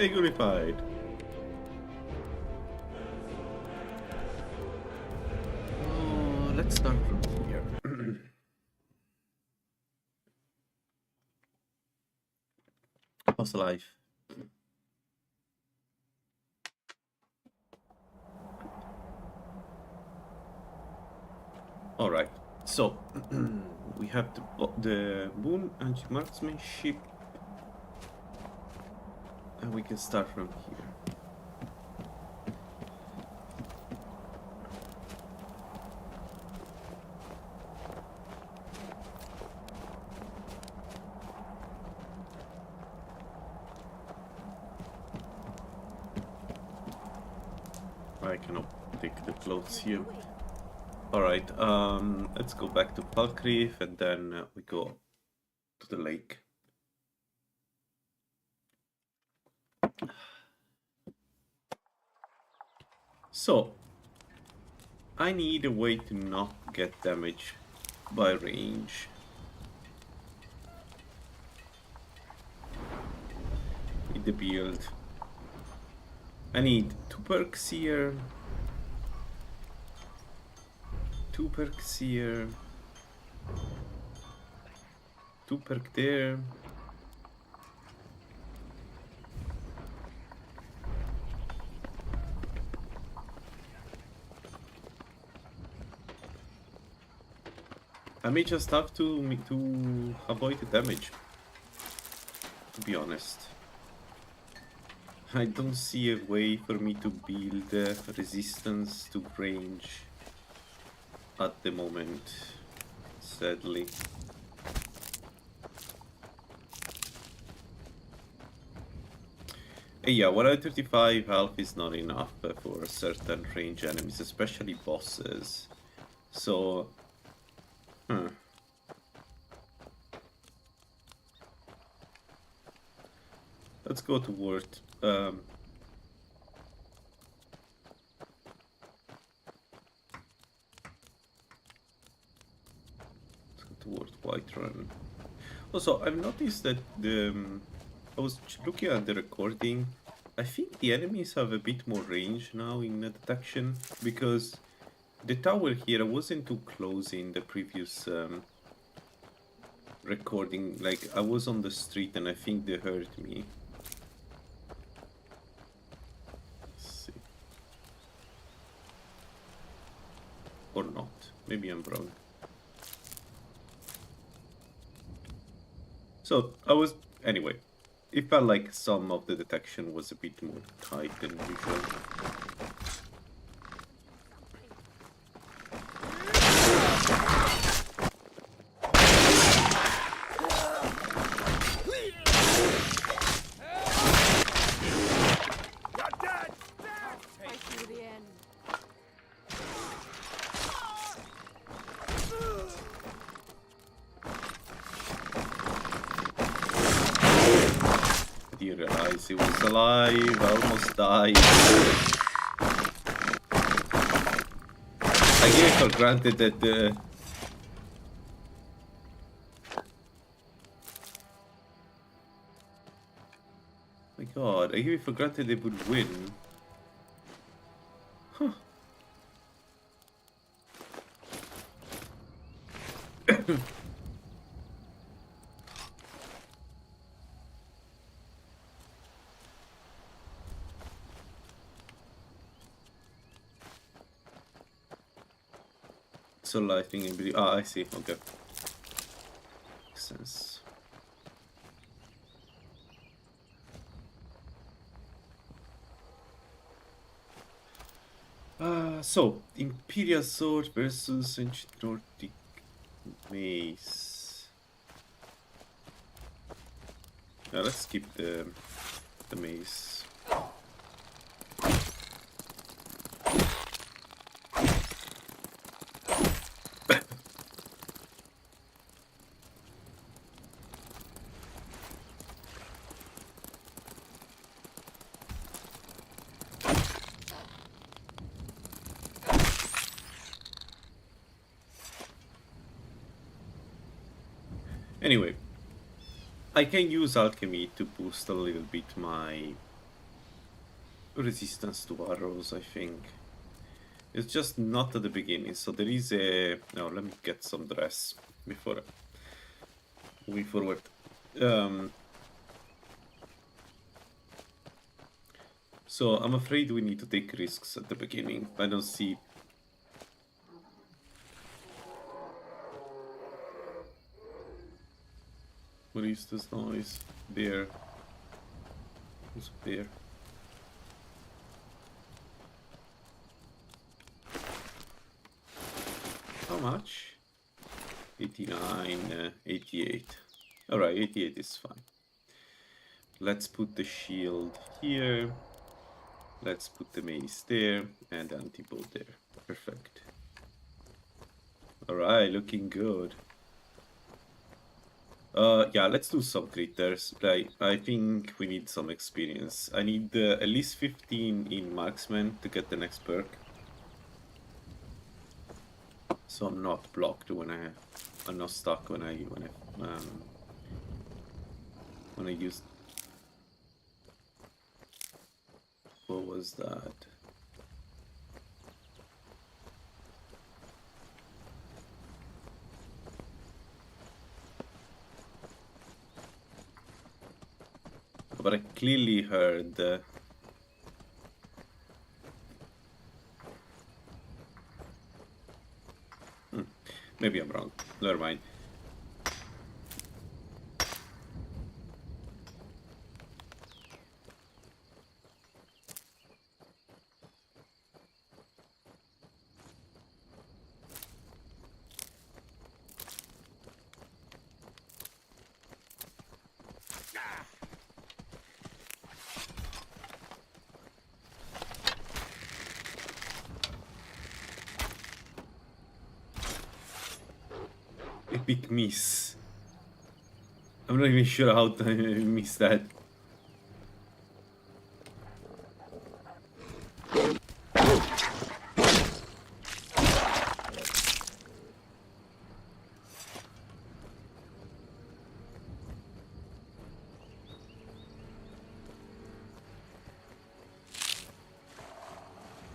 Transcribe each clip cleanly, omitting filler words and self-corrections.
GR5. Let's start from here. How's life? Alright, so we have the moon anti-marksmanship, and we can start from here. I cannot take the clothes here. Alright, let's go back to Falkreef and then we go to the lake. So, I need a way to not get damaged by range. Need the build. I need 2 perks here. 2 perks here. 2 perk there. I may just have to avoid the damage, to be honest. I don't see a way for me to build resistance to range at the moment, sadly. Yeah, 135 health is not enough for certain range enemies, especially bosses. So, let's go toward let's go toward Whiterun. Also, I've noticed that I was looking at the recording. I think the enemies have a bit more range now in detection, because the tower here wasn't too close in the previous recording. Like, I was on the street and I think they heard me. Let's see. Or not. Maybe I'm wrong. So, anyway, it felt like some of the detection was a bit more tight than usual. I didn't realize he was alive. I almost died. I gave it for granted that the... My god, I gave it for granted they would win. Huh. So lightning and video. Ah, I see. Okay. Makes sense. So Imperial Sword versus Ancient Nordic Mace. Let's skip the mace. Anyway, I can use alchemy to boost a little bit my resistance to arrows, I think. It's just not at the beginning, so there is a... No, let me get some dress before moving forward. So I'm afraid we need to take risks at the beginning. I don't see... What is this noise? Bear. Who's a bear? How much? 89, 88. Alright, 88 is fine. Let's put the shield here. Let's put the mace there and the anti-bow there. Perfect. Alright, looking good. Yeah, let's do some critters. I think we need some experience. I need at least 15 in marksman to get the next perk. So I'm not blocked I'm not stuck when I use. What was that? But I clearly heard. Maybe I'm wrong. Never mind. Epic miss. I'm not even sure how to miss that.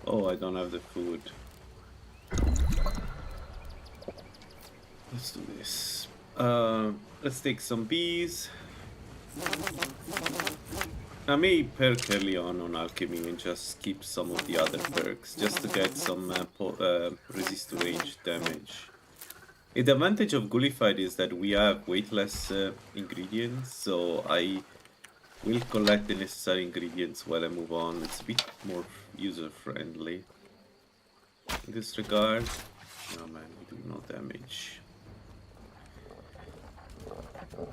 Oh, I don't have the food. Let's do this. Let's take some bees. I may perk early on alchemy and just skip some of the other perks just to get some resist to range damage. The advantage of Gullified is that we have weightless ingredients, so I will collect the necessary ingredients while I move on. It's a bit more user-friendly in this regard. Oh man, we do no damage.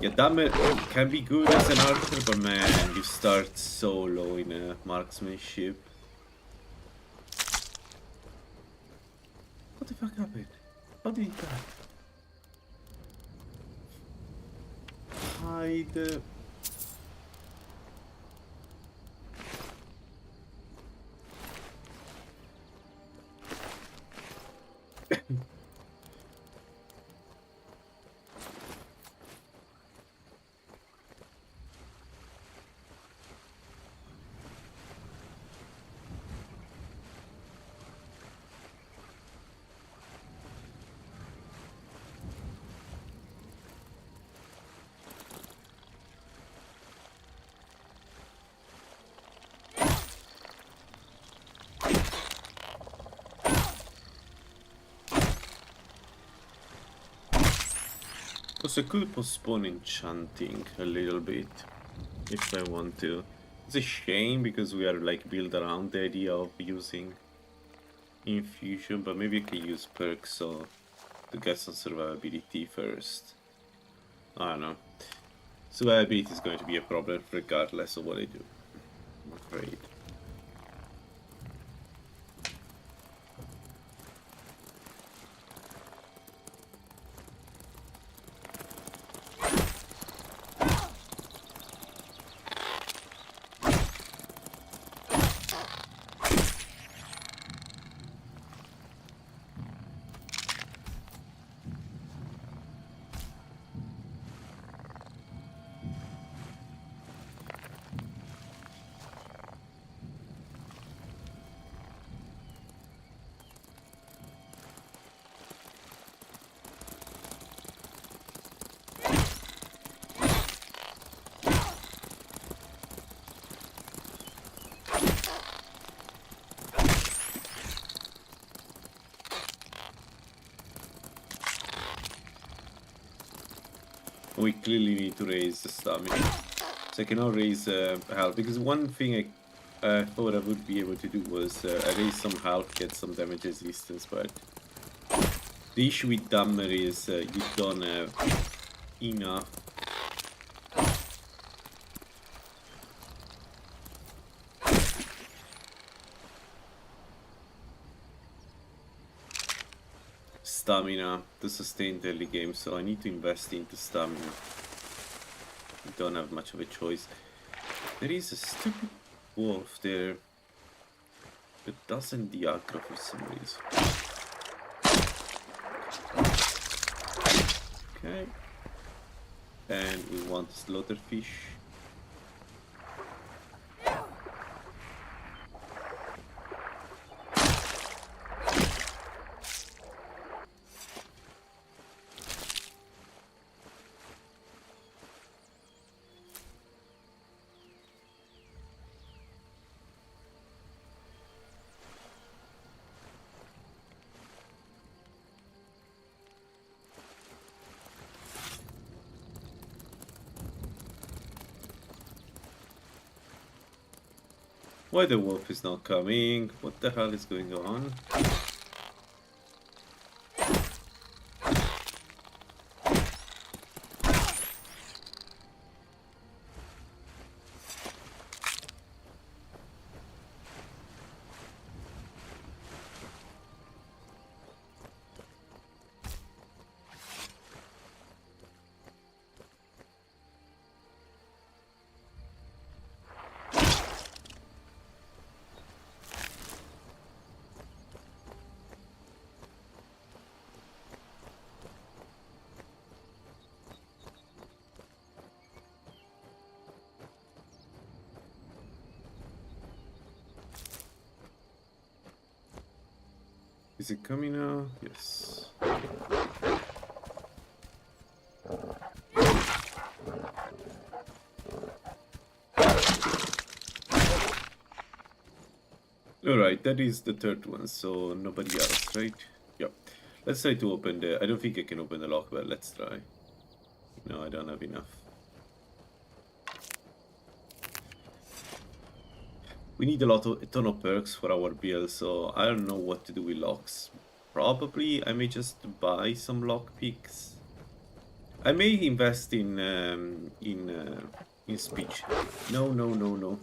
Yeah, damage can be good as an archer, but man, you start so low in a marksmanship. What the fuck happened? How did he die? Hide. Also, I could postpone enchanting a little bit if I want to. It's a shame because we are like built around the idea of using infusion, but maybe I can use perks so to get some survivability first. I don't know. Survivability is going to be a problem regardless of what I do, I'm afraid. We clearly need to raise the stamina. So I cannot raise health, because one thing I thought I would be able to do was raise some health, get some damage resistance, but the issue with Dammer is you don't have enough. Stamina to sustain the early game, so I need to invest into stamina. I don't have much of a choice. There is a stupid wolf there that doesn't diagra for some reason. Okay. And we want slaughterfish. Why the wolf is not coming? What the hell is going on? Is it coming now? Yes. Alright, that is the third one, so nobody else, right? Yep. Let's try to open the... I don't think I can open the lock, but let's try. No, I don't have enough. We need a ton of perks for our build, so I don't know what to do with locks. Probably I may just buy some lock picks. I may invest in speech. No, no, no, no.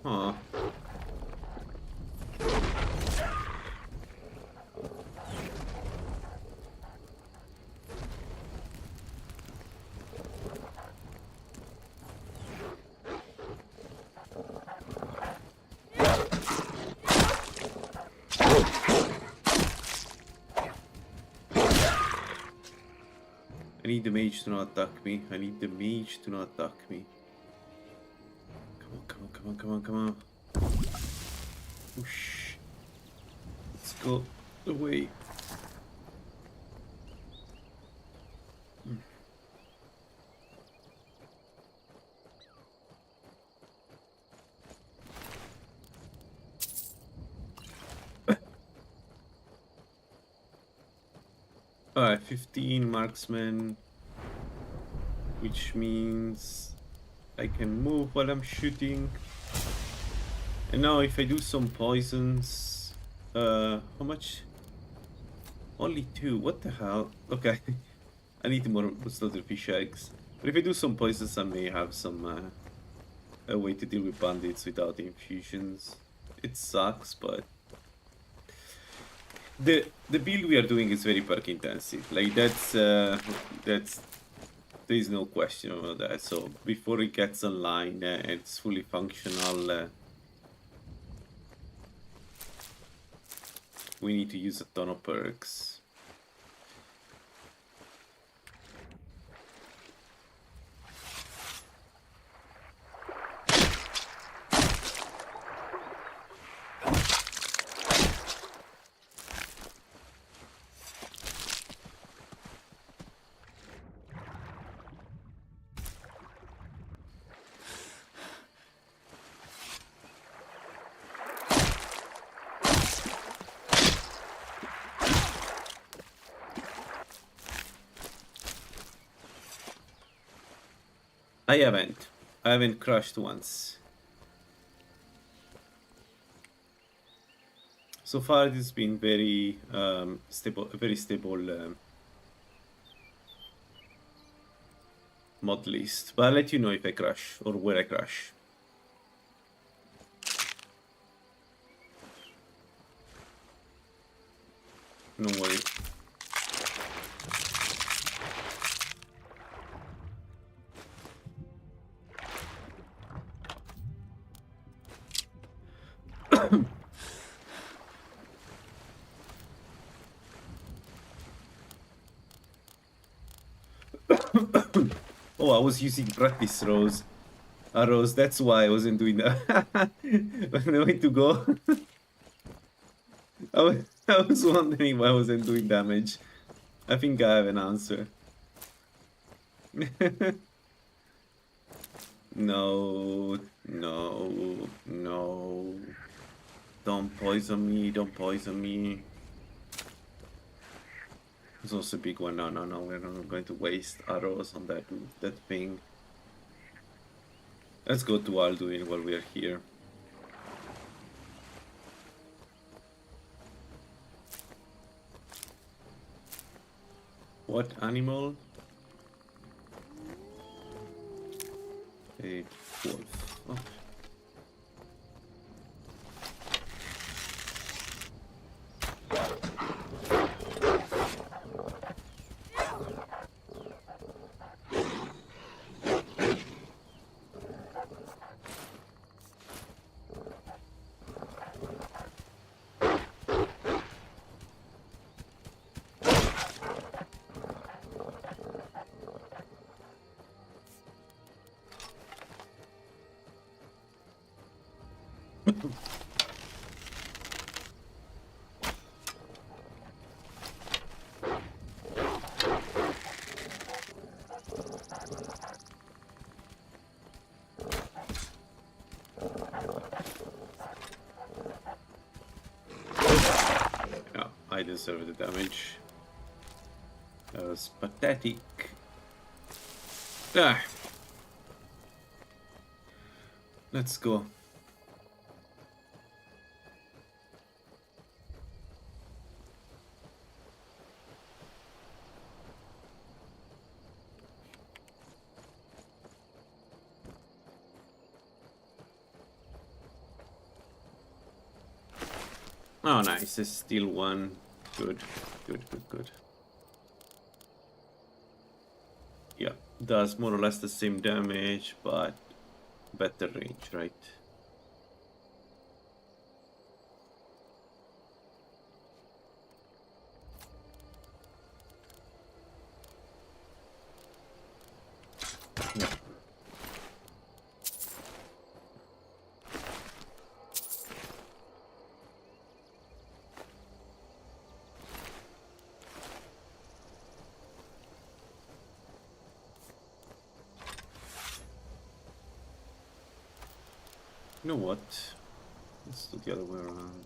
Huh. I need the mage to not attack me. I need the mage to not attack me. Come on, come on, come on, come on, come on. Whoosh. Let's go away. 15 marksman, which means I can move while I'm shooting. And now if I do some poisons, how much? Only 2, what the hell? Okay, I need more slaughterfish eggs. But if I do some poisons, I may have some a way to deal with bandits without infusions. It sucks, but the build we are doing is very perk intensive. Like that's there is no question about that. So before it gets online and it's fully functional, we need to use a ton of perks. I haven't. I haven't crashed once. So far, it's been very stable, very stable mod list. But I'll let you know if I crash or where I crash. No worry. Oh, I was using practice arrows. That's why I wasn't doing that. When I went to go, I was wondering why I wasn't doing damage. I think I have an answer. No, no, no. Don't poison me, don't poison me. It's also a big one. No, no, no, we're not going to waste arrows on that thing. Let's go to Alduin while we are here. What animal? A wolf. Oh. I deserve the damage. That was pathetic. Ah. Let's go. Oh, nice. There's still one. Good, good, good, good. Yeah, does more or less the same damage, but better range, right? Yeah. You know what? Let's do the other way around.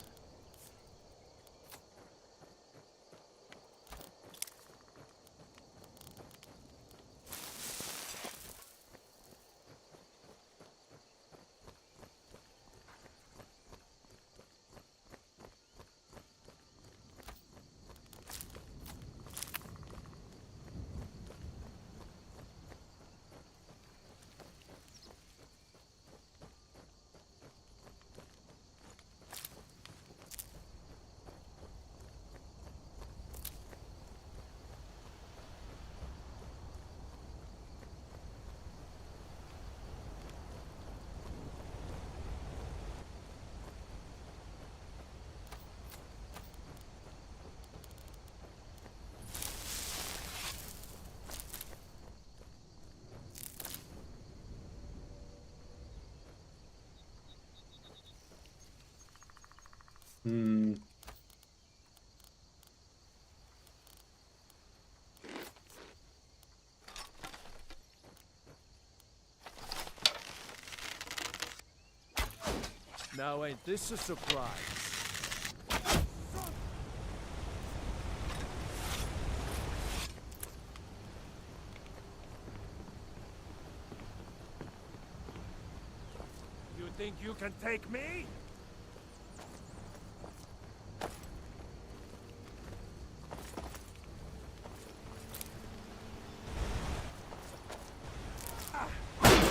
Hmm. Now ain't this a surprise? think you can take me?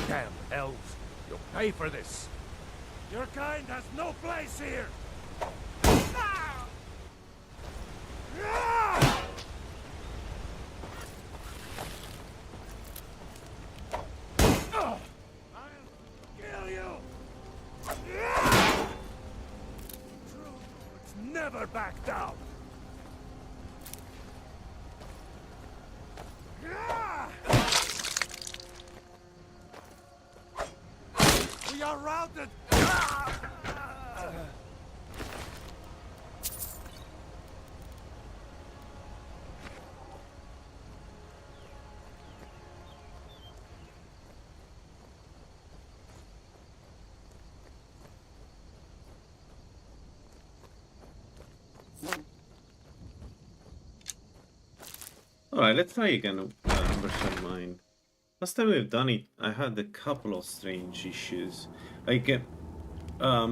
Damn elves. You'll pay for this. Your kind has no place here. I'll kill you. True, it's never back down. We are routed. Alright, let's try again. Ambershell Mine. Last time we've done it, I had a couple of strange issues. Like, I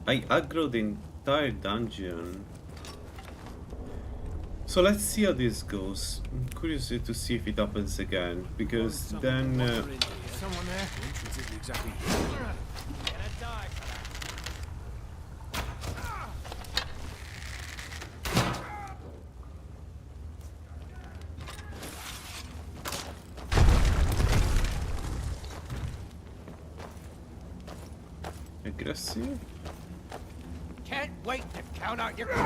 aggroed the entire dungeon. So let's see how this goes. I'm curious to see if it happens again, because then... Someone there? The entrance isn't exactly here. Gonna die for that. aggressive? Can't wait to count out your... Okay,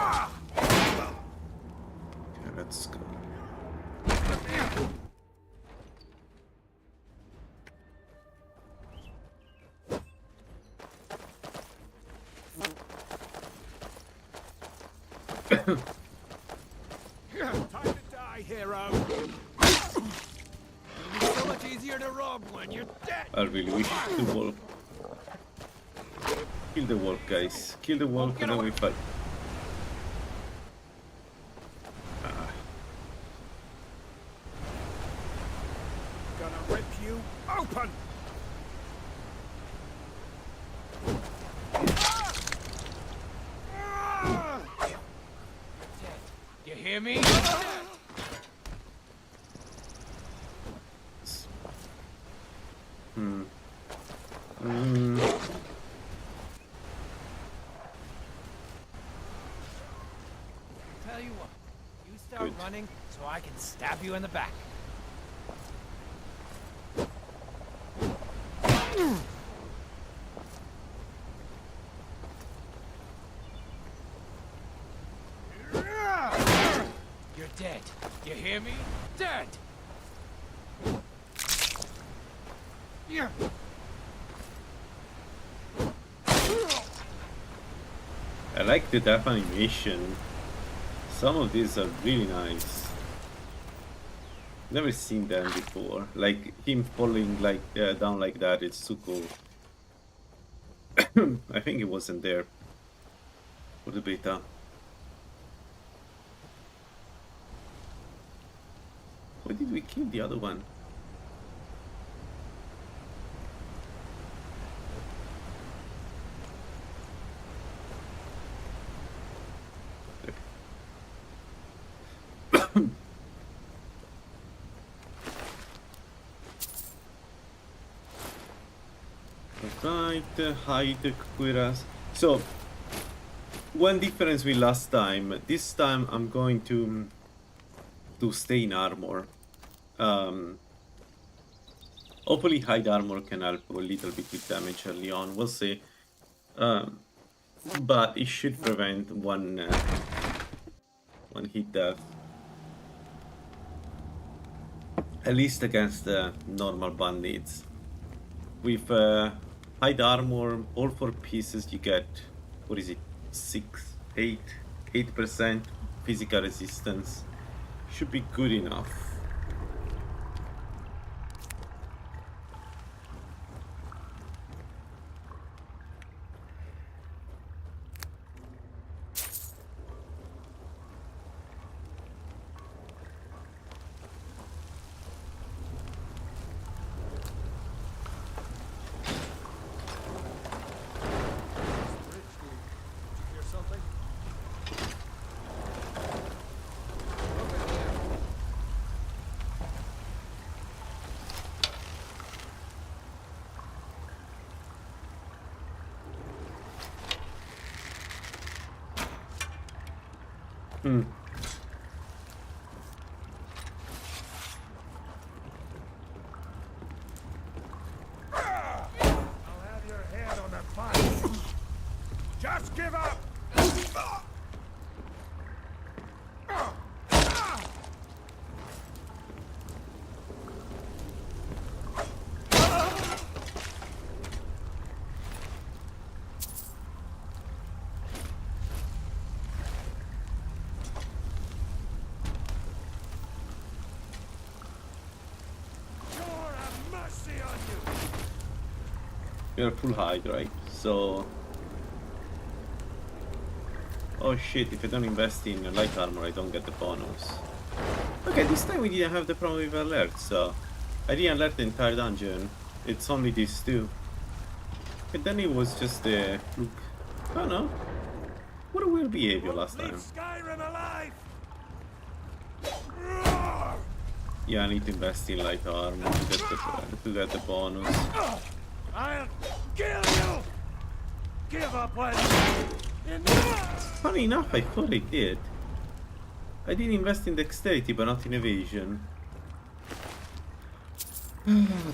let's go. Time to die, hero. It'll be so much easier to rob when you're dead. I really wish the wolf. Kill the wolf, guys. Kill the wolf and then we fight. Gonna rip you open. You hear me? Tell you what, you start Good. running so I can stab you in the back. You're dead. You hear me? Dead. Yeah. I like the death animation. Some of these are really nice. Never seen them before. Like him falling like down like that. It's too cool. I think it wasn't there for the beta. Why did we kill the other one? Right, hide Quiras. So, one difference with last time. This time I'm going to stay in armor. Hopefully hide armor can help a little bit with damage early on, we'll see. But it should prevent one hit death. At least against the normal bandits. With hide armor, all 4 pieces you get, what is it, 8% physical resistance. Should be good enough. Hmm. I'll have your head on that fire. Just give up! Lord have mercy on you! You're full hide, right? So... Oh shit, if I don't invest in light armor, I don't get the bonus. Okay, this time we didn't have the problem with alert, so... I didn't alert the entire dungeon. It's only these two. But then it was just a fluke. Oh no. What a weird behavior last Leave time. Skyrim alive! Yeah, I need to invest in light armor to get the bonus. I'll kill you! Give up when... Funny enough, I thought I did. I did invest in dexterity, but not in evasion.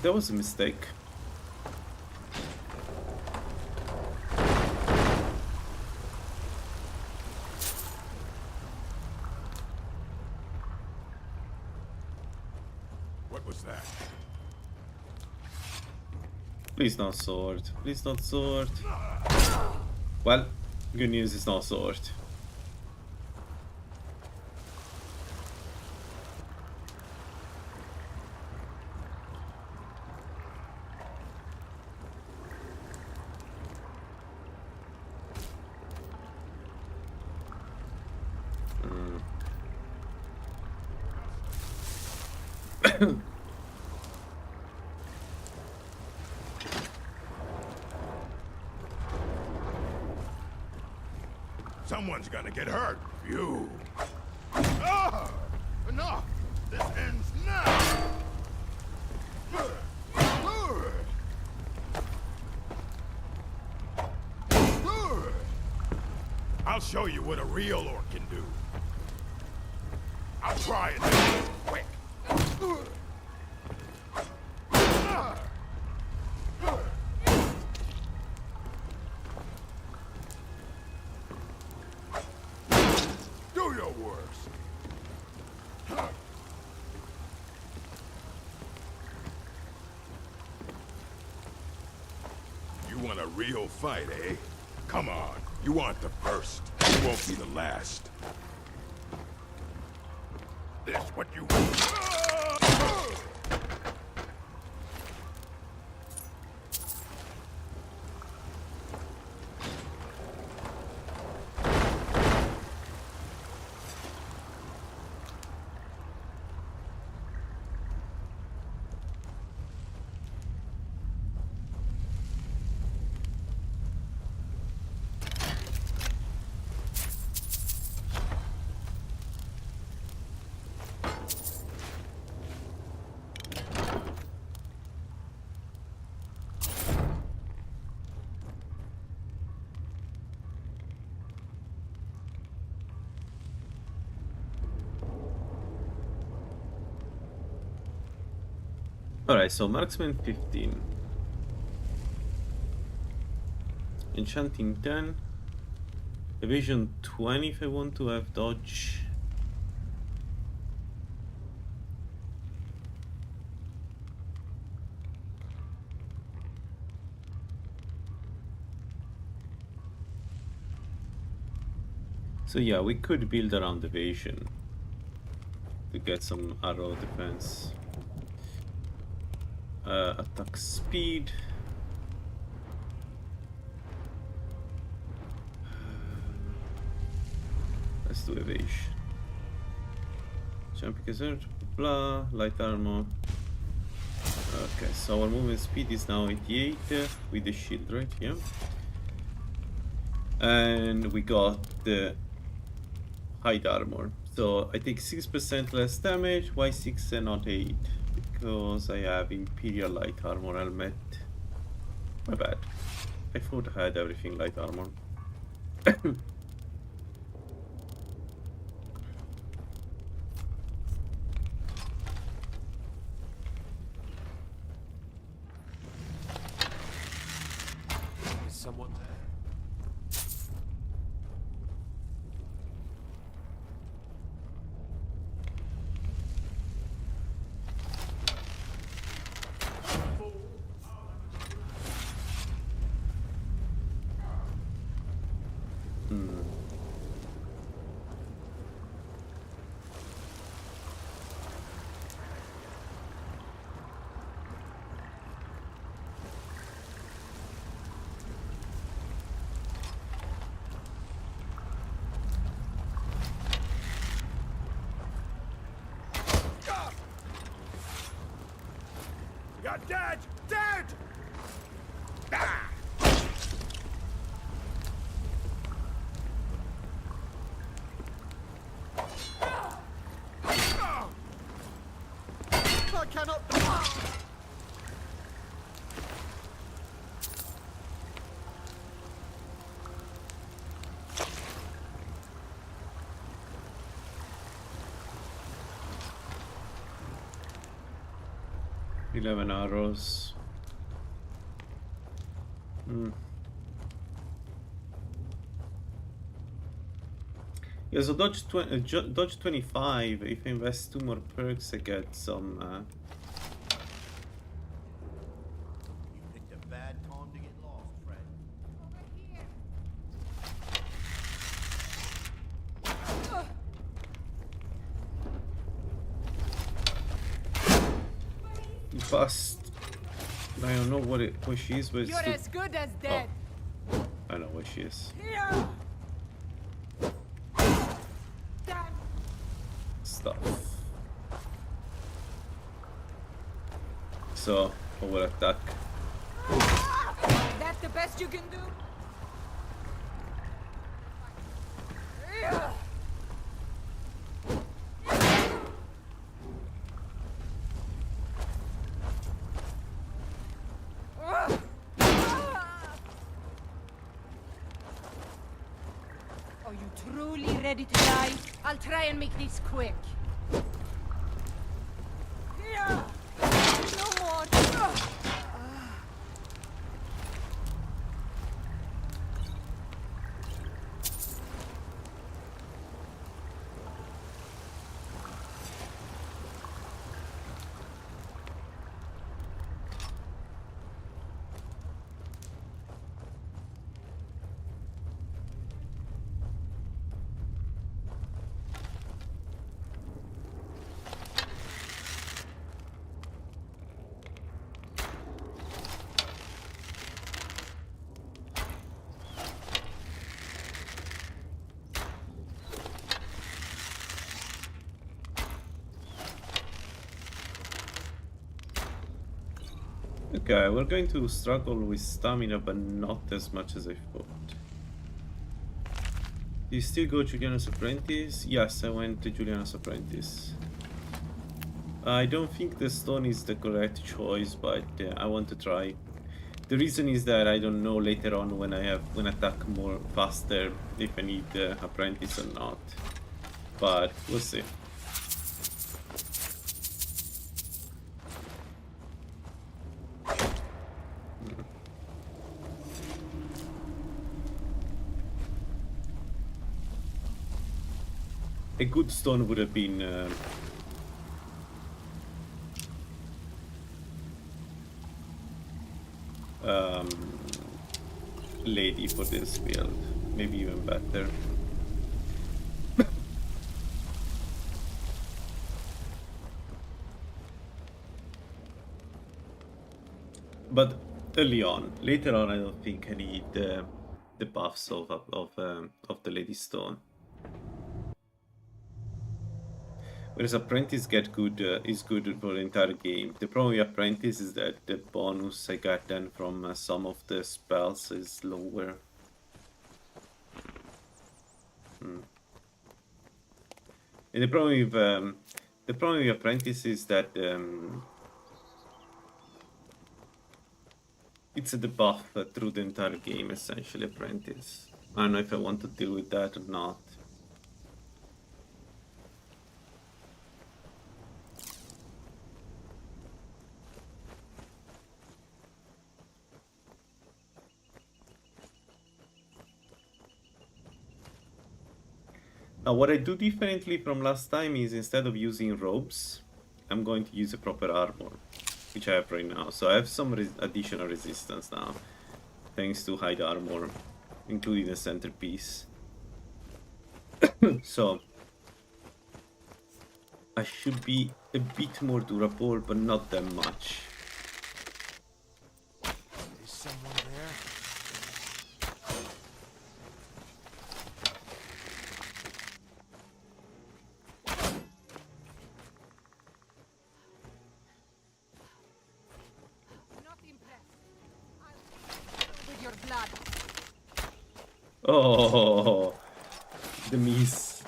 That was a mistake. What was that? Please not sword. Please not sword. Well, good news is not sword. Someone's gonna get hurt. You. Ah! Enough! This ends now! I'll show you what a real orc can do. I'll try and do it quick. Do your worst. You want a real fight, eh? Come on. You aren't the first. You won't be the last. This what you want. Alright, so marksman 15. Enchanting 10. Evasion 20 if I want to have dodge. So yeah, we could build around evasion to get some arrow defense. Attack speed. Let's do evasion. Jumping hazard, blah, light armor. Okay, so our movement speed is now 88 with the shield, right? Yeah. And we got the hide armor. So I take 6% less damage. Why 6 and not 8? Because I have Imperial light armor helmet. My bad. I thought I had everything light armor. someone there? You're dead! Dead! Ah! I cannot. 11 arrows. Yeah, so dodge 25. If I invest 2 more perks, I get some. You picked a bad time to get lost, friend. Bust. I don't know where she is, but it's You're still... as good as dead. Oh, I know where she is. Here. Damn. Stuff. So, over attack. That's the best you can do. Yeah. Are you truly ready to die? I'll try and make this quick. Yeah. No more. Okay, we're going to struggle with stamina, but not as much as I thought. Do you still go Juliana's Apprentice? Yes, I went to Juliana's Apprentice. I don't think the stone is the correct choice, but I want to try. The reason is that I don't know later on when I attack more faster if I need the Apprentice or not. But we'll see. A good stone would have been lady for this build, maybe even better. But early on, later on, I don't think I need the buffs of the Lady Stone. Whereas Apprentice get good is good for the entire game. The problem with Apprentice is that the bonus I get then from some of the spells is lower. And the problem with Apprentice is that it's a debuff through the entire game, essentially. Apprentice. I don't know if I want to deal with that or not. What I do differently from last time is instead of using robes, I'm going to use a proper armor, which I have right now. So I have some additional resistance now, thanks to hide armor, including the centerpiece. So I should be a bit more durable, but not that much. Is someone there? Not impressed. I'll with your blood. Oh, the miss.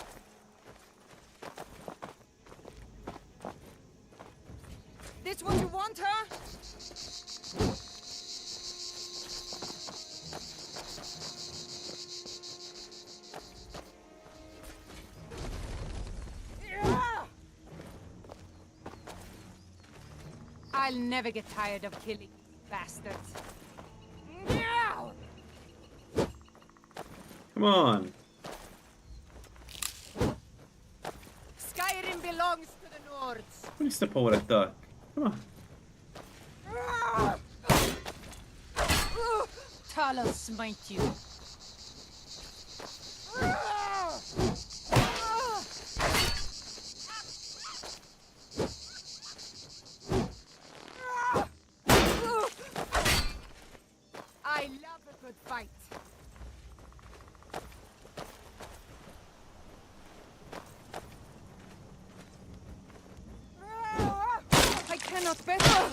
This what you want, huh? Yeah! I'll never get tired of killing bastards. Yeah! Come on. Skyrim belongs to the Nords. What is the power attack? Come on. Talos smite you. I love a good fight. I cannot better.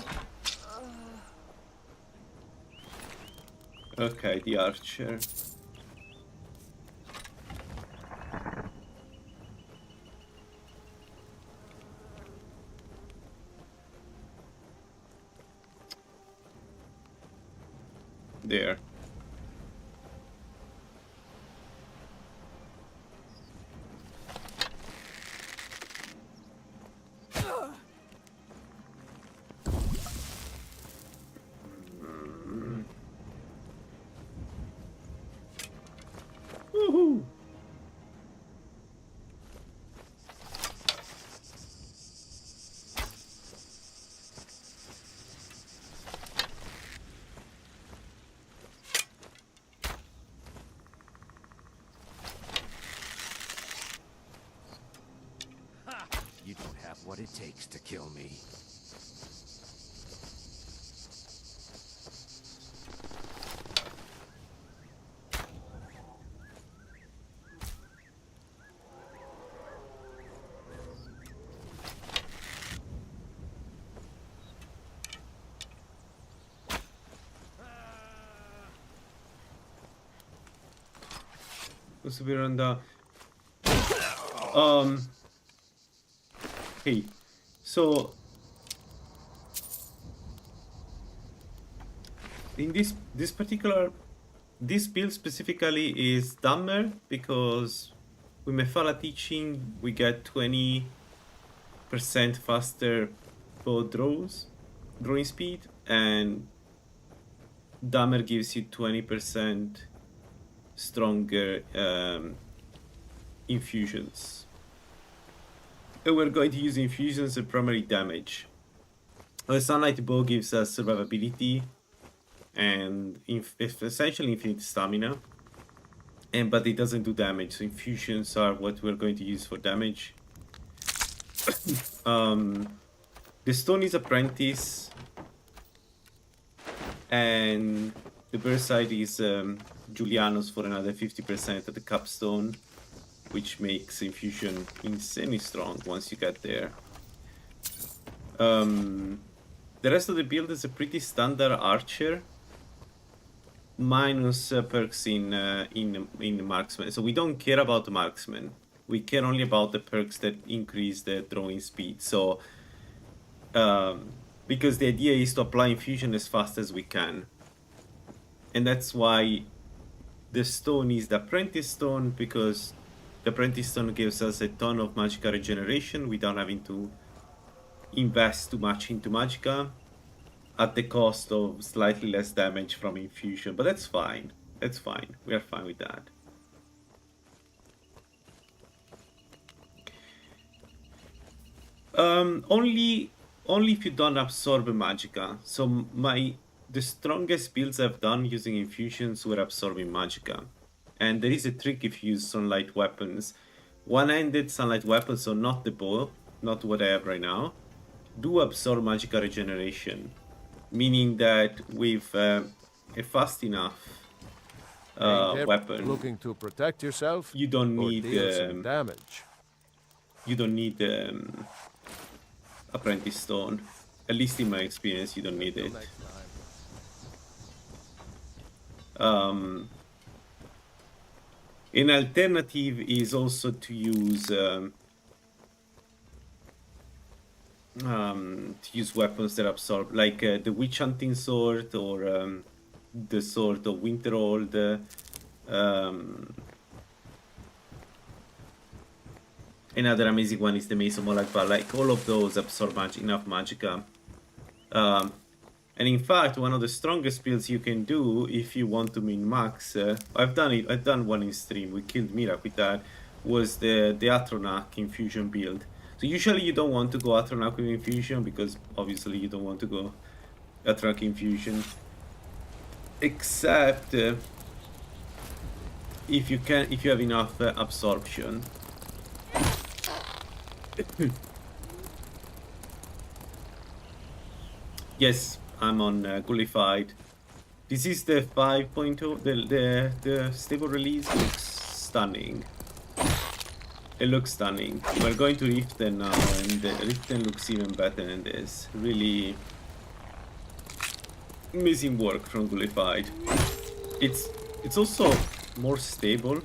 Okay, the archer. There. Woohoo! You don't have what it takes to kill me. So we're on the hey, so in this particular build specifically is dumber because with Mephala teaching we get 20% faster bow drawing speed, and Dummer gives you 20% stronger infusions. And we're going to use infusions and primary damage. The Sunlight Bow gives us survivability and essentially infinite stamina, but it doesn't do damage, so infusions are what we're going to use for damage. The Stone is Apprentice, and the Burnside is Julianus for another 50% of the Capstone, which makes infusion insanely strong once you get there. The rest of the build is a pretty standard archer, minus perks in marksman. So we don't care about the marksman. We care only about the perks that increase the drawing speed. So because the idea is to apply infusion as fast as we can, and that's why the stone is the Apprentice Stone, because the Apprentice Stone gives us a ton of magica regeneration without having to invest too much into magicka, at the cost of slightly less damage from infusion. But that's fine. That's fine. We are fine with that. Only if you don't absorb magicka. So the strongest builds I've done using infusions were absorbing magicka. And there is a trick if you use sunlight weapons. One-handed sunlight weapons, so not the bow, not what I have right now, do absorb magicka regeneration. Meaning that with a fast enough weapon, Looking to protect yourself you don't or need deal some damage. you don't need apprentice stone. At least in my experience, you don't need it. An alternative is also to use weapons that absorb, like the witch hunting sword or the sword of Winterold. Another amazing one is the Mace of Molagba. Like all of those absorb enough magicka. And in fact, one of the strongest builds you can do if you want to min-max, I've done one in stream, we killed Mirak with that, was the Atronak infusion build. So usually you don't want to go Atronak with infusion because obviously you don't want to go Atronak infusion. Except if you have enough absorption. Yes, I'm on Gullified. This is the 5.0. The stable release looks stunning. It looks stunning. We're going to Riften now, and the Riften looks even better than this. Really amazing work from Gullified. It's also more stable.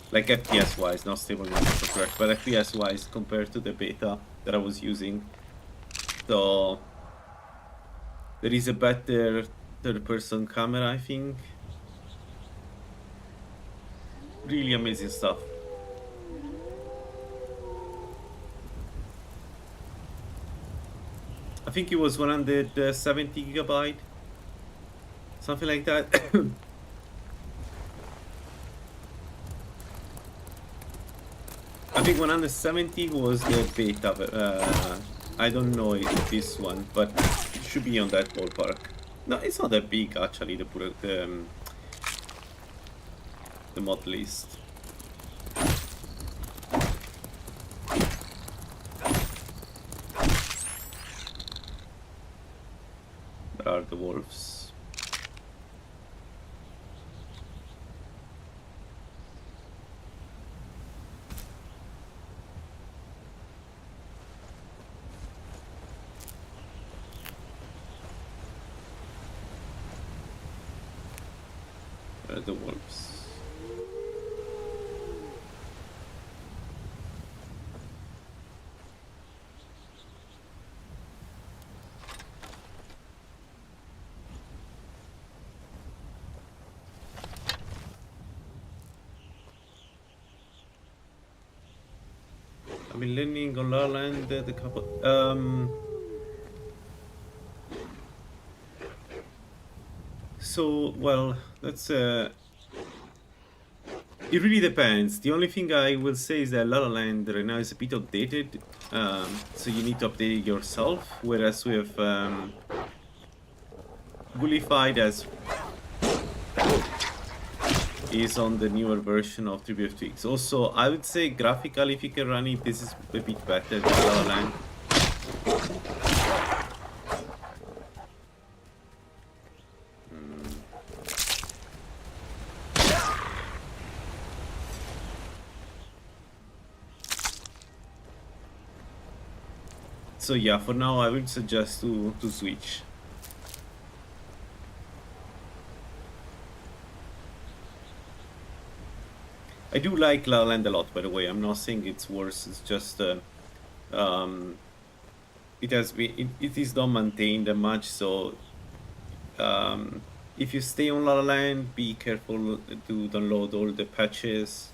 Like FPS wise, not stable is not correct, but FPS wise compared to the beta that I was using. So there is a better third-person camera, I think. Really amazing stuff. I think it was 170 gigabyte, something like that. I think 170 was the beta. I don't know if this one, but it should be on that ballpark. No, it's not that big actually. The mod list. Where are the wolves? Where are the wolves? I've been learning on La Land the couple. So well, that's it really depends. The only thing I will say is that La La Land right now is a bit outdated, so you need to update it yourself. Whereas with Gullified is on the newer version of Tribute of Twigs. Also, I would say graphically, if you can run it, this is a bit better than La La Land. So yeah, for now I would suggest to switch. I do like La La Land a lot, by the way. I'm not saying it's worse. It's just it is not maintained that much. So if you stay on La La Land, be careful to download all the patches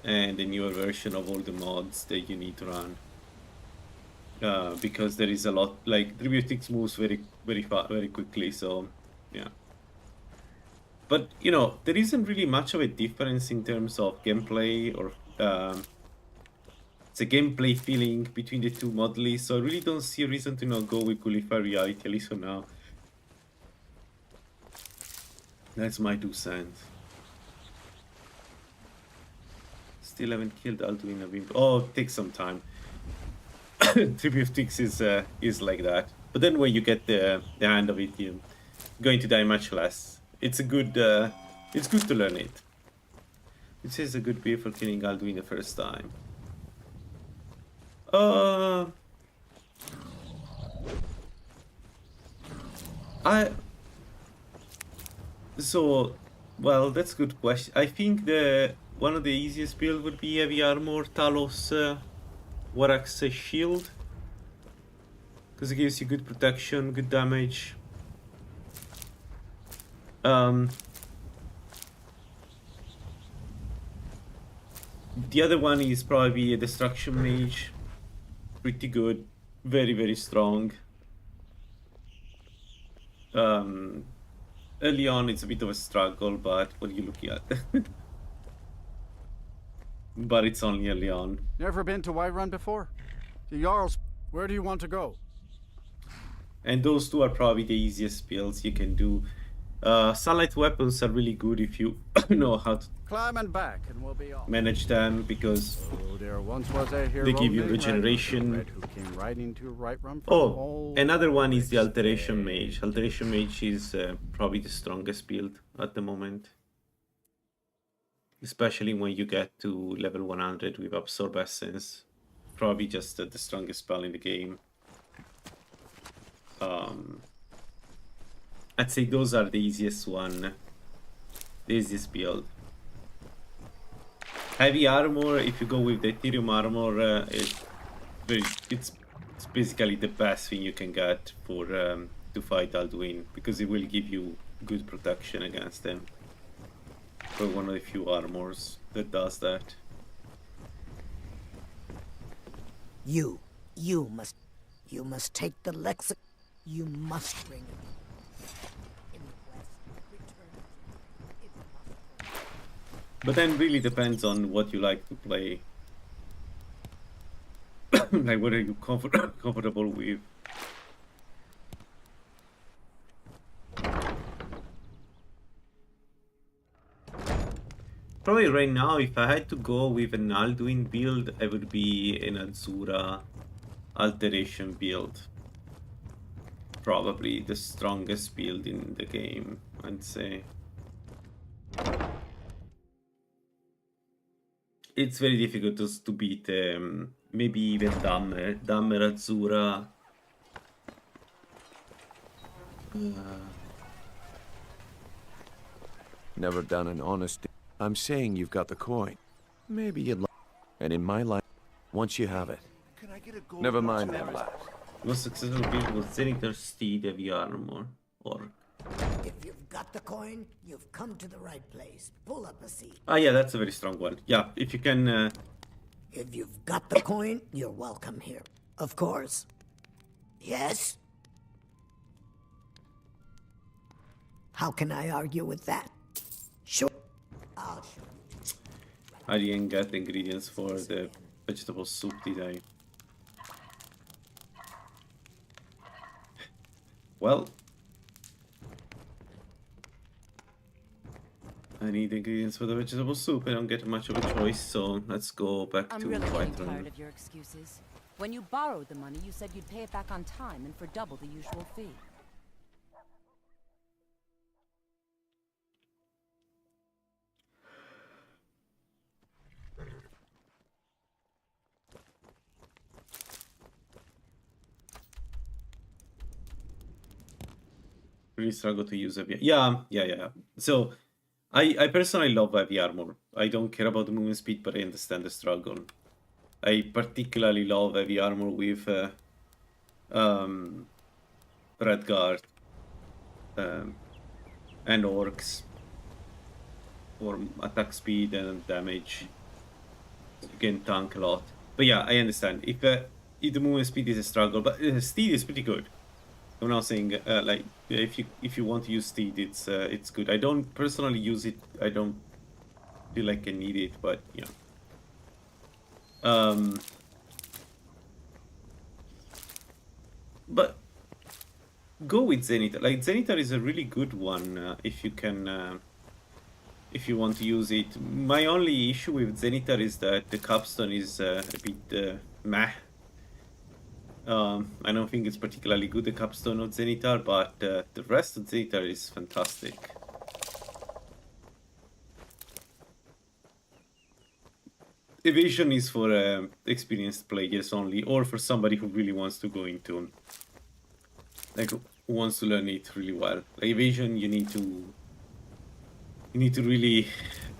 and the newer version of all the mods that you need to run. Because there is a lot, like Tributics moves very quickly, so yeah. But you know, there isn't really much of a difference in terms of gameplay or it's a gameplay feeling between the two models, so I really don't see a reason to not go with Gulliver Reality, at least for now. That's my 2 cents. Still haven't killed Alduin Abim. Oh, it takes some time. Tribute of Tix is like that. But then when you get the hand of it, you're going to die much less. It's a good it's good to learn it. It is a good way for killing Alduin the first time. So, well, that's a good question. I think one of the easiest build would be heavy armor, Talos, Warax shield, because it gives you good protection, good damage. The other one is probably a destruction mage. Pretty good, very, very strong. Early on it's a bit of a struggle, but what are you looking at? But it's only early on. Never been to Whiterun before? The Jarl's... Where do you want to go? And those two are probably the easiest builds you can do. Sunlight weapons are really good if you know how to Climb and back, and we'll be off. manage them, because Oh, there once was a hero they give you named regeneration. Red who came riding to Whiterun from Oh, all another one is the ways. Alteration Mage. Alteration Mage is probably the strongest build at the moment. Especially when you get to level 100 with Absorb Essence. Probably just the strongest spell in the game. I'd say those are the easiest one. The easiest build. Heavy armor, if you go with the Ethereum armor, it's basically the best thing you can get for to fight Alduin, because it will give you good protection against them. For one of the few armors that does that. You must take the lexicon. You must bring it. In the quest, return it. It must. But then really depends on what you like to play. Like what are you comfortable with? Probably right now, if I had to go with an Alduin build, I would be an Azura Alteration build. Probably the strongest build in the game, I'd say. It's very difficult to beat maybe even Dammer Azura. Never done an honest... I'm saying you've got the coin. Maybe you'd like... And in my life, once you have it... Can I get a gold Never mind box? them last. Most successful build was Senator Steed Heavy Armor. Or... If you've got the coin, you've come to the right place. Pull up a seat. Ah yeah, that's a very strong one. Yeah, if you can... If you've got the coin, you're welcome here. Of course. Yes? How can I argue with that? Sure. I'll show you. I didn't get the ingredients for the vegetable soup, did I? Well, I need ingredients for the vegetable soup. I don't get much of a choice, so let's go back I'm to really getting Whiterun. tired of your excuses. When you borrowed the money, you said you'd pay it back on time and for double the usual fee. Really struggle to use heavy. Yeah. So, I personally love heavy armor. I don't care about the movement speed, but I understand the struggle. I particularly love heavy armor with Redguard and orcs for attack speed and damage. You can tank a lot. But yeah, I understand. If the movement speed is a struggle, but steed is pretty good. I'm not saying like if you want to use steed, it's good. I don't personally use it. I don't feel like I need it, but yeah. But go with Zenitar. Like, Zenitar is a really good one if you can, if you want to use it. My only issue with Zenitar is that the capstone is a bit meh. I don't think it's particularly good, the capstone of Zenitar, but the rest of Zenitar is fantastic. Evasion is for experienced players only, or for somebody who really wants to go into, like, who wants to learn it really well. Like, evasion, you need to really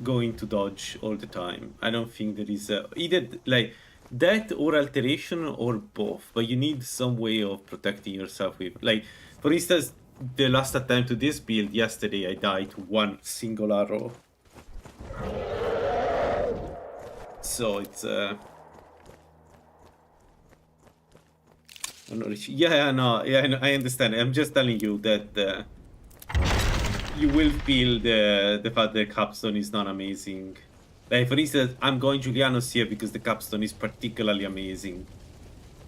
go into dodge all the time. I don't think there is either like that or alteration or both, but you need some way of protecting yourself with, like, for instance, the last attempt to this build yesterday, I died to one single arrow. So it's I'm not really yeah, no, yeah, I understand. I'm just telling you that you will feel the fact that capstone is not amazing. Like, for instance, I'm going Julianos here because the capstone is particularly amazing.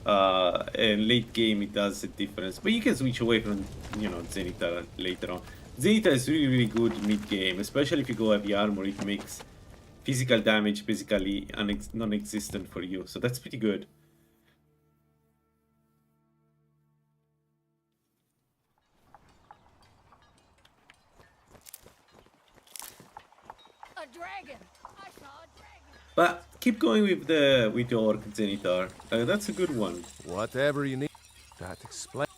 And late game it does a difference, but you can switch away from, you know, Zenitar later on. Zenitar is really good mid game, especially if you go heavy armor. It makes physical damage basically non-existent for you, so that's pretty good. A dragon! I saw a dragon! But keep going with the orc Zenitar. That's a good one. Whatever you need. That explains.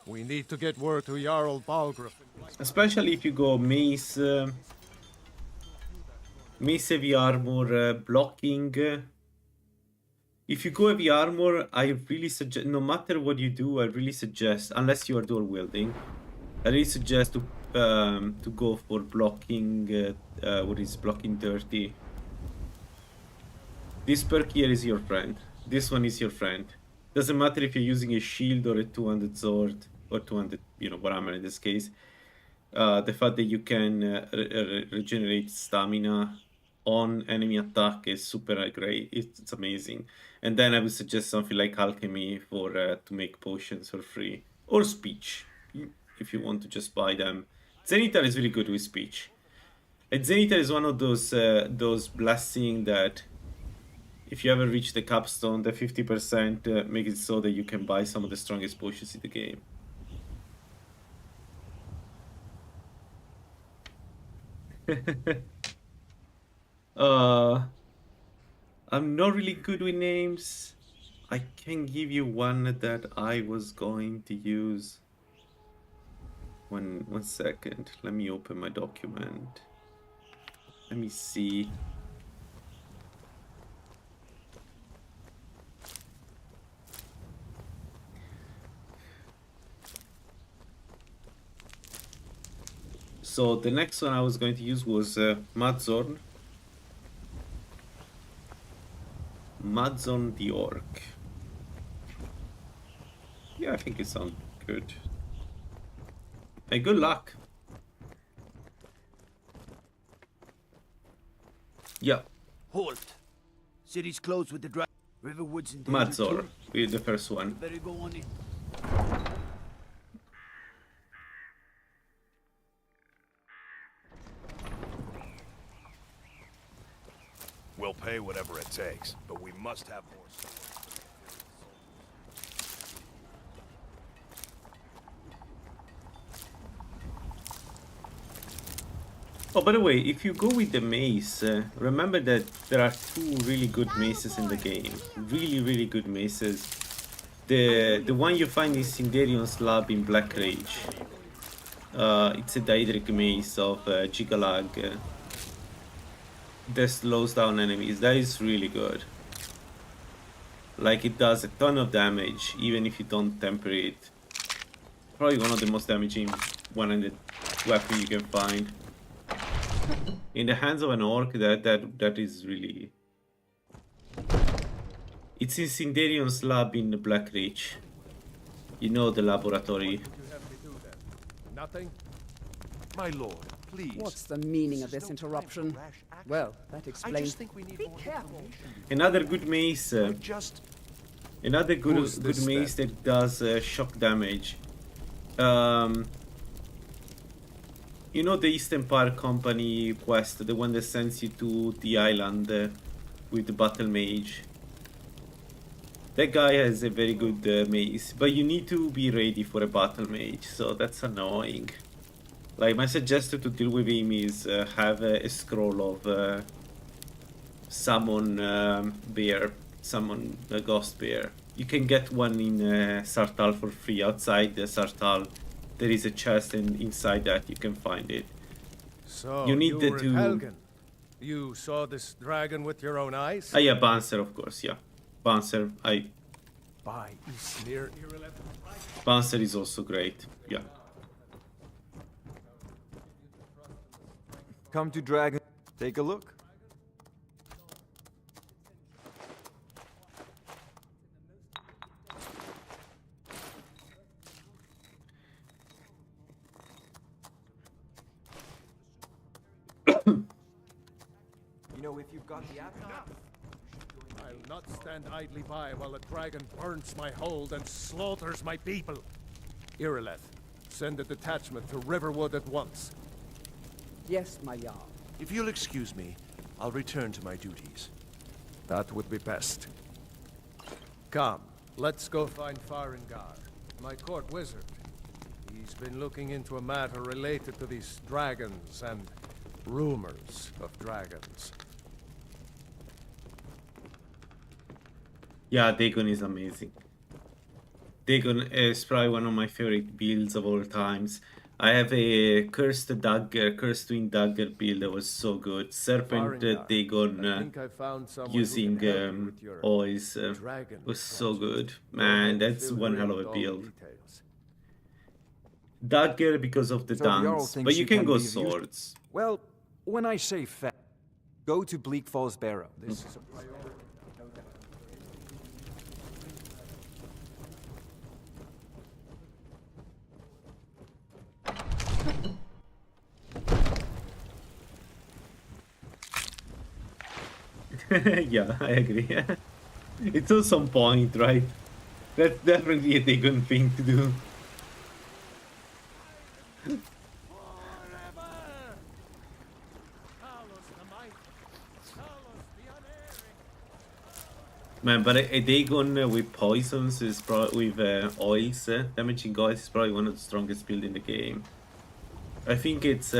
We need to get word to Jarl Balgruuf. Especially if you go mace, mace heavy armor, blocking. If you go heavy armor, I really suggest, no matter what you do, I really suggest, unless you are dual wielding, I really suggest to go for blocking. What is blocking 30? This perk here is your friend. This one is your friend. Doesn't matter if you're using a shield or a 200 sword or 200, you know, warhammer in this case. The fact that you can regenerate stamina on enemy attack is super great. It's amazing. And then I would suggest something like alchemy for to make potions for free, or speech if you want to just buy them. Zenitar is really good with speech. And Zenitar is one of those blessings that if you ever reach the capstone, the 50% make it so that you can buy some of the strongest potions in the game. I'm not really good with names. I can give you one that I was going to use. One second. Let me open my document. Let me see. So the next one I was going to use was Madzorn. Madzorn the Orc. Yeah, I think it sounds good. Hey, good luck. Yeah. Halt. City's closed with the drive. Riverwood's in danger Madzor, too. with the first one. Better go on in. We'll pay whatever it takes, but we must have more swords. Oh, by the way, if you go with the mace, remember that there are two really good maces in the game. Really good maces. The one you find in Cinderion's lab in Black Rage. It's a Daedric mace of Gigalag that slows down enemies. That is really good. Like, it does a ton of damage, even if you don't temper it. Probably one of the most damaging one-handed weapon you can find. In the hands of an orc, that is really... It's in Cinderion's lab in Black Ridge. You know, the laboratory. What would you have me do then? Nothing? My lord, please. What's the meaning of this interruption? Well, that I explains... just think we need Be more careful. information. Another good mace. Just Another Who's good this maze then? that does shock damage. You know the Eastern Park Company quest, the one that sends you to the island with the battle mage. That guy has a very good maze, but you need to be ready for a battle mage, so that's annoying. Like, my suggestion to deal with him is have a scroll of summon bear, summon a ghost bear. You can get one in Sartal for free. Outside the Sartal, there is a chest, and inside that you can find it. So, You need you the were two- in Helgen. You saw this dragon with your own eyes? Ah, yeah, Banser, of course, yeah. Banser, By Isnir Irileth. Banser is also great, yeah. Come to Dragon. Take a look. You know, if you've got the appetite. I'll not stand idly by while the dragon burns my hold and slaughters my people. Irileth, send a detachment to Riverwood at once. Yes, my Jarl. If you'll excuse me, I'll return to my duties. That would be best. Come, let's go find Farengar, my court wizard. He's been looking into a matter related to these dragons and rumors of dragons. Yeah, Dagon is amazing. Dagon is probably one of my favorite builds of all times. I have a cursed dagger, cursed twin dagger build that was so good. Serpent Farengar, Dagon I think I found someone using who can help you with your oils dragon was so project. good. Go Man, ahead and that's fill one me hell in of with a all the build. details. Dagger because of the So the Jarl dance, thinks but you can can go be of use- swords. Well, when I say fat, go to Bleak Falls Barrow. This is a priority. Yeah, I agree. It's also some point, right? That's definitely a Dagon thing to do. Man, but a Dagon with poisons is probably with oils, damaging oils is probably one of the strongest builds in the game. I think it's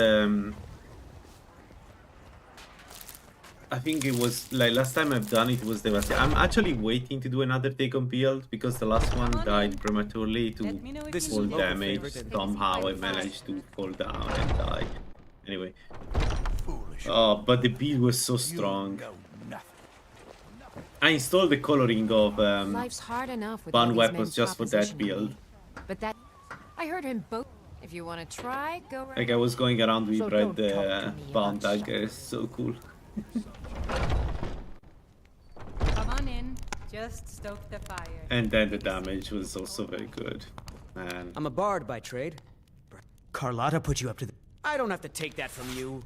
I think it was like last time I've done it was devastating. I'm actually waiting to do another Dagon build because the last one died prematurely to Let me know if This you is full a local damage. favorite and- Somehow I managed to fall down and die. Anyway, Foolish. but the build was so strong. You know nothing. I installed the coloring of Life's hard enough with bound all these men weapons just for that propositioning build. me. But that I heard him both. If you want to try, go right. Like I was going around with So red don't talk to me bound about daggers, so cool. Come on in. Just stoke the fire. And then the damage was also very good. Man. I'm a bard by trade. Carlotta put you up to the... I don't have to take that from you.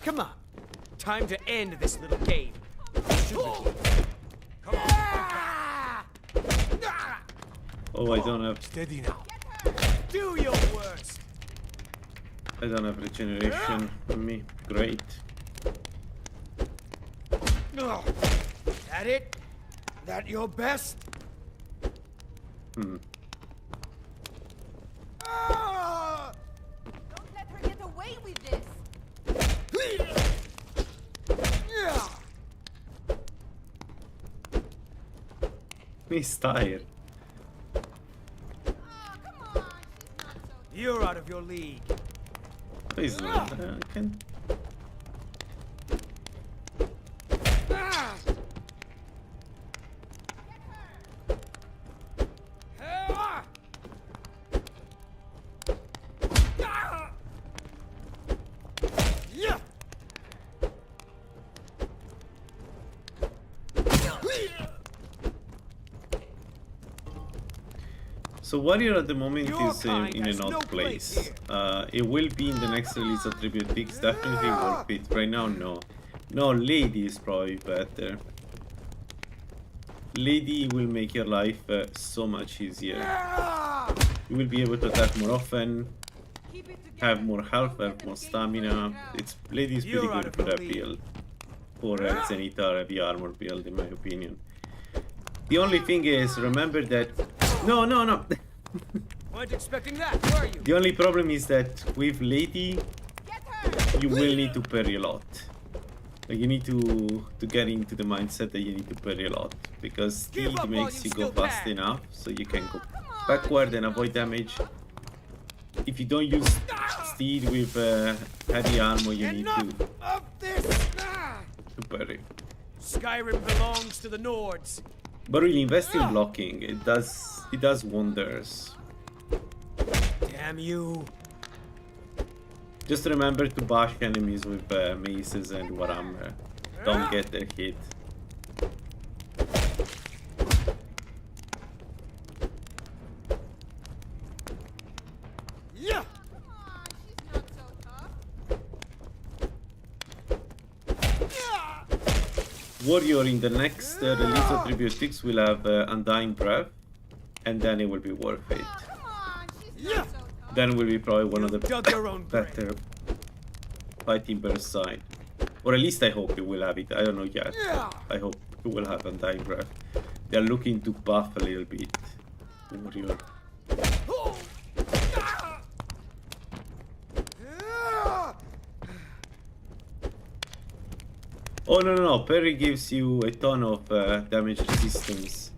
Come on. Time to end this little game. Come on. Oh, I don't have Steady now. Do your worst. I don't have regeneration on me. Great. That it? That your best? Hmm. Don't let her get away with this. He's tired. You're out of your league. He's not. I can. So Warrior at the moment is in an odd place. It will be in the next release of Tribute Peaks, definitely worth it. Right now, no. No, Lady is probably better. Lady will make your life so much easier. You will be able to attack more often, have more health, have more stamina. Lady is pretty good for that build. For Zenithar heavy armor build, in my opinion. The only thing is, remember that... No! Weren't expecting that, were you? The only problem is that with Lady, you will need to parry a lot. Like you need to get into the mindset that you need to parry a lot, because speed makes you go fast enough so you can go backward and avoid damage. If you don't use speed with heavy armor, you need to parry. Skyrim belongs to the Nords. But really, invest in blocking. It does wonders. Damn you. Just remember to bash enemies with maces and Warhammer. Don't get a hit. Yeah. Warrior in the next release of Tribute 6 will have Undying Breath, and then it will be worth it. Then will be probably one of the better fighting burst side. Or at least I hope it will have it. I don't know yet. I hope it will have Undying Breath. They are looking to buff a little bit Warrior. Oh no, parry gives you a ton of damage resistance.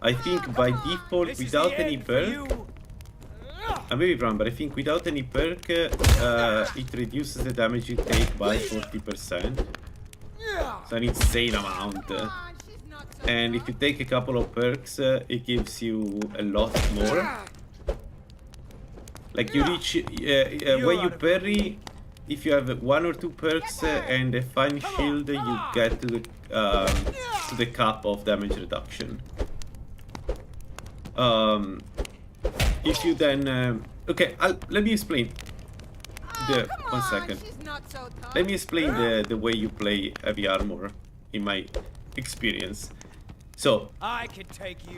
I think by default, without any perk, I may be wrong, but I think without any perk, it reduces the damage you take by 40%. So an insane amount. And if you take a couple of perks, it gives you a lot more. Like you reach, when you parry, if you have 1 or 2 perks and a fine shield, you get to the cap of damage reduction. If you then okay, let me explain. One second. Let me explain the way you play heavy armor in my experience. So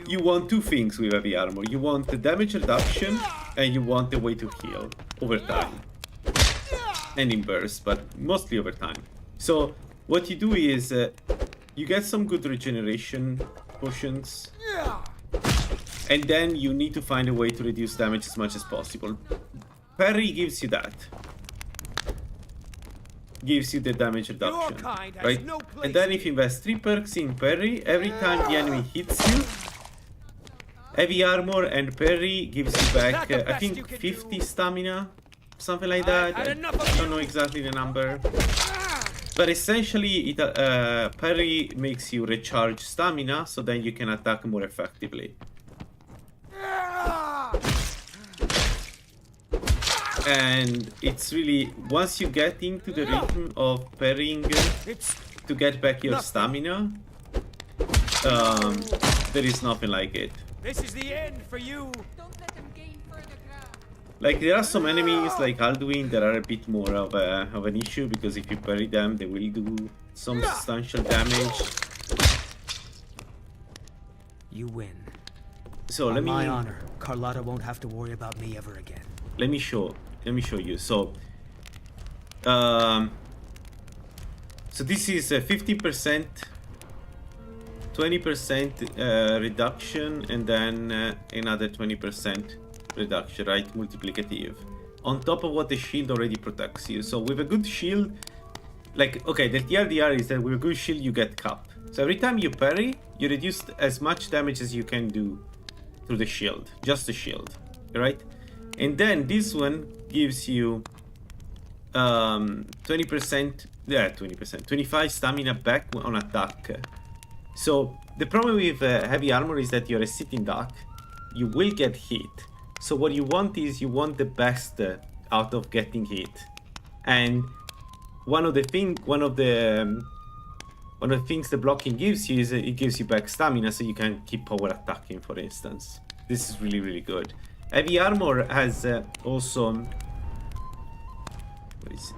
you want 2 things with heavy armor. You want the damage reduction and you want the way to heal over time. And in bursts, but mostly over time. So what you do is you get some good regeneration potions, and then you need to find a way to reduce damage as much as possible. Parry gives you that. Gives you the damage reduction, right? And then if you invest 3 perks in parry, every time the enemy hits you, heavy armor and parry gives you back, I think 50 stamina. Something like that. I don't know exactly the number. But essentially, parry makes you recharge stamina, so then you can attack more effectively. And it's really, once you get into the rhythm of parrying to get back your stamina, there is nothing like it. This is the end for you. Like, there are some enemies, like Alduin, that are a bit more of an issue, because if you parry them, they will do some substantial damage. You win. So On my honor, Carlotta won't have to worry about me ever again. Let me show you. So, so this is a 50%, 20% reduction, and then another 20%. Reduction, right? Multiplicative. On top of what the shield already protects you. So with a good shield, like, okay, the TLDR is that with a good shield you get cap. So every time you parry, you reduce as much damage as you can do through the shield. Just the shield, right? And then this one gives you 20%, 25 stamina back on attack. So the problem with heavy armor is that you're a sitting duck. You will get hit. So what you want is you want the best out of getting hit, and one of the things the blocking gives you is it gives you back stamina, so you can keep power attacking. For instance, this is really good. Heavy armor has also what is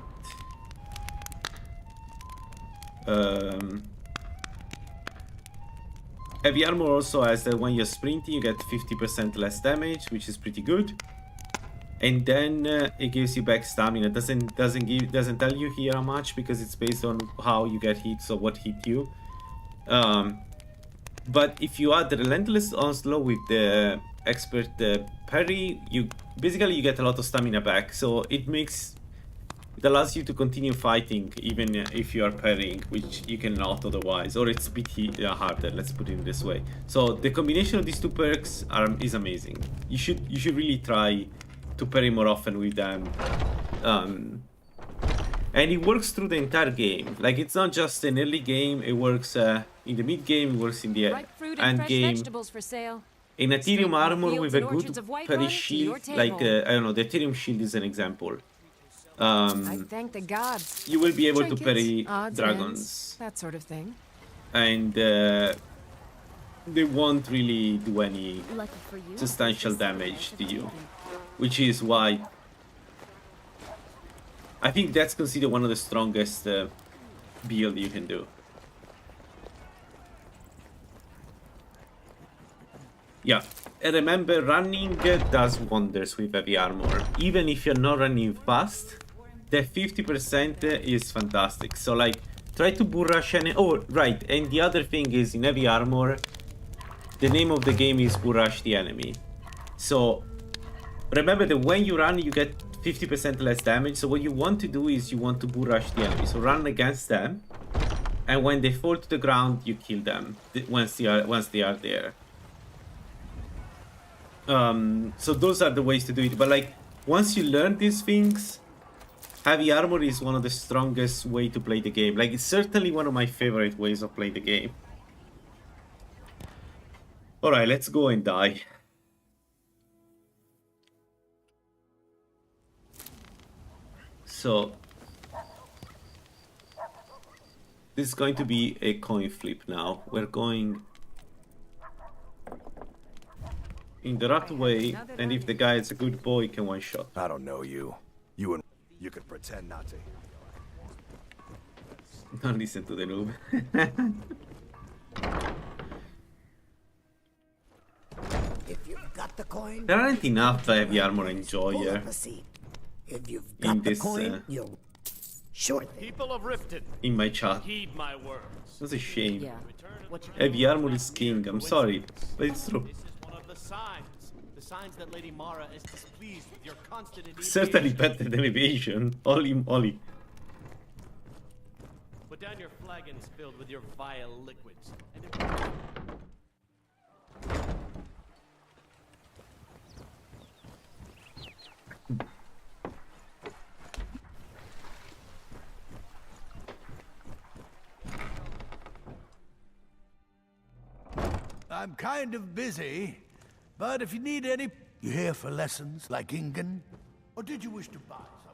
it? Heavy armor also has that when you're sprinting, you get 50% less damage, which is pretty good. And then it gives you back stamina. Doesn't tell you here how much because it's based on how you get hit, so what hit you. But if you add the relentless onslaught with the expert parry, you get a lot of stamina back. So it allows you to continue fighting even if you are parrying, which you cannot otherwise, or it's a bit harder. Let's put it this way. So the combination of these two perks is amazing. You should really try to parry more often with them. And it works through the entire game. Like, it's not just an early game, it works in the mid game, it works in the end game. In Ethereum armor with a good parry shield, like, I don't know, the Ethereum shield is an example. I thank the gods. You will be able to Trinkets, parry odds, dragons. ends, that sort of thing. And they won't really do any substantial damage to you. Which is why I think that's considered one of the strongest build you can do. Yeah, and remember, running does wonders with heavy armor. Even if you're not running fast, the 50% is fantastic. So like, try to bull rush any... Oh, right, and the other thing is, in heavy armor, the name of the game is bull rush the enemy. So remember that when you run, you get 50% less damage. So what you want to do is you want to bull rush the enemy. So run against them, and when they fall to the ground, you kill them once they are there. So those are the ways to do it. But like, once you learn these things, heavy armor is one of the strongest way to play the game. Like, it's certainly one of my favorite ways of playing the game. All right, let's go and die. So this is going to be a coin flip now. We're going in the right way, and if the guy is a good boy, he can one shot. I don't know you. You could pretend not to. Don't listen to the noob. If you've got the coin, There aren't enough heavy armor enjoyer if you've in got the this coin, you'll sure. People of Riften, in my chat. heed my words. That's a shame. Yeah. Heavy armor is king. I'm sorry, but it's true. This is one of the signs that Lady Mara is displeased with your constant Certainly better than evasion. Ollie. Put down your flagons filled with your vile liquids. I'm kind of busy, but if you need any... You here for lessons, like Ingen? Or did you wish to buy something?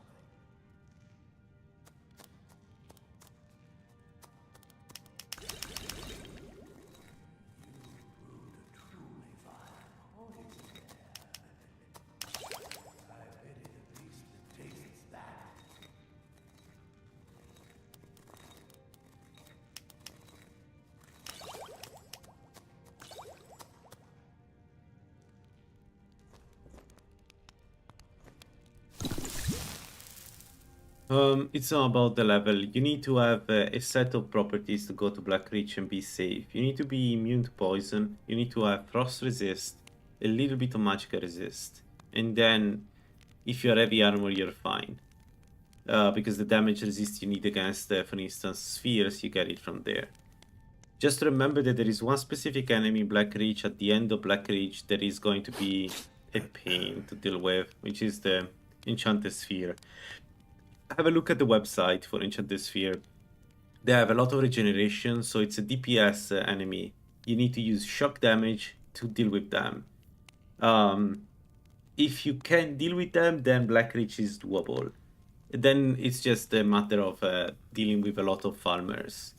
It's not about the level. You need to have a set of properties to go to Black Reach and be safe. You need to be immune to poison. You need to have frost resist, a little bit of magic resist, and then if you are heavy armor, you're fine. Because the damage resist you need against, for instance, spheres, you get it from there. Just remember that there is one specific enemy in Black Reach. At the end of Black Reach, that is going to be a pain to deal with, which is the Enchanted Sphere. Have a look at the website for Enchanted Sphere. They have a lot of regeneration, so it's a DPS enemy. You need to use shock damage to deal with them. If you can deal with them, then Black Reach is doable. Then it's just a matter of dealing with a lot of farmers.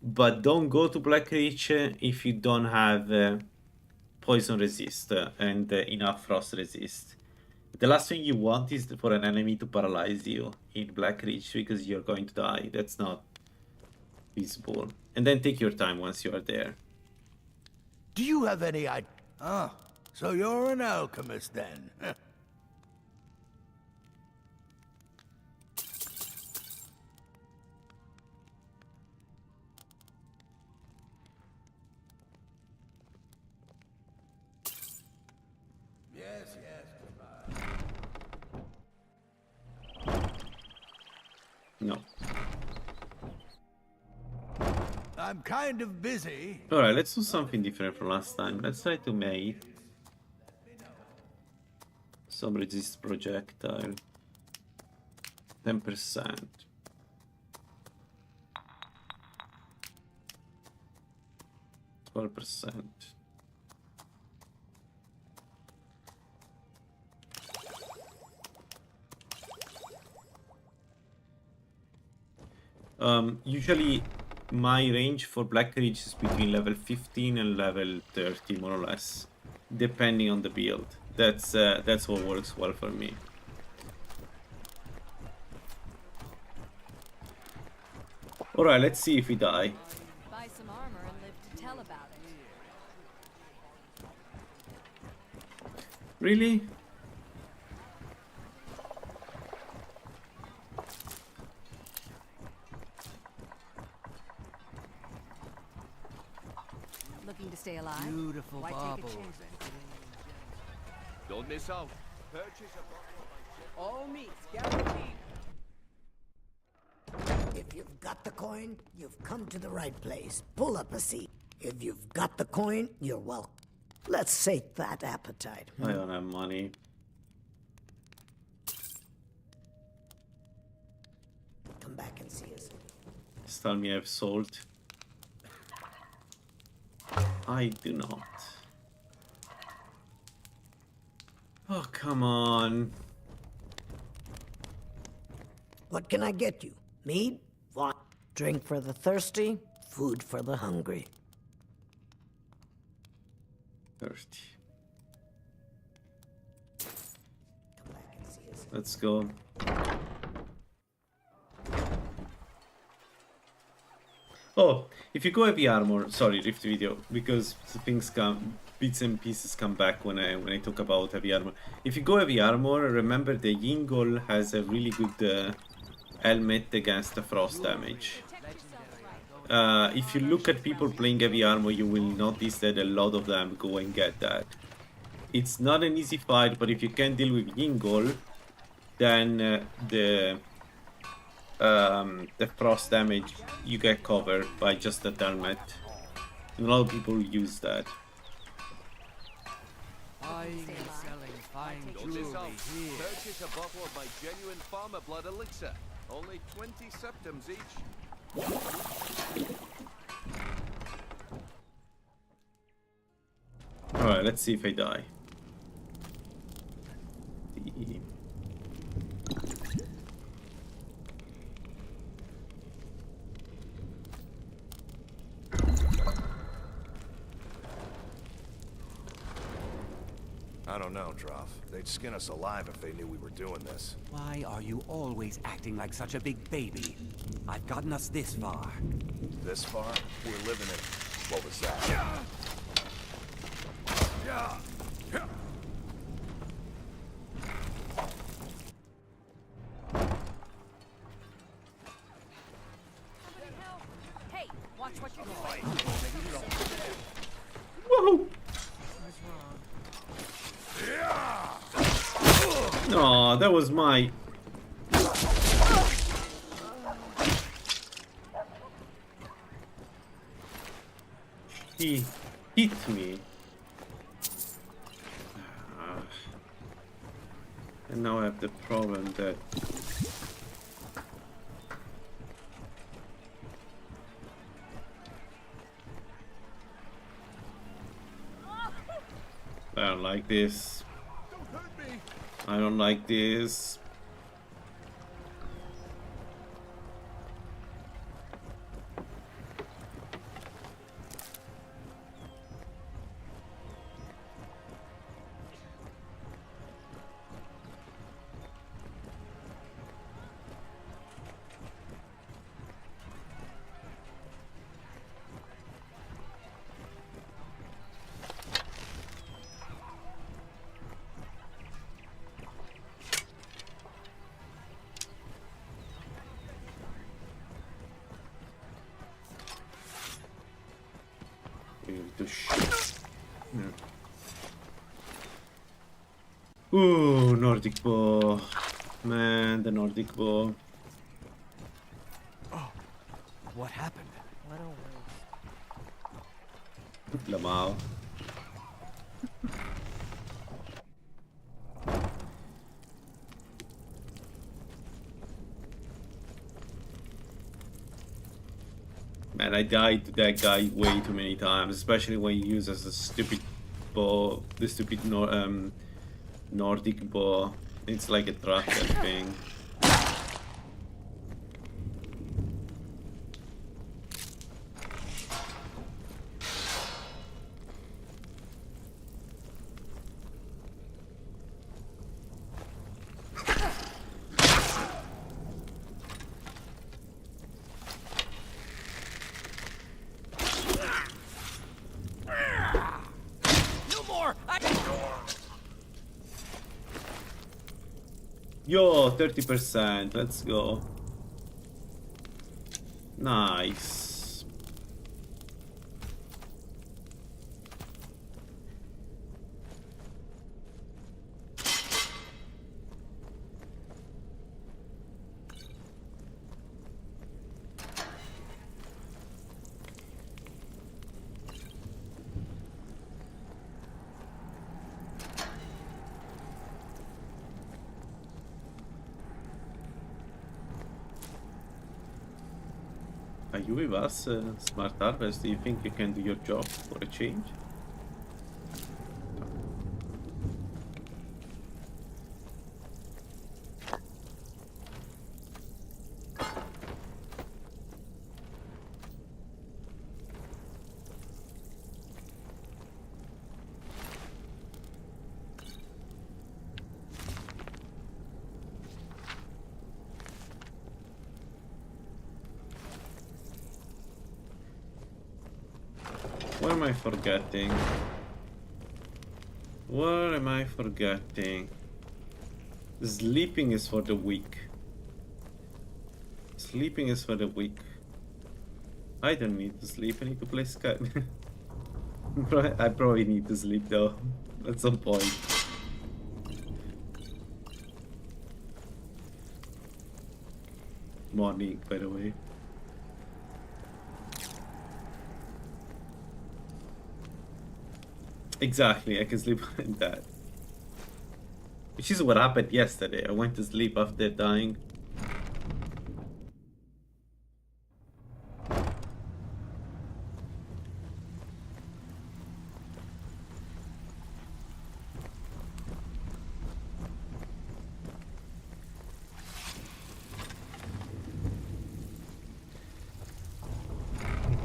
But don't go to Black Reach if you don't have poison resist and enough frost resist. The last thing you want is for an enemy to paralyze you in Black Reach because you're going to die. That's not feasible. And then take your time once you are there. Do you have any idea? Ah, so you're an alchemist then? Yes, yes. No. I'm kind of busy. Alright, let's do something different from last time. Let's try to make some resist projectile. 10%. 12%. Usually my range for Black Ridge is between level 15 and level 30, more or less, depending on the build. That's what works well for me. Alright, let's see if we die. Buy some armor and live to tell about it. Really? Looking to stay alive? Beautiful Why baubles. take a chance? Don't miss out. Purchase a All meats guaranteed. If you've got the coin, you've come to the right place. Pull up a seat. If you've got the coin, you're welcome. Let's sate that appetite. I don't have money. Come back and see us. Just tell me I have salt. I do not. Oh, come on. What can I get you? Mead? What? Drink for the thirsty, food for the hungry. Thirsty. Come back and see us. Let's go. Oh, if you go heavy armor, sorry, Rift video, because things come, bits and pieces come back when I talk about heavy armor. If you go heavy armor, remember the Yingol has a really good helmet against the frost damage. If you look at people playing heavy armor, you will notice that a lot of them go and get that. It's not an easy fight, but if you can deal with Yingol, then the frost damage you get covered by just the helmet. And a lot of people use that. Buying and selling fine Don't jewelry miss out. here. Purchase a bottle of my genuine farmer blood elixir. Only 20 septums each. Alright, let's see if I die. I don't know, Droff. They'd skin us alive if they knew we were doing this. Why are you always acting like such a big baby? I've gotten us this far. This far? We're living it. What was that? Hey, watch what you're doing. Woohoo! No, that was my... He hit me. And now I have the problem that... I don't like this. I don't like this. You to shit. Yeah. Ooh, Nordic bow. Man, the Nordic bow. Oh, what happened? What a waste. Lamau. Man, I died to that guy way too many times, especially when he uses the stupid bow, the stupid Nordic bow. It's like a tracker thing. Yo, 30%, let's go. Nice. Are you with us, Smart Harvest? Do you think you can do your job for a change? What am I forgetting? What am I forgetting? Sleeping is for the weak. Sleeping is for the weak. I don't need to sleep, I need to play Skype. I probably need to sleep though, at some point. Morning, by the way. Exactly, I can sleep like that. Which is what happened yesterday. I went to sleep after dying.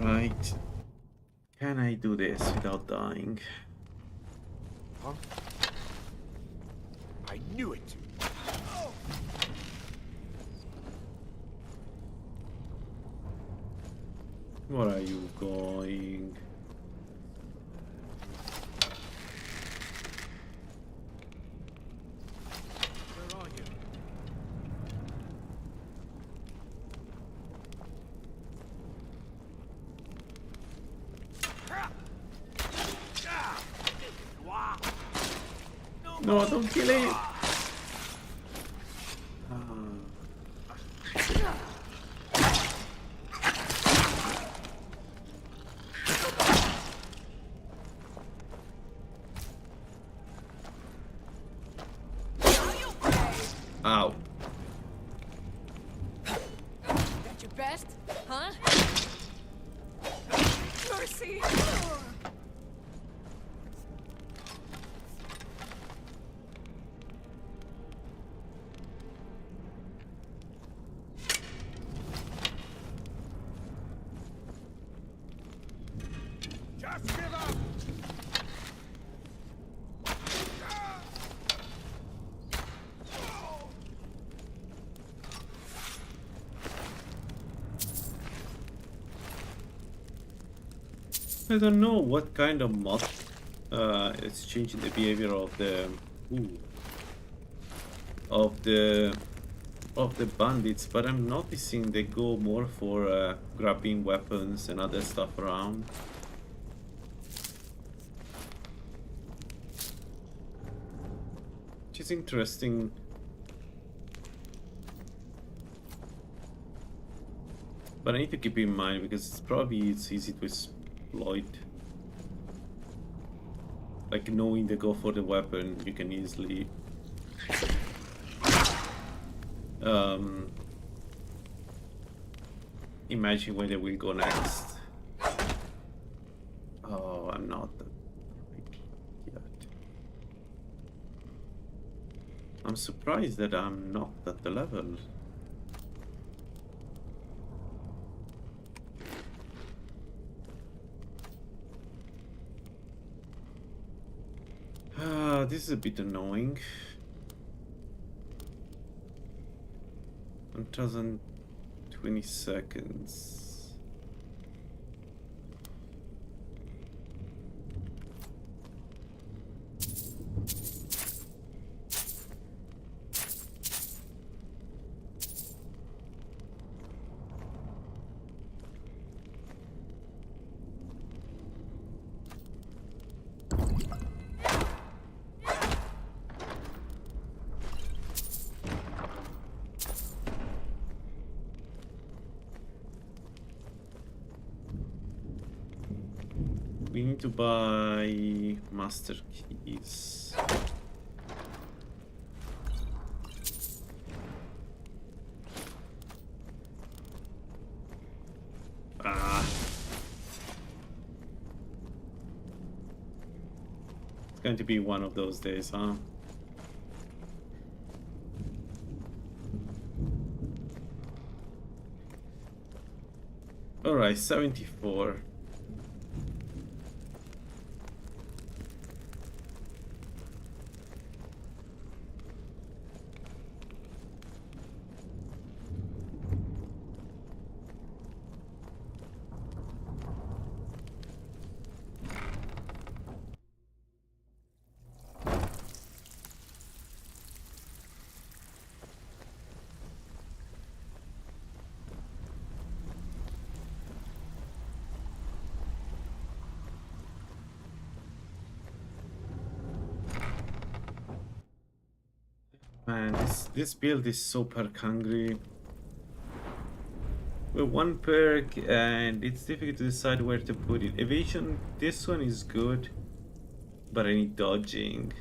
Right. Can I do this without dying? Huh? I knew it! Where are you going? Where are you? No, don't kill it! Ow. Got your best, huh? Mercy! Just give up! I don't know what kind of mod is changing the behavior of the of the bandits, but I'm noticing they go more for grabbing weapons and other stuff around. Which is interesting. But I need to keep in mind because it's easy to exploit. Like knowing they go for the weapon, you can easily imagine where they will go next. Oh, I'm not that yet. I'm surprised that I'm not at the level. This is a bit annoying. 1020 seconds. We need to buy master keys. It's going to be one of those days, huh? Alright, 74. Man, this build is so perk hungry. With one perk and it's difficult to decide where to put it. Evasion, this one is good, but I need dodging.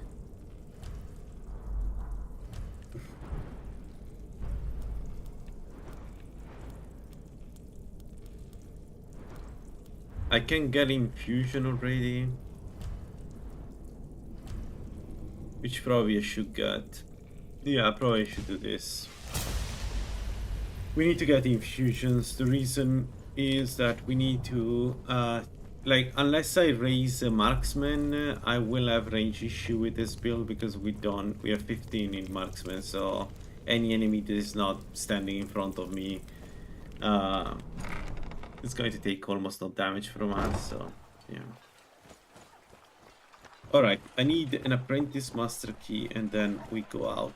I can get infusion already, which probably I should get. Yeah, probably I should do this. We need to get infusions. The reason is that we need to, like, unless I raise a marksman, I will have range issue with this build because we have 15 in marksman, so any enemy that is not standing in front of me, it's going to take almost no damage from us, so, yeah. Alright, I need an apprentice master key and then we go out.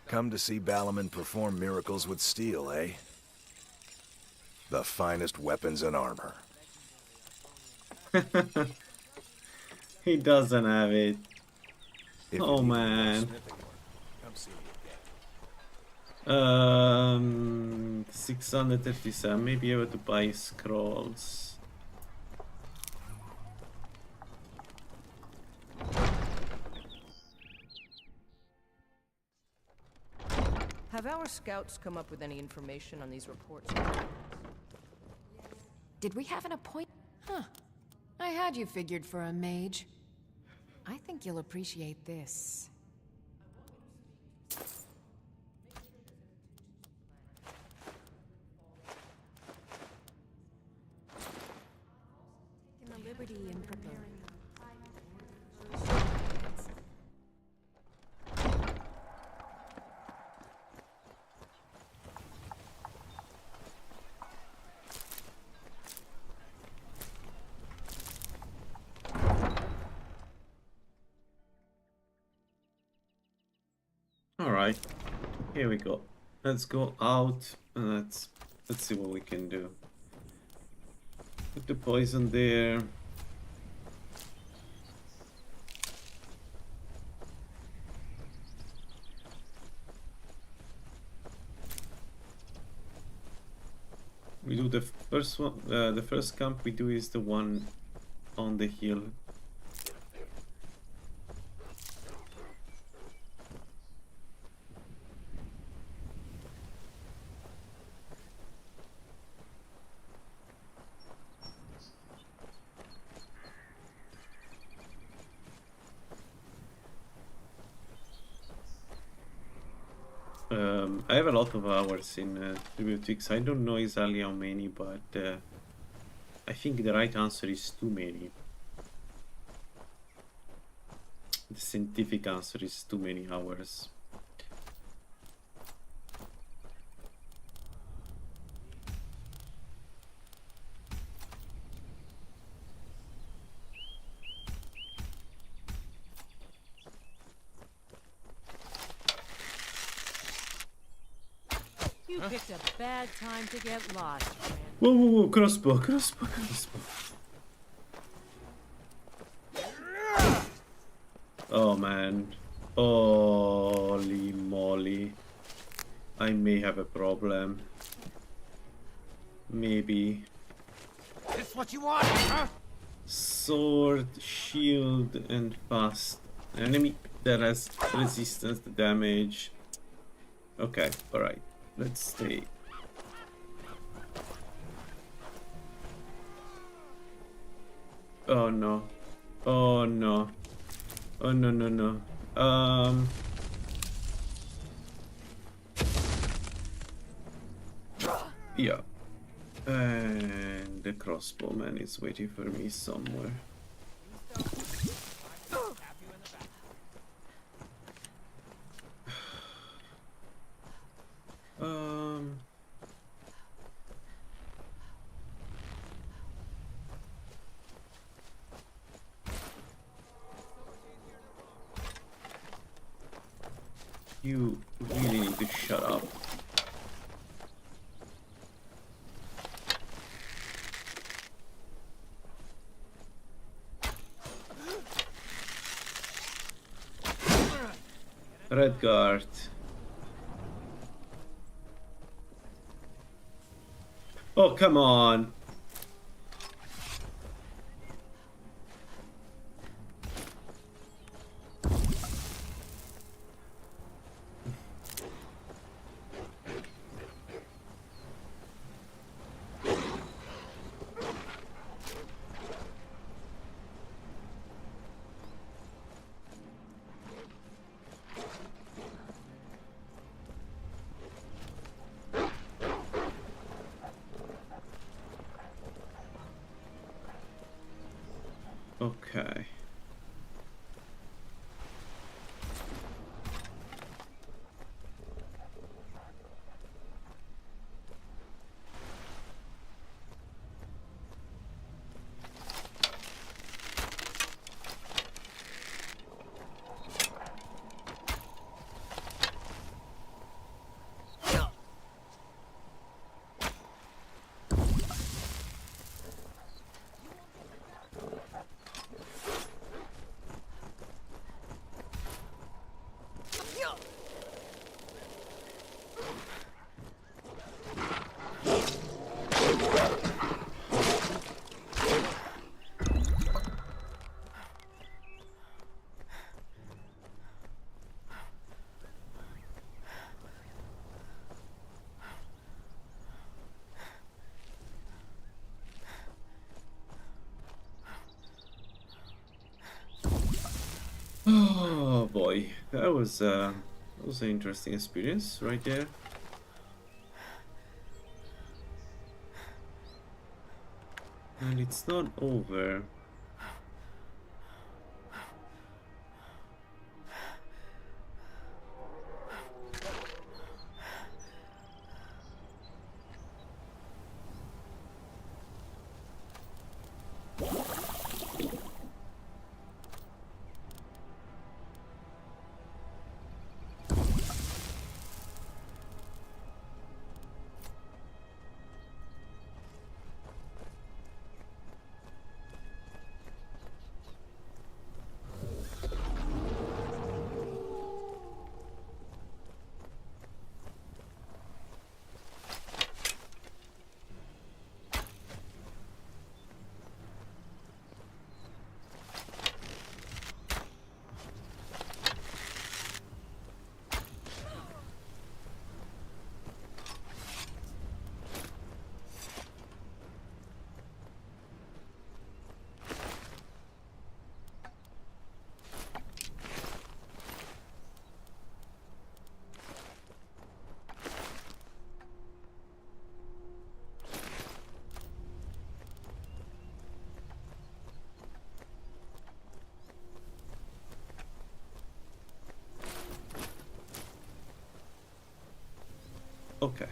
Come to see Balaman perform miracles with steel, eh? The finest weapons and armor. He doesn't have it. Oh man. 637, maybe able to buy scrolls. Have our scouts come up with any information on these reports? Did we have an appointment? Huh. I had you figured for a mage. I think you'll appreciate this. Taking the liberty in preparing. Alright, here we go. Let's go out and let's see what we can do. Put the poison there. We do the first one. The first camp we do is the one on the hill. I have a lot of hours in Tribute. I don't know exactly how many, but I think the right answer is too many. The scientific answer is too many hours. You picked a bad time to get lost, friend. Whoa, whoa, whoa, crossbow. Oh man. Holy moly. I may have a problem. Maybe. This what you want, huh? Sword, shield, and fast. Enemy that has resistance to damage. Okay, alright. Let's stay. Oh no. Oh no. Oh no no no. Yeah. And the crossbowman is waiting for me somewhere. You really need to shut up. Redguard. Oh, come on. Okay. Oh boy, that was an interesting experience right there. And it's not over. Okay.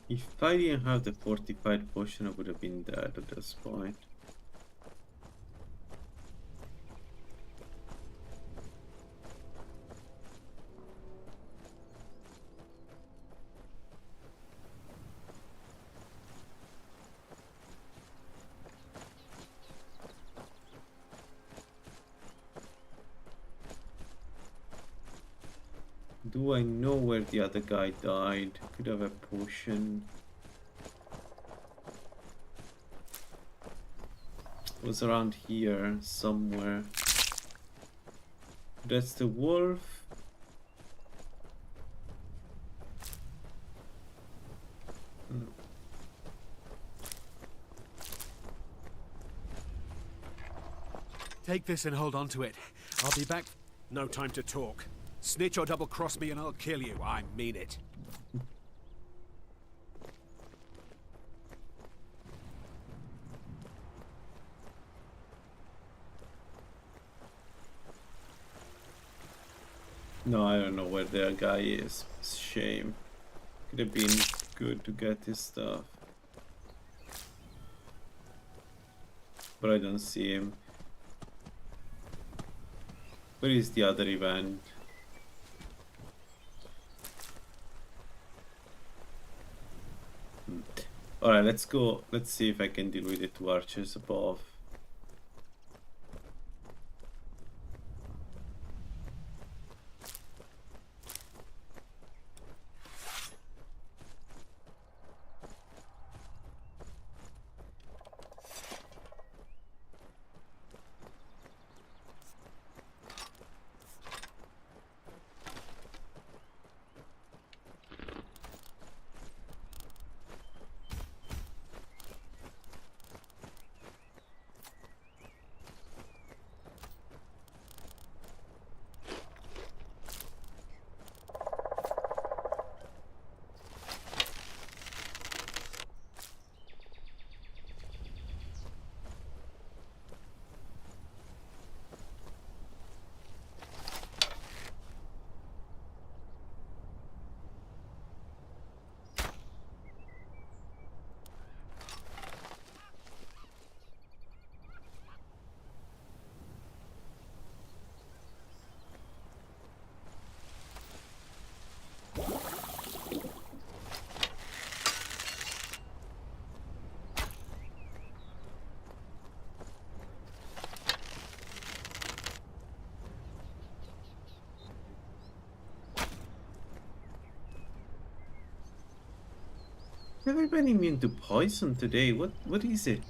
If I didn't have the fortified potion, I would have been dead at this point. Do I know where the other guy died? Could have a potion. It was around here somewhere. That's the wolf. No. Take this and hold on to it. I'll be back. No time to talk. Snitch or double-cross me and I'll kill you. I mean it. No, I don't know where their guy is. It's a shame. Could have been good to get his stuff. But I don't see him. Where is the other event? Alright, let's go. Let's see if I can deal with the two archers above. Never been immune to poison today. What is it?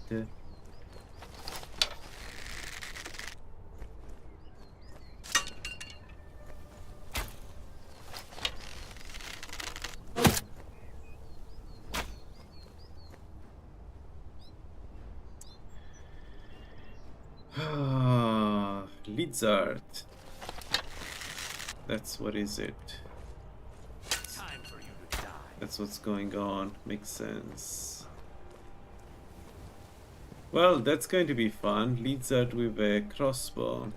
Lizard. That's what is it. That's what's going on. Makes sense. Well, that's going to be fun. Lizard with a crossbow.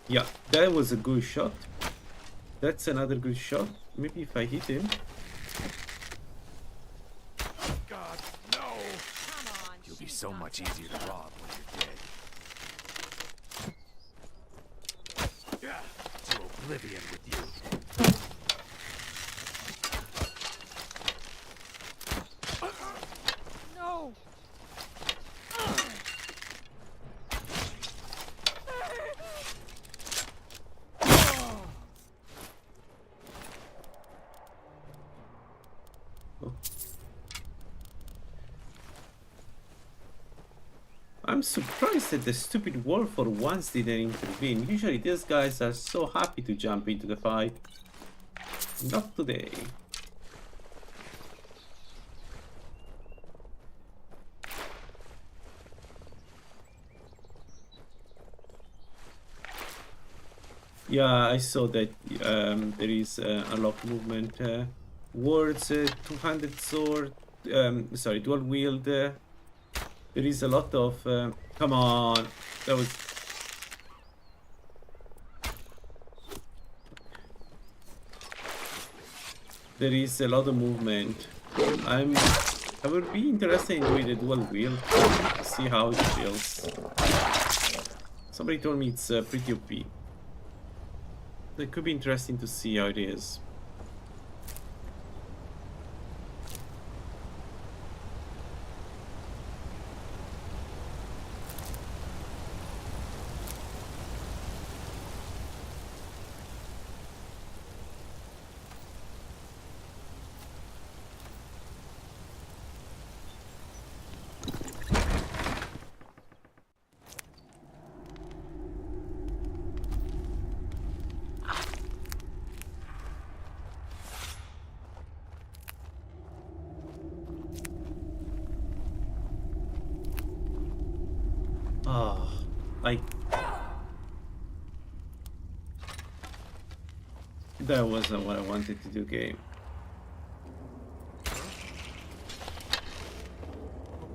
Yeah, that was a good shot. That's another good shot. Maybe if I hit him. God, no! Come on, You'll be so much easier to rob when you're dead. To oblivion with you. I'm surprised that the stupid wall for once didn't intervene. Usually these guys are so happy to jump into the fight. Not today. Yeah, I saw that there is a lot of movement. Words, two-handed sword, sorry, dual wield. There is a lot of. Come on, that was. There is a lot of movement. I would be interested in doing the dual wield. See how it feels. Somebody told me it's pretty OP. It could be interesting to see how it is. That wasn't what I wanted to do, game.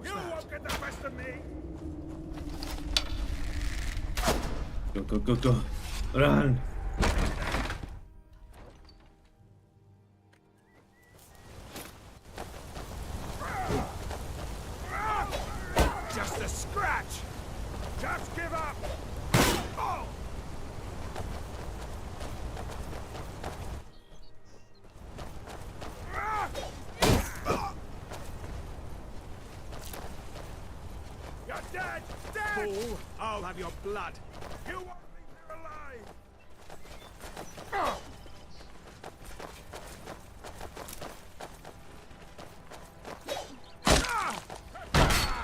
You won't get the best of me. Go, go, go, go. Run. Just a scratch. Just give up. Oh. You're dead! Dead! Fool! I'll have your blood! You won't leave here alive!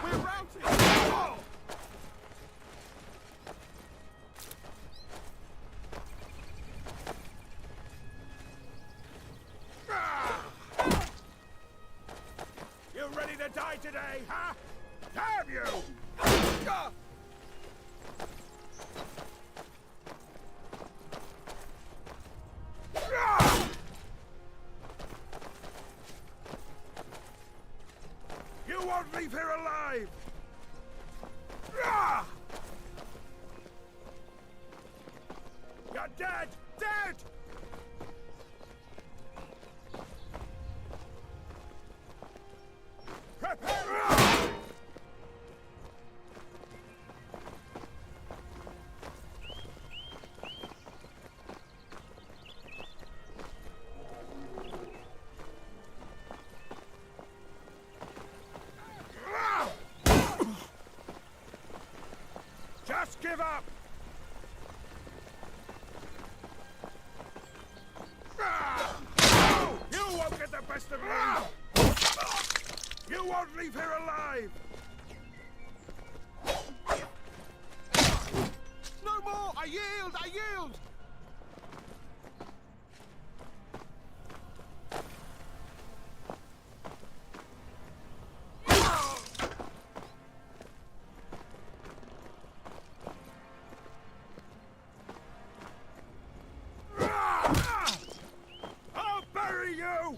We're routed! Oh. You ready to die today, huh? Have you? You won't leave here alive! You're dead! Dead! Prepare! Just give up! No! You won't get the best of me! You won't leave here alive! No more! I yield! I yield! I'll bury you!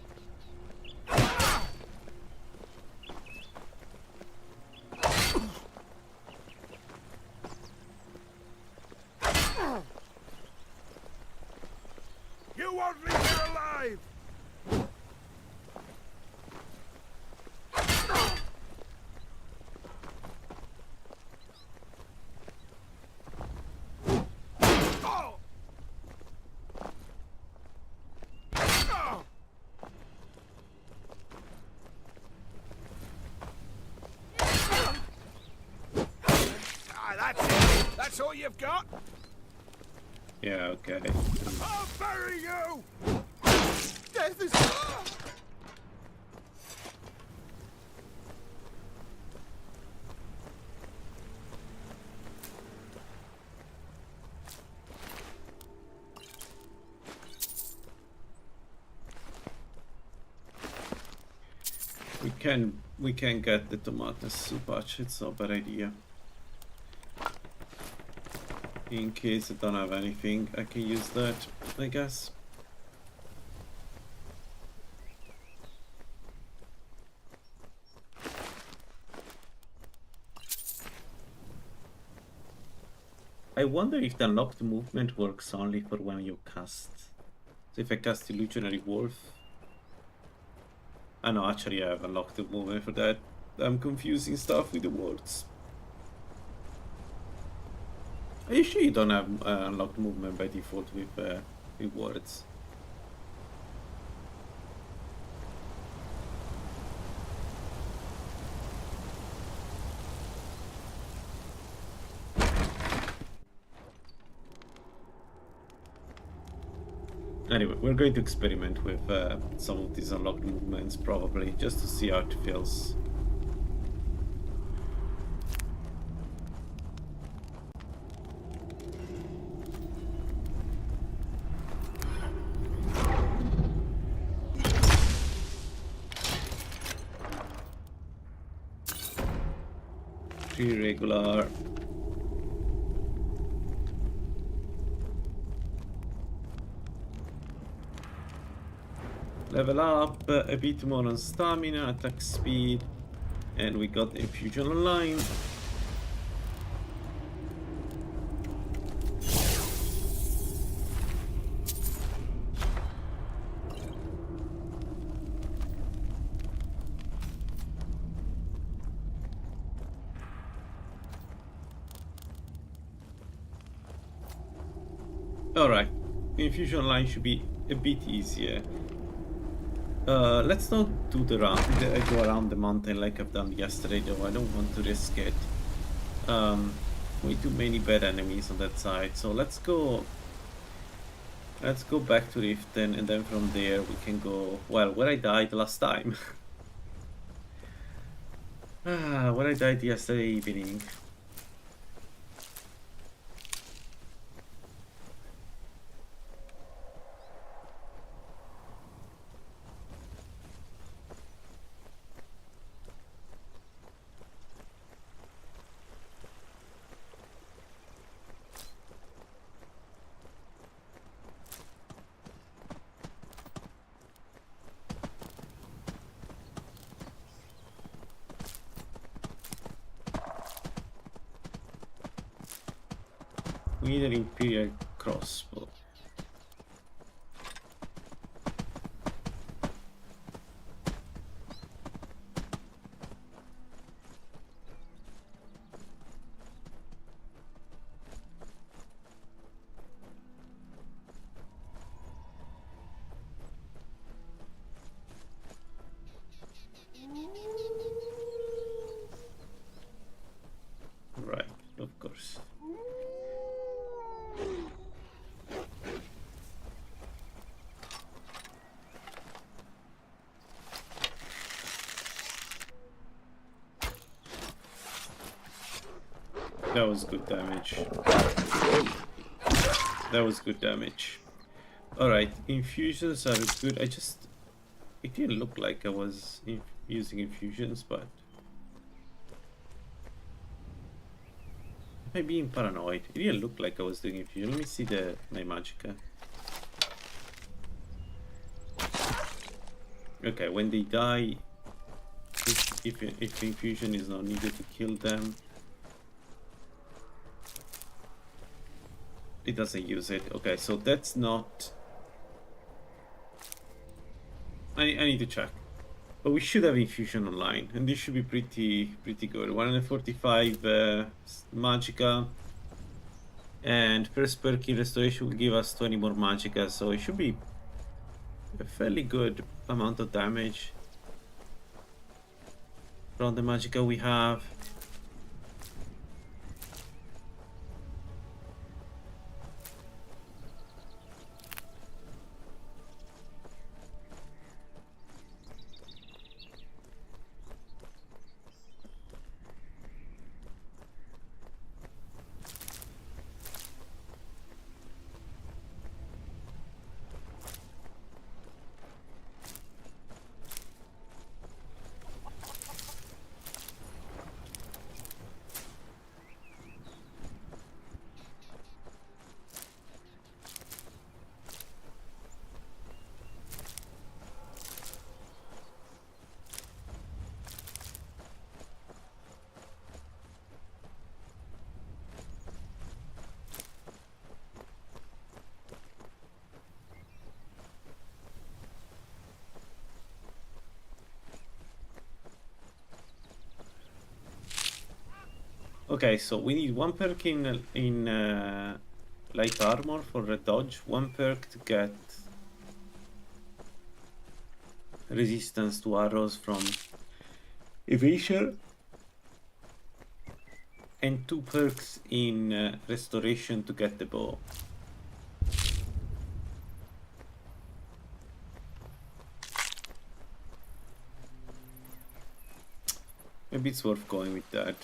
You won't leave here alive! That's it! That's all you've got? Yeah, okay. I'll bury you! Death is... we can get the tomato soup patch. It's not a bad idea. In case I don't have anything, I can use that, I guess. I wonder if the unlocked movement works only for when you cast. So if I cast Illusionary Wolf. I know, actually I have unlocked the movement for that. I'm confusing stuff with the words. Are you sure you don't have unlocked movement by default with words? Anyway, we're going to experiment with some of these unlocked movements probably, just to see how it feels. Three regular. Level up, a bit more on stamina, attack speed, and we got the infusion online. Alright, infusion line should be a bit easier. Let's not do the run, go around the mountain like I've done yesterday though, I don't want to risk it. Way too many bad enemies on that side, so let's go back to Riften, and then from there we can go, well, where I died last time. Where I died yesterday evening. We need an Imperial crossbow. Right, of course. That was good damage. That was good damage. Alright, infusions are good. It didn't look like I was using infusions, but am I being paranoid? It didn't look like I was doing infusion. Let me see my magicka. Okay, when they die, if infusion is not needed to kill them, it doesn't use it. Okay, so that's not... I need to check. But we should have infusion online, and this should be pretty good. 145 magicka, and first perk in restoration will give us 20 more magicka, so it should be a fairly good amount of damage from the magicka we have. Okay, so we need one perk in light armor for a dodge, one perk to get resistance to arrows from evasion, and 2 perks in restoration to get the bow. Maybe it's worth going with that.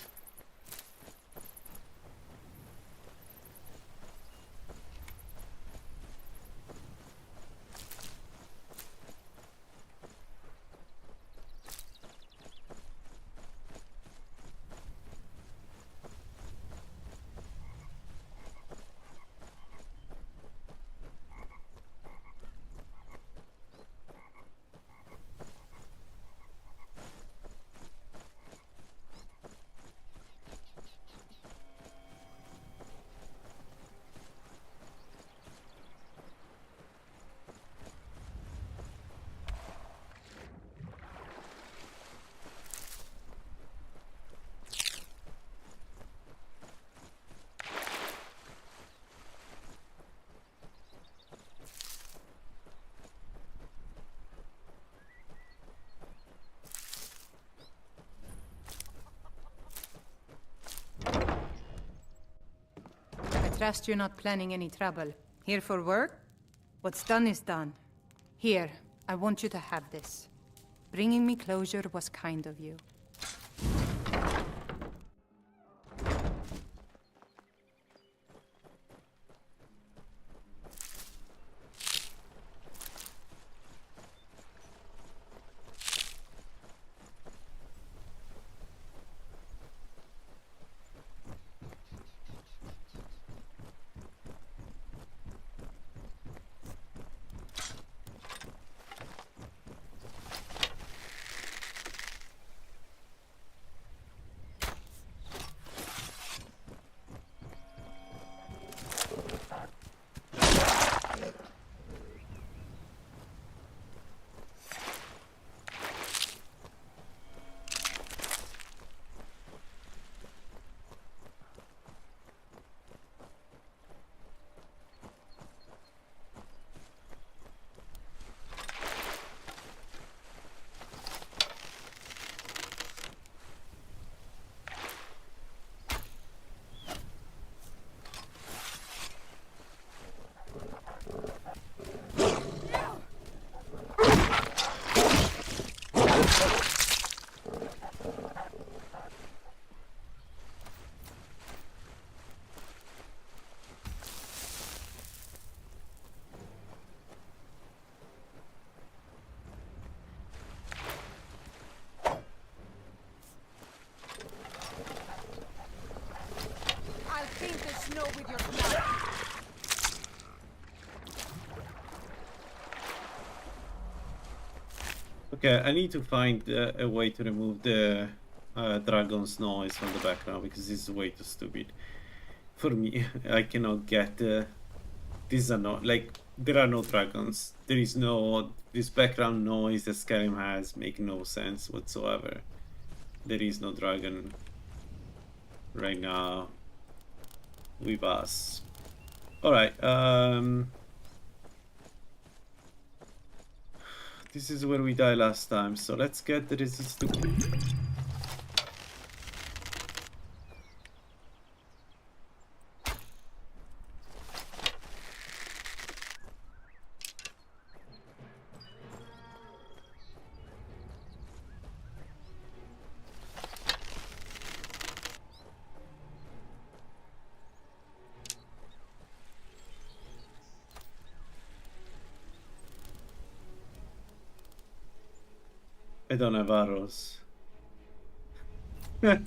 I trust you're not planning any trouble. Here for work? What's done is done. Here, I want you to have this. Bringing me closure was kind of you. I'll paint the snow with your blood. Okay, I need to find a way to remove the dragon's noise from the background, because this is way too stupid for me. I cannot get this like, there are no dragons. There is no this background noise that Skyrim has make no sense whatsoever. There is no dragon right now with us. Alright, this is where we died last time, so let's get the resistance. I don't have arrows. No.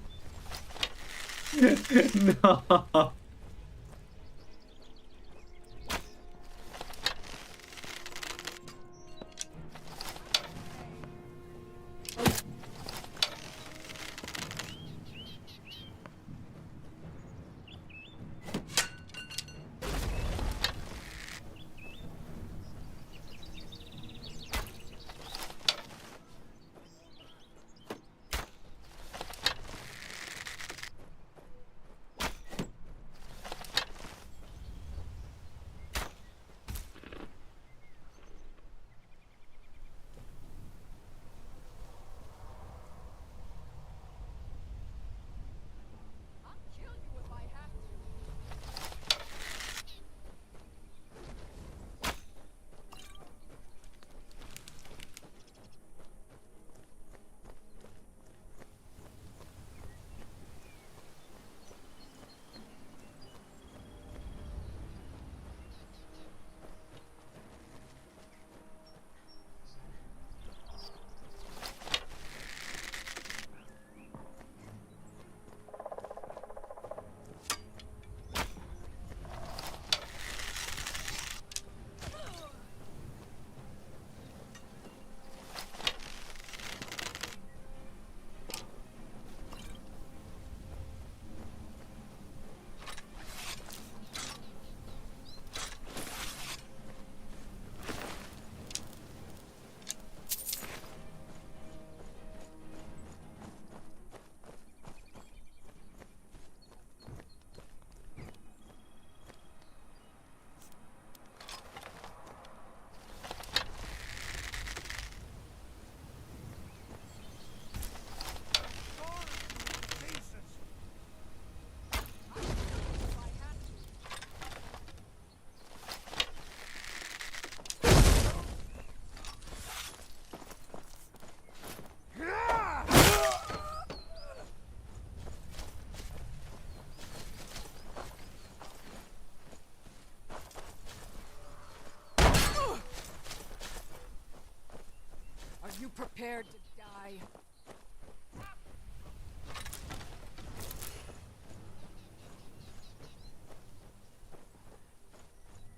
prepared to die.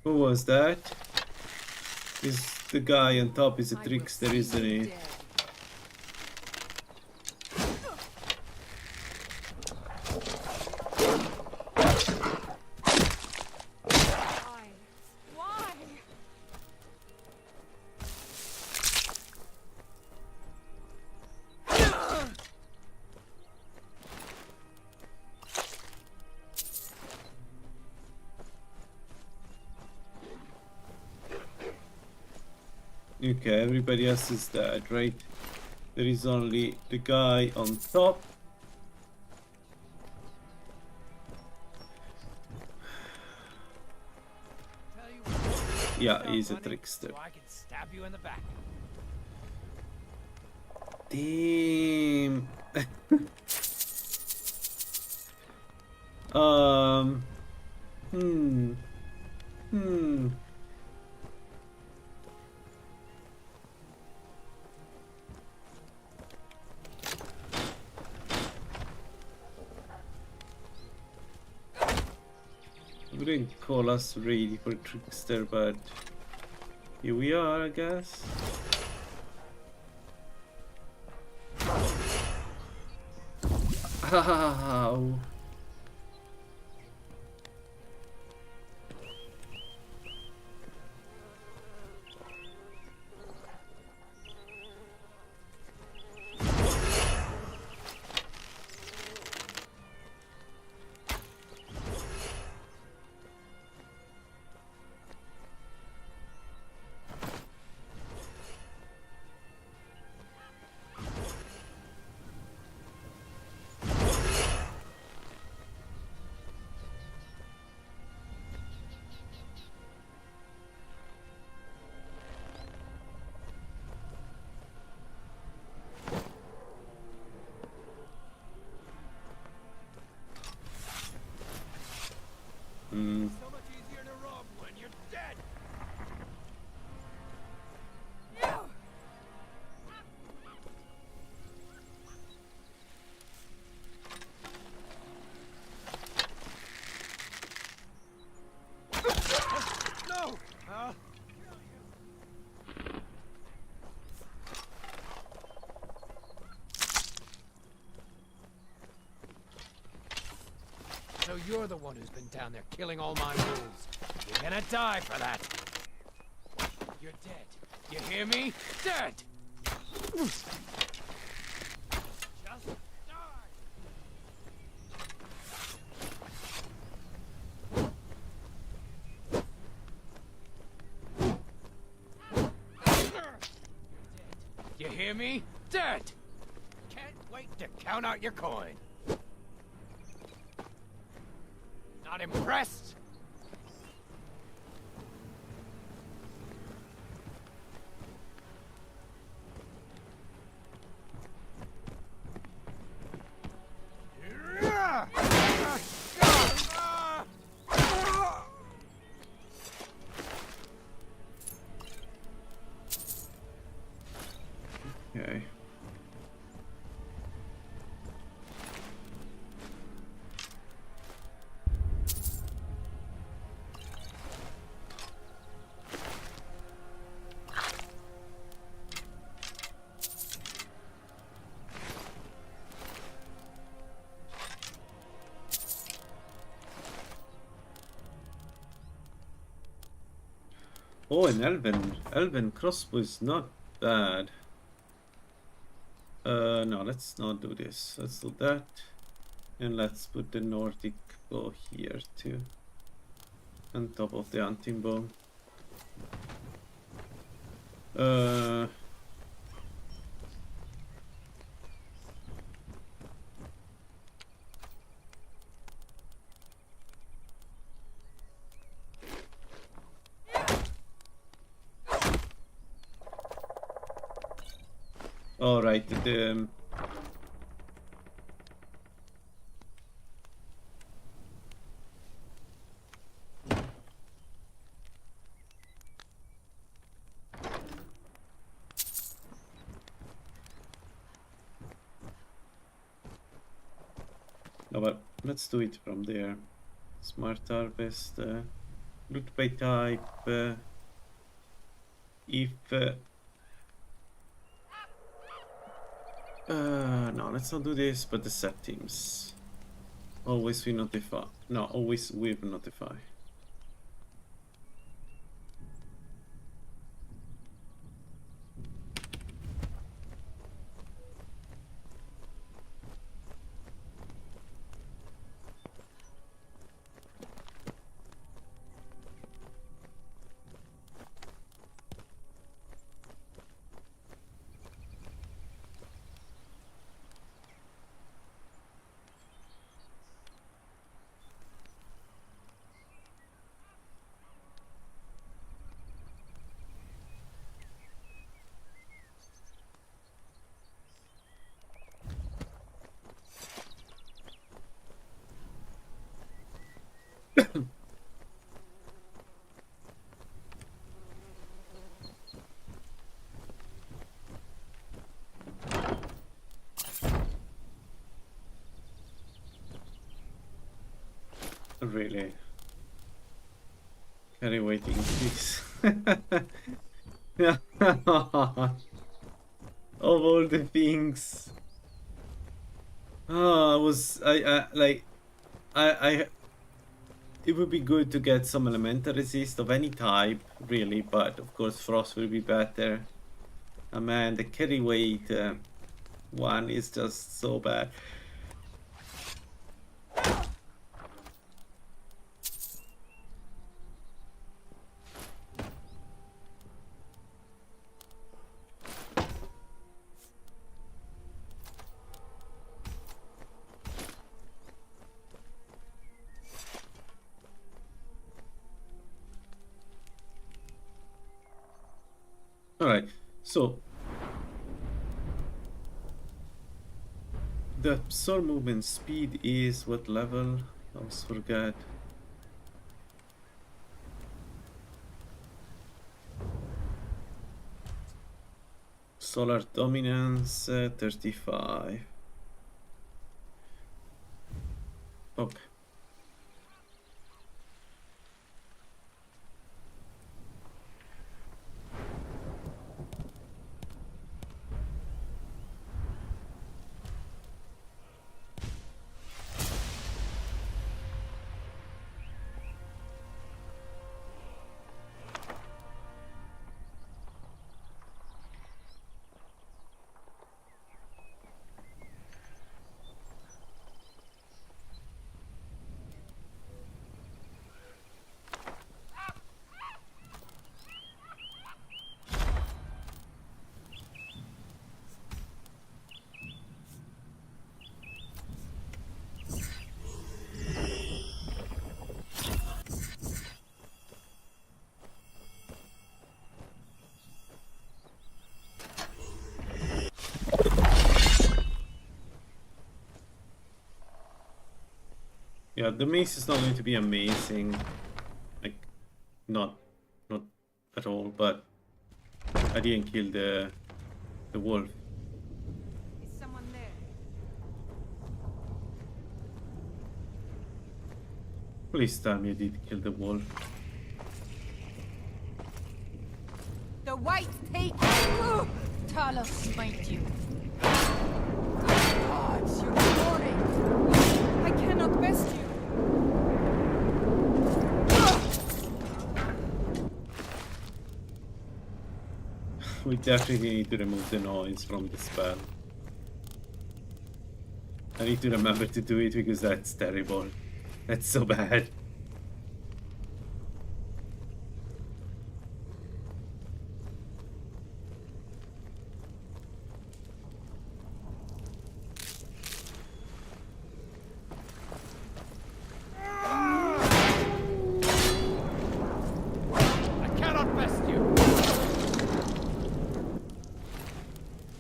Who was that? Is the guy on top is a trickster, isn't he? Okay, everybody else is dead, right? There is only the guy on top. Yeah, he's a trickster. So I can stab you in the back. Damn. Hmm. Wouldn't call us ready for trickster, but here we are, I guess. Ow. So much easier to rob when you're dead. No! So you're the one who's been down there killing all my wolves. You're gonna die for that. You're dead. You hear me? Dead! Just you hear me? Dead! Can't wait to count out your coin. Not impressed? Okay. Oh, an elven crossbow is not bad. No, let's not do this. Let's do that. And let's put the Nordic bow here too. On top of the hunting bow. All right, the Oh, but let's do it from there. Smart harvest, loot by type. If no, let's not do this. But the settings. Always we notify. No, always with notify. Really? Carry waiting, please. Of all the things. Oh, I it would be good to get some elemental resist of any type, really, but of course frost will be better. Oh man, the carry weight one is just so bad. Alright, so the soul movement speed is what level? I always forget. Solar dominance 35. Okay. Yeah, the mace is not going to be amazing. Like, not at all, but I didn't kill the wolf. Is someone there? Please tell me I did kill the wolf. The white take Talos smite you. Gods, you're warning. I cannot best you. We definitely need to remove the noise from the spell. I need to remember to do it because that's terrible. That's so bad.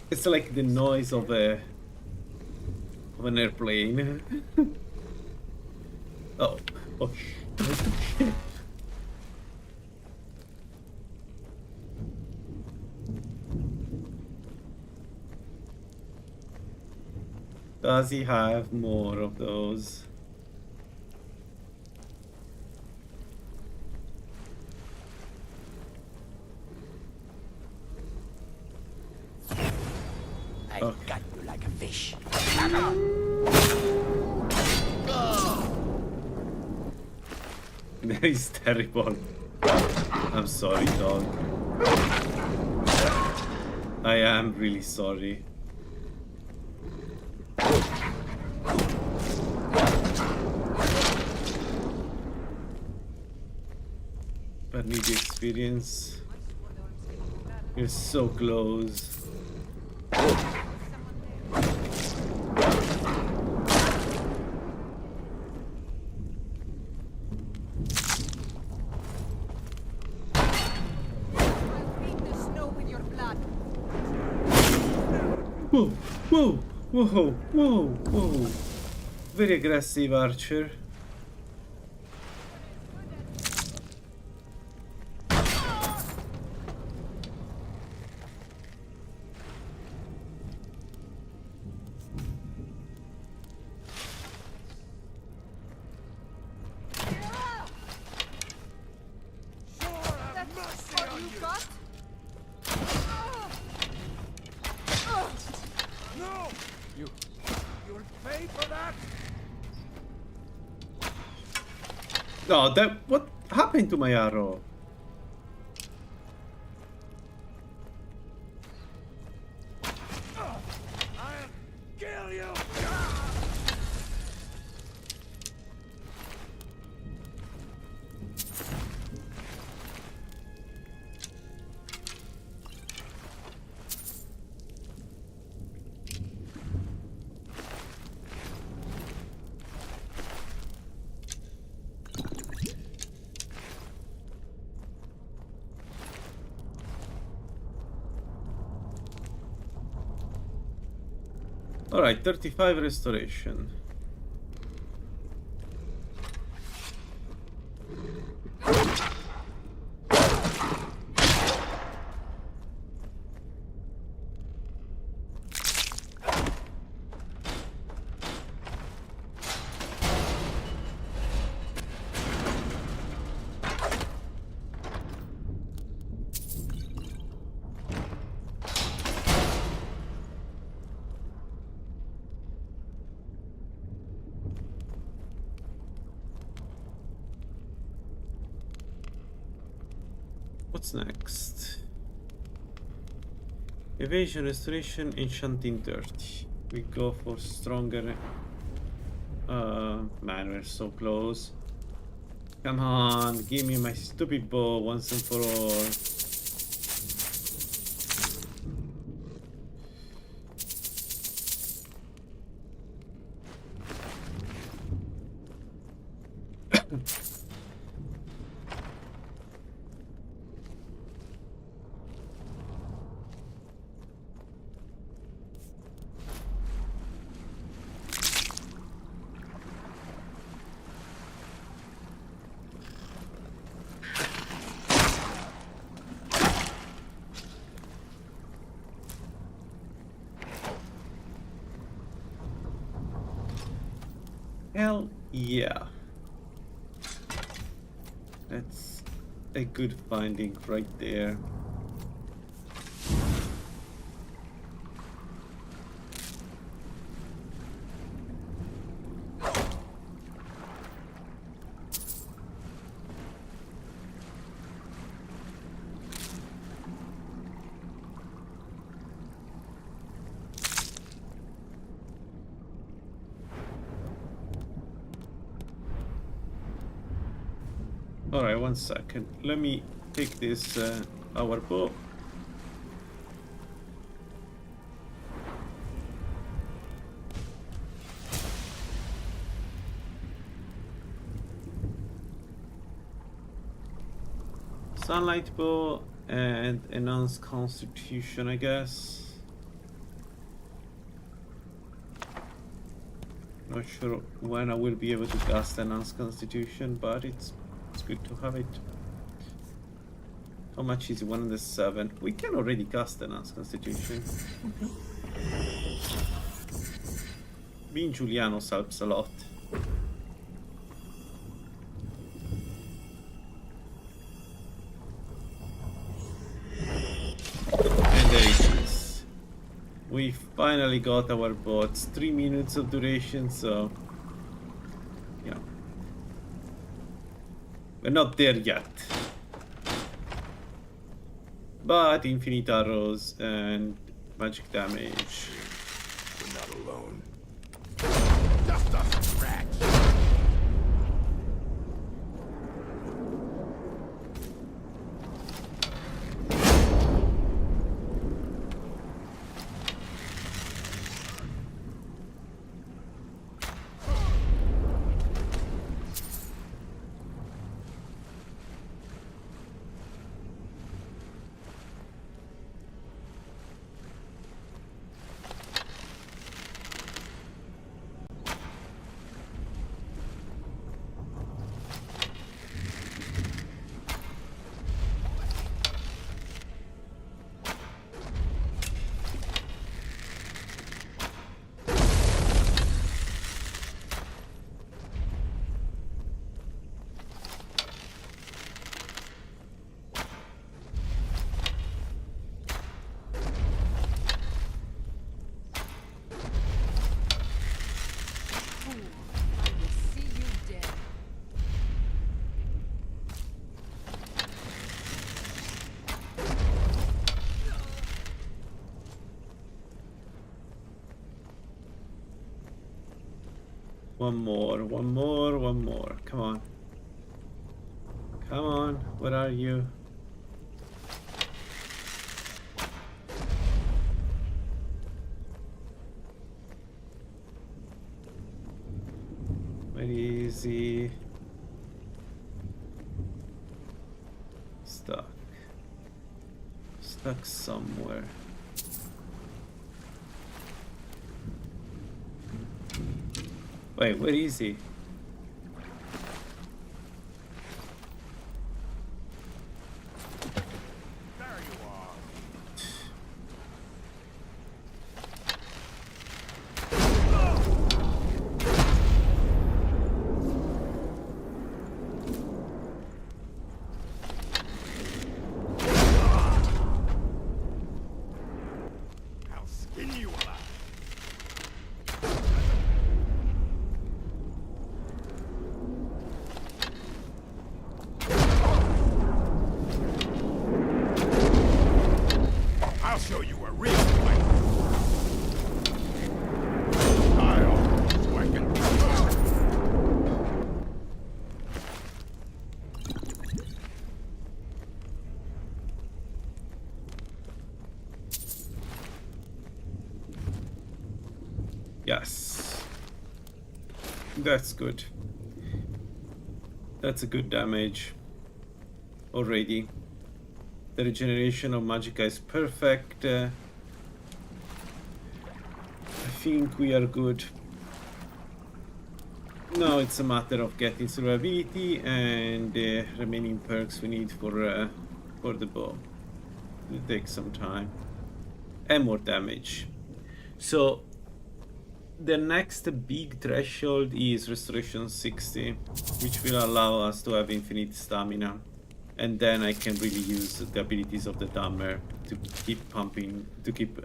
It's like the noise of an airplane. Oh, oh shit. Does he have more of those? I got you like a fish. That is terrible. I'm sorry, dog. I am really sorry. But need the experience. You're so close. Whoa, whoa, whoa, whoa, whoa. Very aggressive archer. You'll pay for that. Oh, that what happened to my arrow? I'll kill you. Alright, 35 restoration. What's next? Evasion, restoration, enchanting 30. We go for stronger. Man, we're so close. Come on, give me my stupid bow once and for all. Hell yeah. That's a good finding right there. Alright, 1 second. Let me take this our bow. Sunlight bow and enhanced constitution, I guess. Not sure when I will be able to cast enhanced constitution, but it's good to have it. How much is it? 107. We can already cast enhanced constitution. Being Julianos helps a lot. And there it is. We finally got our bots. 3 minutes of duration, so yeah. We're not there yet. But infinite arrows and magic damage. We're not alone. Just a scratch. One more, one more, one more. Come on. Come on, where are you? Where is he? Stuck. Stuck somewhere. Wait, where is he? I'll show you a real fight. So I can. Yes. That's good. That's a good damage already. The regeneration of Magicka is perfect. I think we are good. Now it's a matter of getting survivability and the remaining perks we need for the bow. It'll take some time. And more damage. So the next big threshold is Restoration 60, which will allow us to have infinite stamina. And then I can really use the abilities of the Dummer to keep pumping, to keep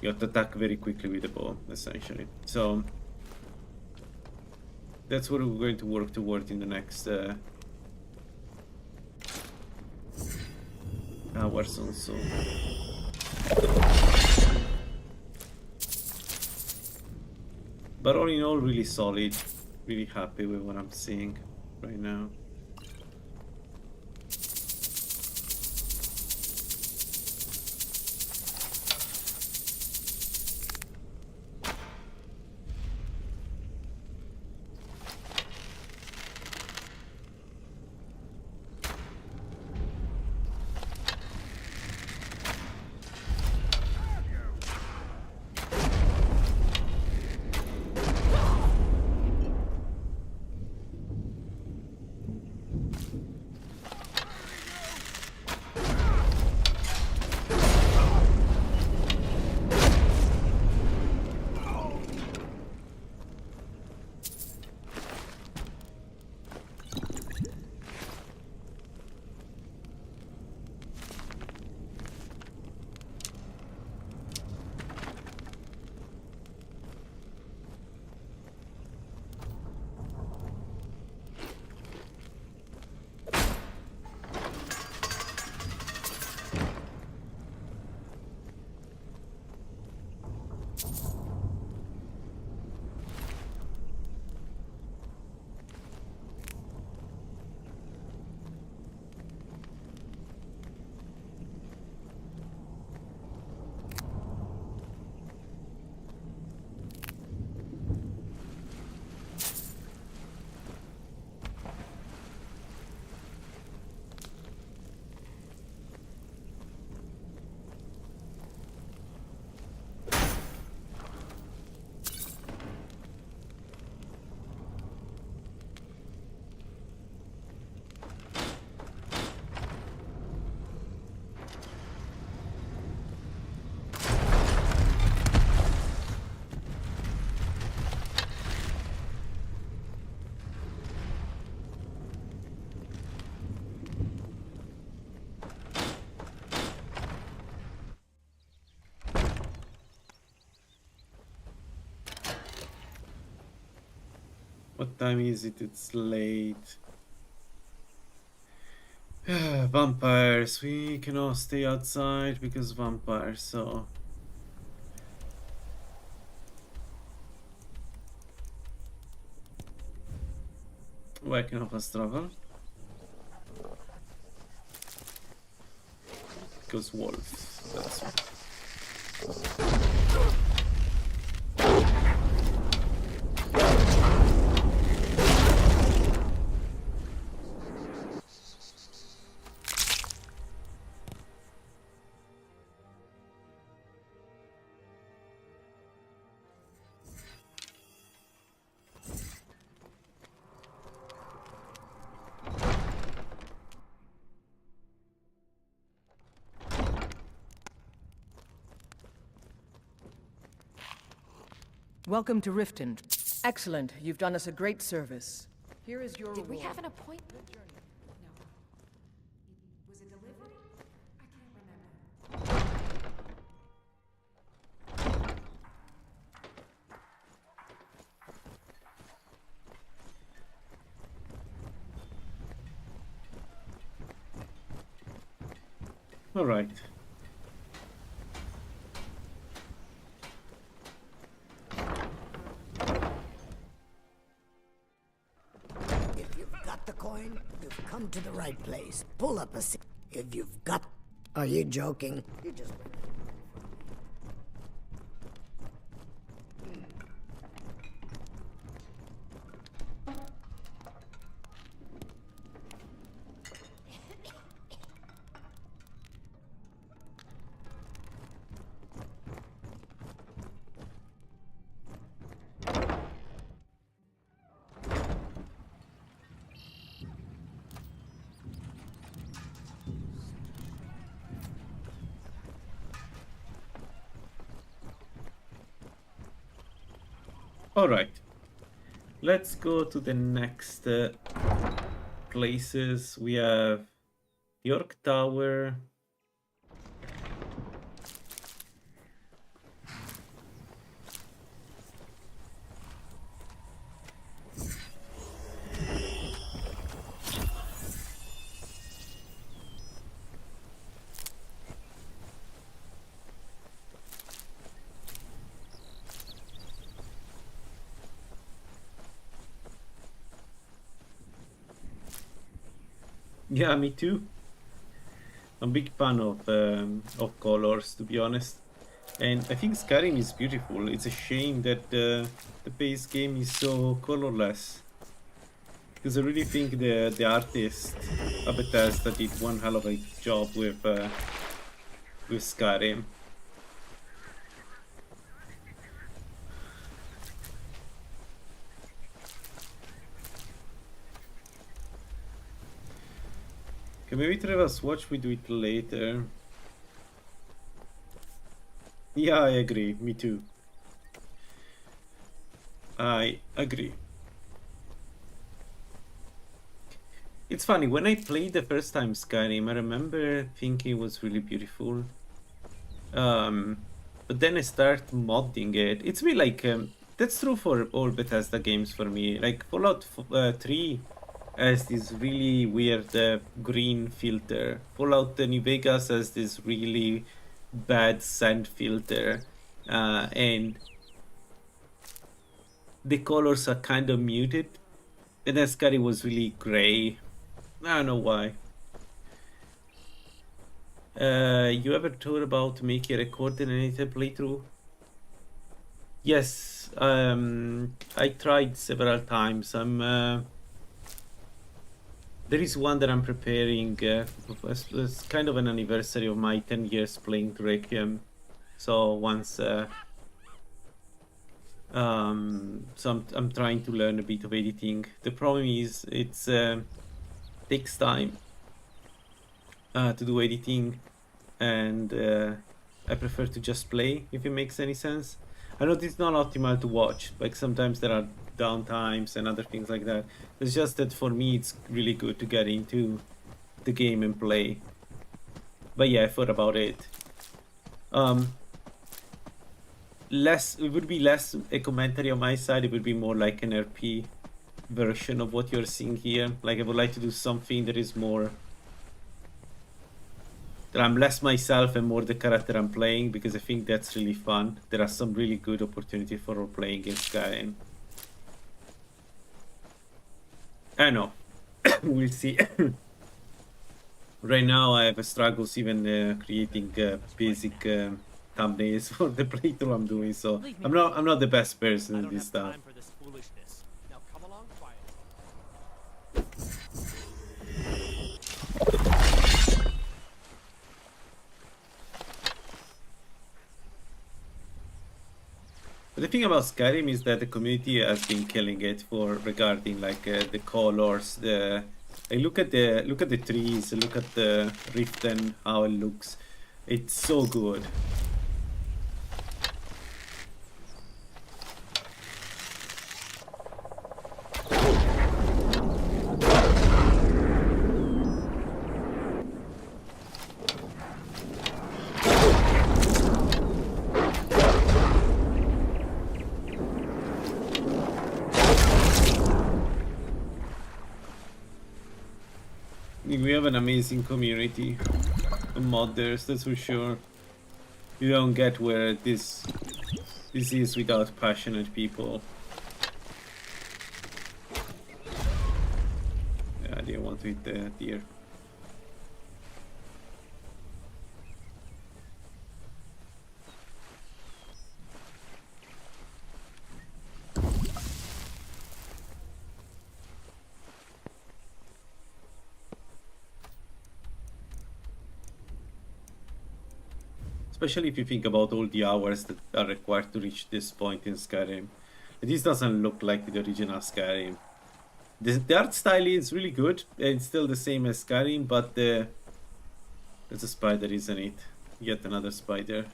you have to attack very quickly with the bow, essentially. So that's what we're going to work toward in the next hours or so. But all in all, really solid. Really happy with what I'm seeing right now. What time is it? It's late. Vampires. We cannot stay outside because vampires, so... Where can help us travel? Because wolf. That's why. Welcome to Riften. Excellent. You've done us a great service. Here is your Did we reward. have an appointment? All right. If you've got the coin, you've come to the right place. Pull up a seat. If you've got... Are you joking? You just... All right. Let's go to the next places. We have York Tower. Yeah, me too. I'm a big fan of colors, to be honest. And I think Skyrim is beautiful. It's a shame that the base game is so colorless. Because I really think the artist of Bethesda did one hell of a job with Skyrim. Okay, maybe Trevor's Watch, we do it later. Yeah, I agree. Me too. I agree. It's funny, when I played the first time Skyrim, I remember thinking it was really beautiful. But then I start modding it. It's really like, that's true for all Bethesda games for me. Like Fallout 3 has this really weird green filter. Fallout New Vegas has this really bad sand filter. And the colors are kind of muted. And then Skyrim was really gray. I don't know why. You ever thought about making a recorded narrated playthrough? Yes, I tried several times. There is one that I'm preparing. It's kind of an anniversary of my 10 years playing Requiem. So once, so I'm trying to learn a bit of editing. The problem is it's takes time to do editing, and I prefer to just play, if it makes any sense. I know it's not optimal to watch, like sometimes there are downtimes and other things like that. It's just that for me it's really good to get into the game and play. But yeah, I thought about it. It would be less a commentary on my side, it would be more like an RP. version of what you're seeing here. Like I would like to do something that is more, that I'm less myself and more the character I'm playing, because I think that's really fun. There are some really good opportunities for role playing in Skyrim. I know. We'll see. Right now I have struggles even creating basic thumbnails for the playthrough I'm doing, so I'm not the best person in this stuff. But the thing about Skyrim is that the community has been killing it for regarding like the colors, the look at the trees, look at the rift and how it looks. It's so good. We have an amazing community of modders, that's for sure. You don't get where this is without passionate people. Yeah, I didn't want to hit the deer. Especially if you think about all the hours that are required to reach this point in Skyrim. This doesn't look like the original Skyrim. The art style is really good, and it's still the same as Skyrim, but there's a spider, isn't it? Yet another spider.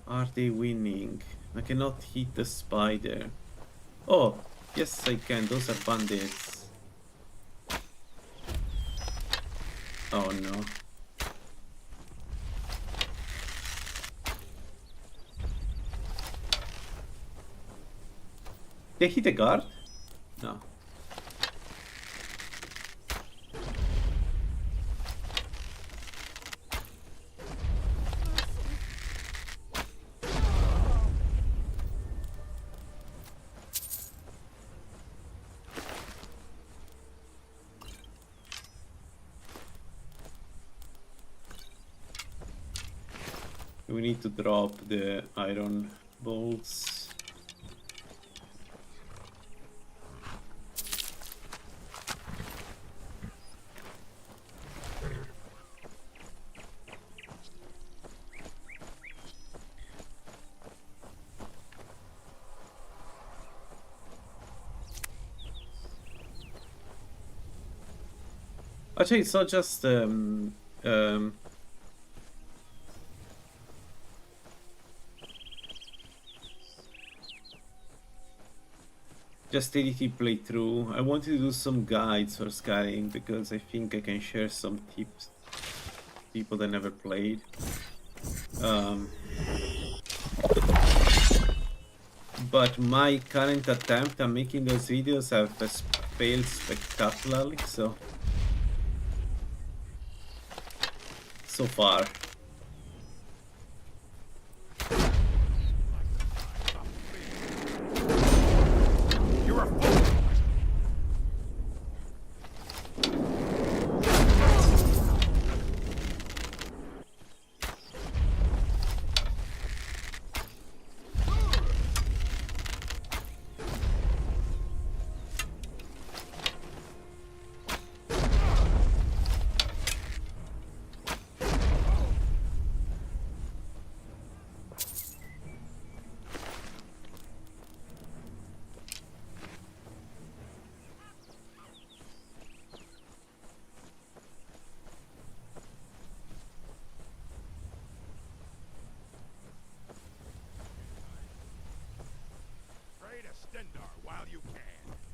Are they winning? I cannot hit the spider. Oh, yes I can, those are bandits. Oh no. Did he hit a guard? No. We need to drop the iron bolts. Actually, it's not just just ADT playthrough. I wanted to do some guides for Skyrim because I think I can share some tips people that never played. But my current attempt at making those videos have failed spectacularly, so far.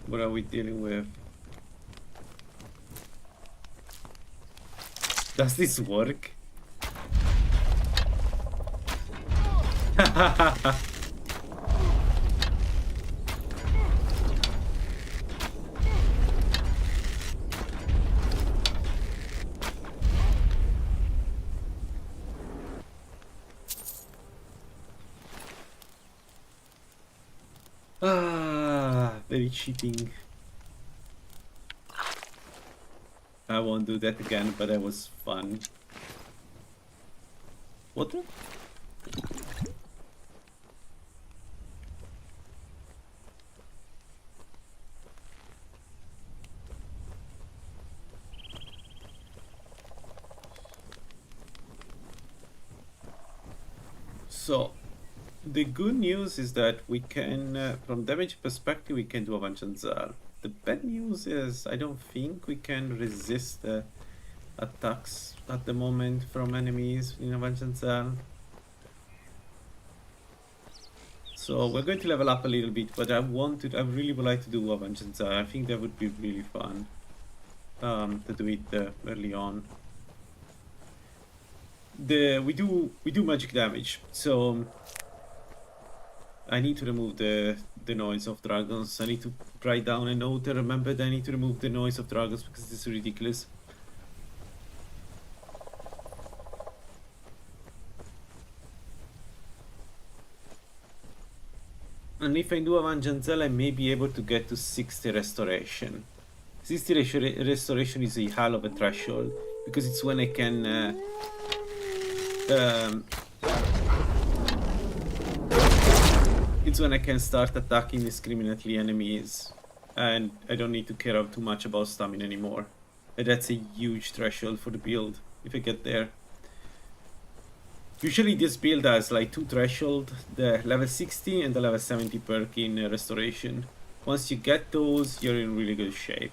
What are we dealing with? Does this work? Ah, very cheating. I won't do that again, but that was fun. Water? So, the good news is that we can, from damage perspective, we can do Avanzanzar. The bad news is I don't think we can resist the attacks at the moment from enemies in Avanzanzar. So we're going to level up a little bit, but I really would like to do Avanzanzar. I think that would be really fun to do it early on. We do magic damage, so I need to remove the noise of dragons. I need to write down a note and remember that I need to remove the noise of dragons because it's ridiculous. And if I do Avanzanzar, I may be able to get to 60 restoration. 60 restoration is a hell of a threshold because it's when I can it's when I can start attacking indiscriminately enemies and I don't need to care too much about stamina anymore. And that's a huge threshold for the build if I get there. Usually this build has like 2 thresholds, the level 60 and the level 70 perk in restoration. Once you get those, you're in really good shape.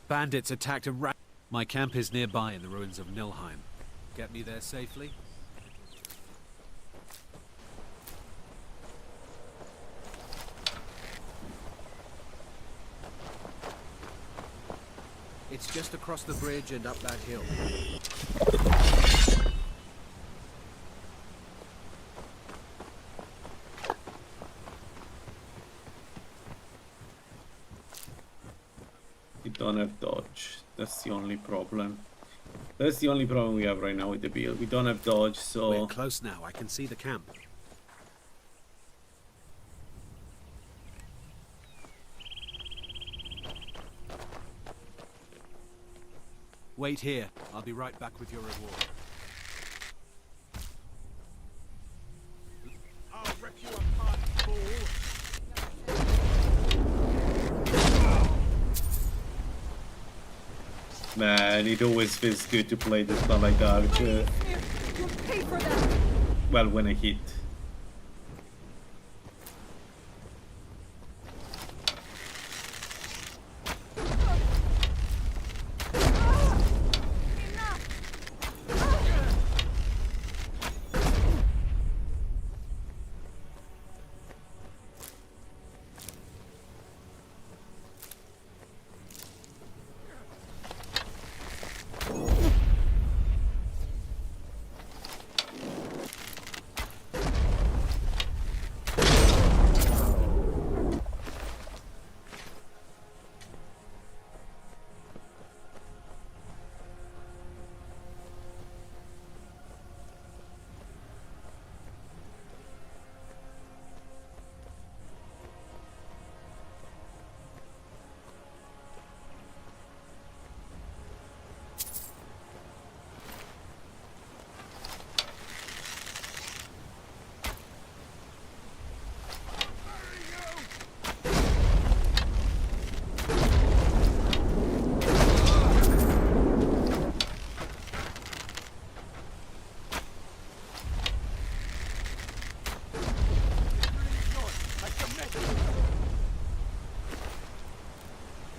Bandits attacked a rat. My camp is nearby in the ruins of Nilheim. Get me there safely? It's just across the bridge and up that hill. We don't have dodge. That's the only problem. That's the only problem we have right now with the build. We don't have dodge, so... We're close now. I can see the camp. Wait here. I'll be right back with your reward. I'll rip you apart, fool! Man, it always feels good to play this stuff like that. Well, when I hit.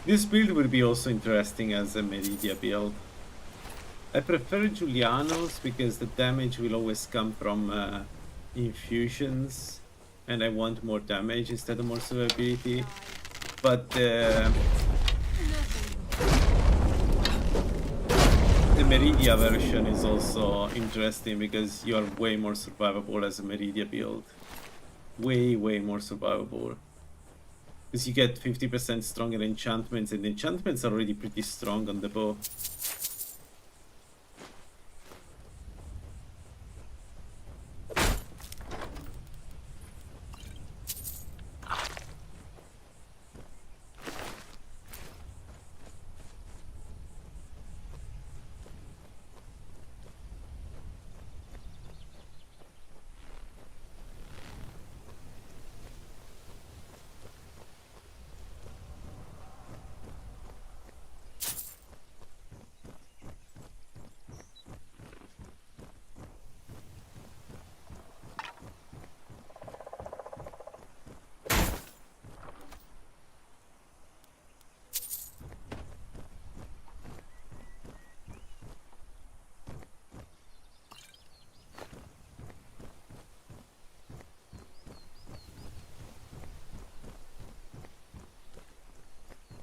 This build would be also interesting as a Meridia build. I prefer Julianos because the damage will always come from infusions and I want more damage instead of more survivability. But the Meridia version is also interesting because you are way more survivable as a Meridia build. Way more survivable. Because you get 50% stronger enchantments, and the enchantments are already pretty strong on the bow.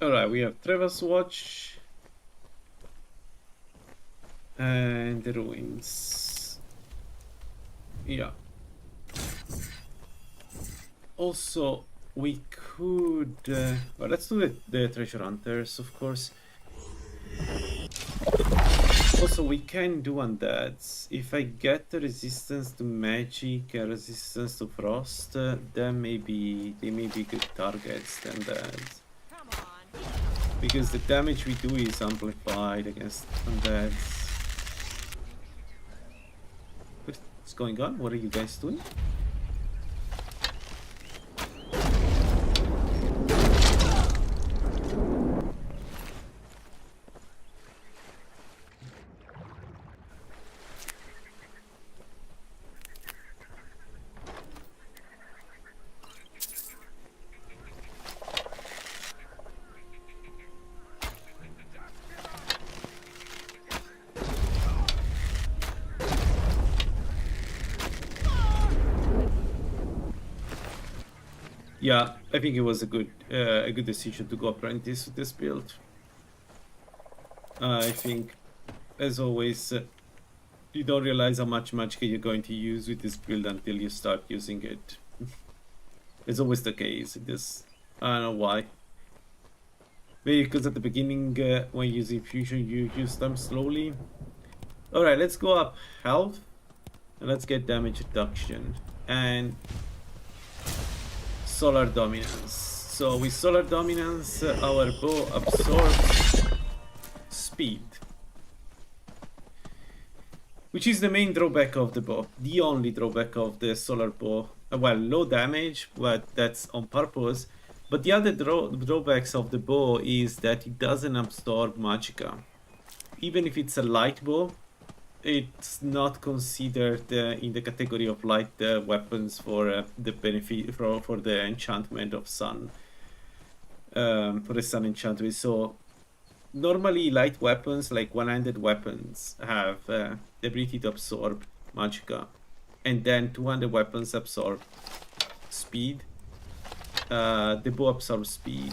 Alright, we have Trevor's Watch. And the ruins. Yeah. Also, we could... well, let's do the treasure hunters, of course. Also, we can do undeads. If I get the resistance to magic and resistance to frost, then they may be good targets than that. Because the damage we do is amplified against undeads. What's going on? What are you guys doing? Yeah, I think it was a good decision to go apprentice with this build. I think, as always, you don't realize how much magic you're going to use with this build until you start using it. It's always the case. I don't know why. Maybe because at the beginning, when using fusion, you use them slowly. Alright, let's go up health, and let's get damage reduction. And solar dominance. So with solar dominance, our bow absorbs speed, which is the main drawback of the bow. The only drawback of the solar bow. Well, low damage, but that's on purpose. But the other drawbacks of the bow is that it doesn't absorb magicka. Even if it's a light bow, it's not considered in the category of light weapons for the benefit for the enchantment of sun, for the sun enchantment. So normally light weapons like one-handed weapons have the ability to absorb magicka, and then two-handed weapons absorb speed. The bow absorbs speed.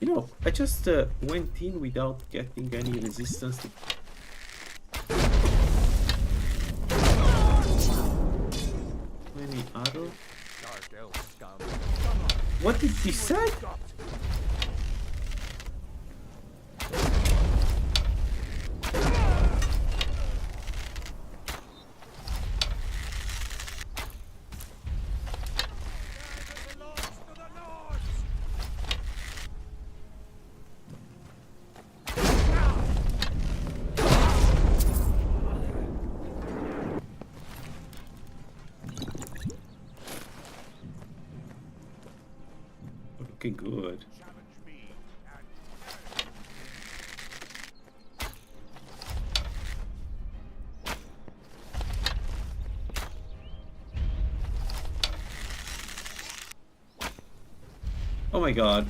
You know, I just went in without getting any resistance to... Any arrow? What did he say? Okay, good. Oh my god.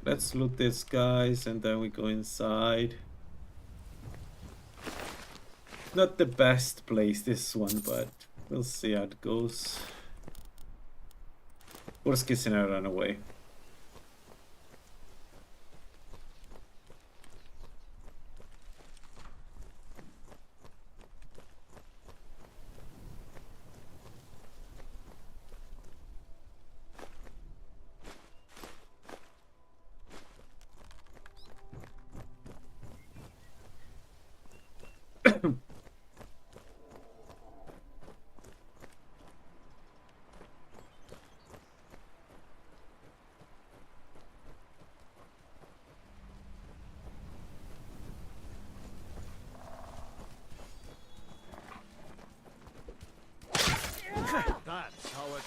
Let's loot these guys and then we go inside. Not the best place, this one, but we'll see how it goes. Worst case scenario, run away.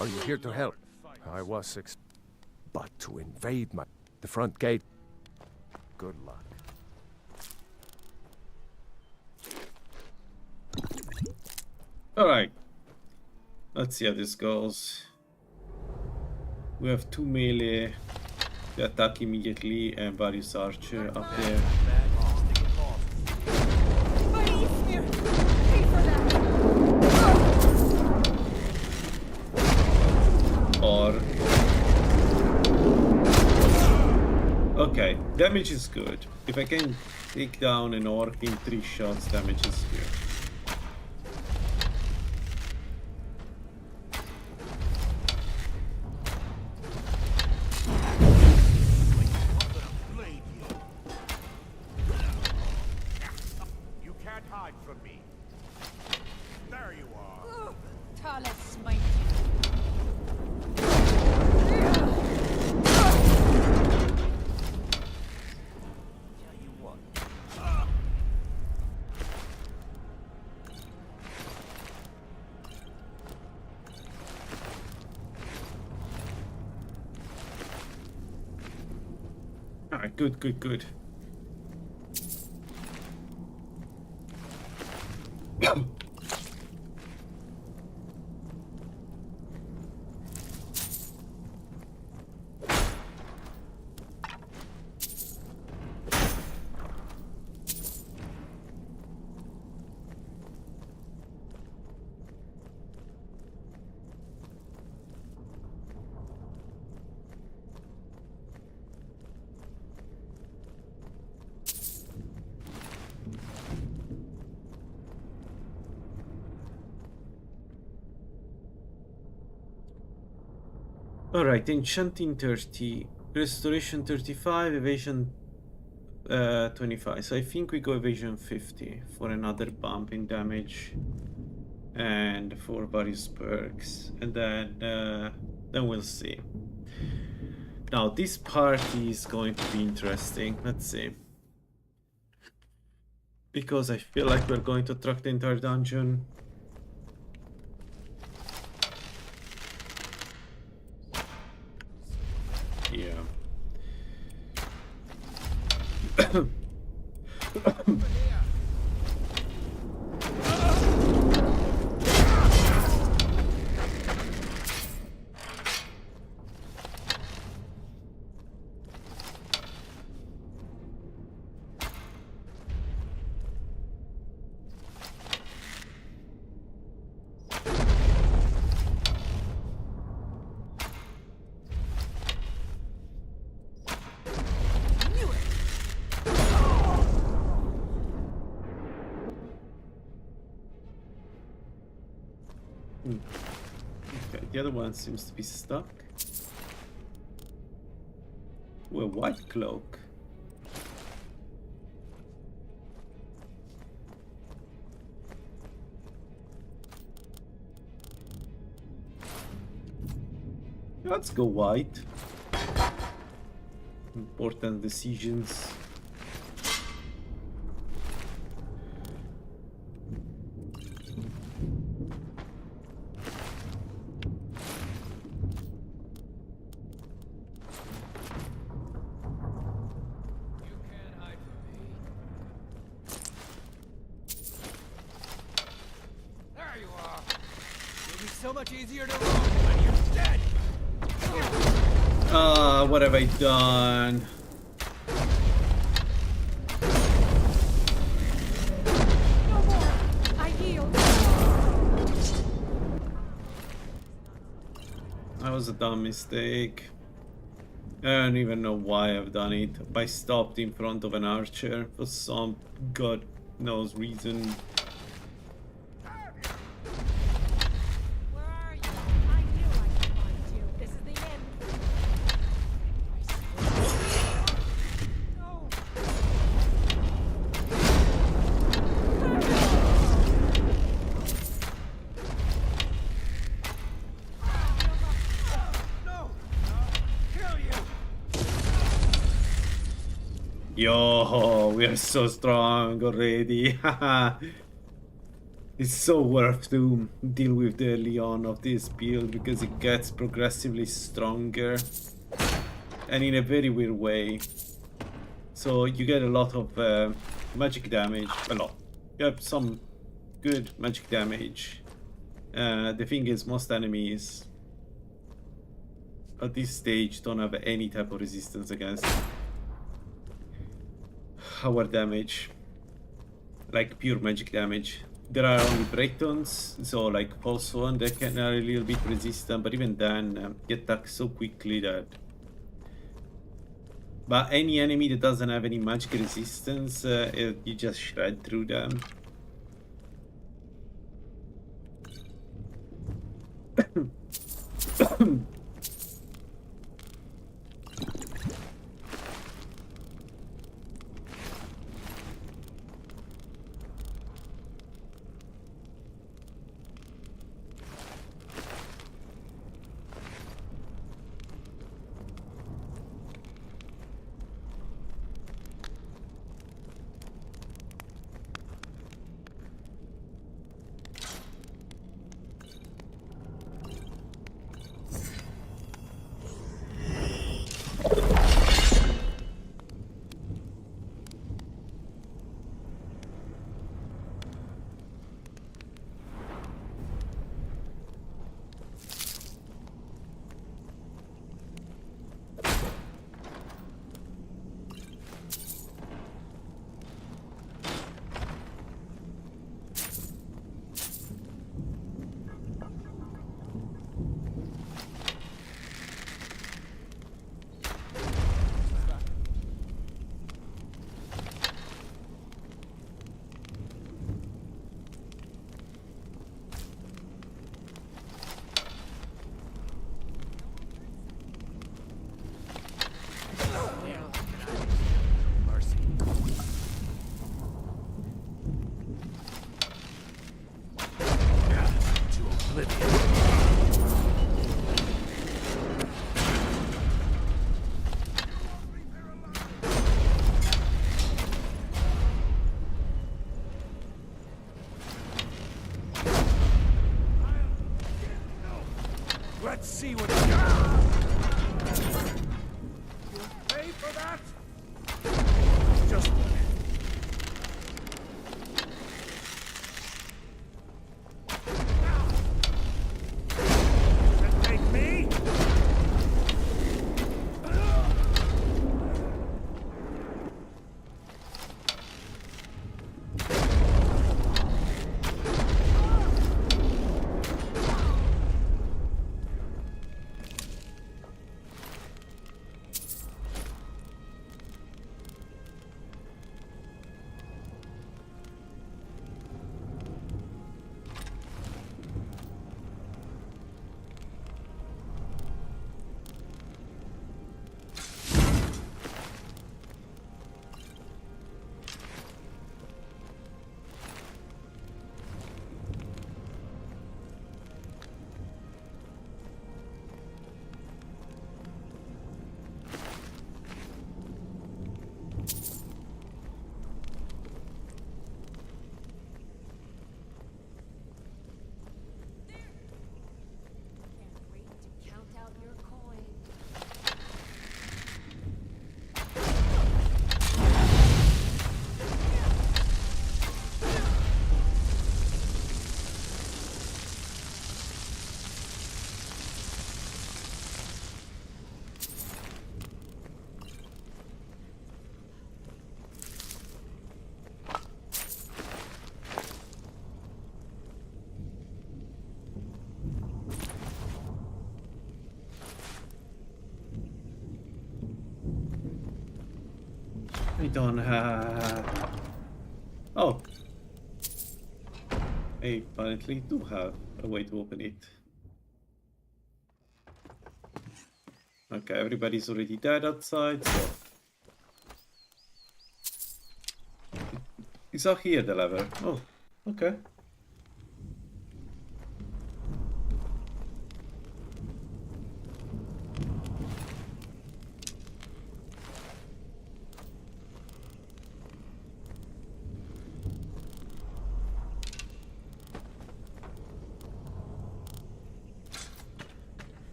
Are you here to help? I was but to invade the front gate. Good luck. Alright. Let's see how this goes. We have 2 melee. They attack immediately and various archer up there. Or okay, damage is good. If I can take down an orc in 3 shots, damage is good. You can't hide from me. There you are. Let's smite Alright, good, good, good. Alright, enchanting 30, restoration 35, evasion 25. So I think we go evasion 50 for another bump in damage and for various perks, and then we'll see. Now this party is going to be interesting. Let's see, because I feel like we're going to track the entire dungeon. Yeah. Okay, the other one seems to be stuck. Ooh, a white cloak. Let's go white. Important decisions. So much easier to roll when you're dead. What have I done? No more. I yield. That was a dumb mistake. I don't even know why I've done it. I stopped in front of an archer for some god knows reason. Yo, we are so strong already. It's so worth to deal with the Leon of this build because it gets progressively stronger and in a very weird way. So you get a lot of magic damage, a lot. You have some good magic damage. The thing is, most enemies at this stage don't have any type of resistance against our damage, like pure magic damage. There are only breakdowns, so like Pulse One, they can are a little bit resistant, but even then, they attack so quickly that. But any enemy that doesn't have any magic resistance, you just shred through them. Let's see what you'll pay for that. Just take me. I don't have... Oh. I apparently do have a way to open it. Okay, everybody's already dead outside, so... It's out here, the lever. Oh, okay.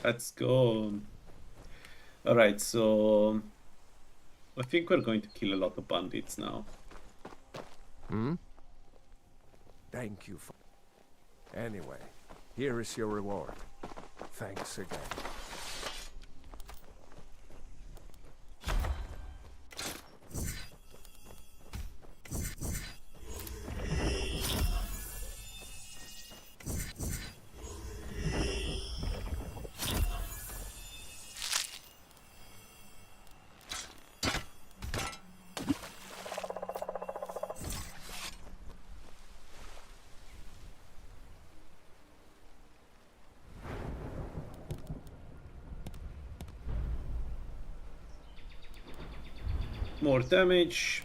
Let's go. Alright, so I think we're going to kill a lot of bandits now. Hmm? Thank you for... Anyway, here is your reward. Thanks again. More damage.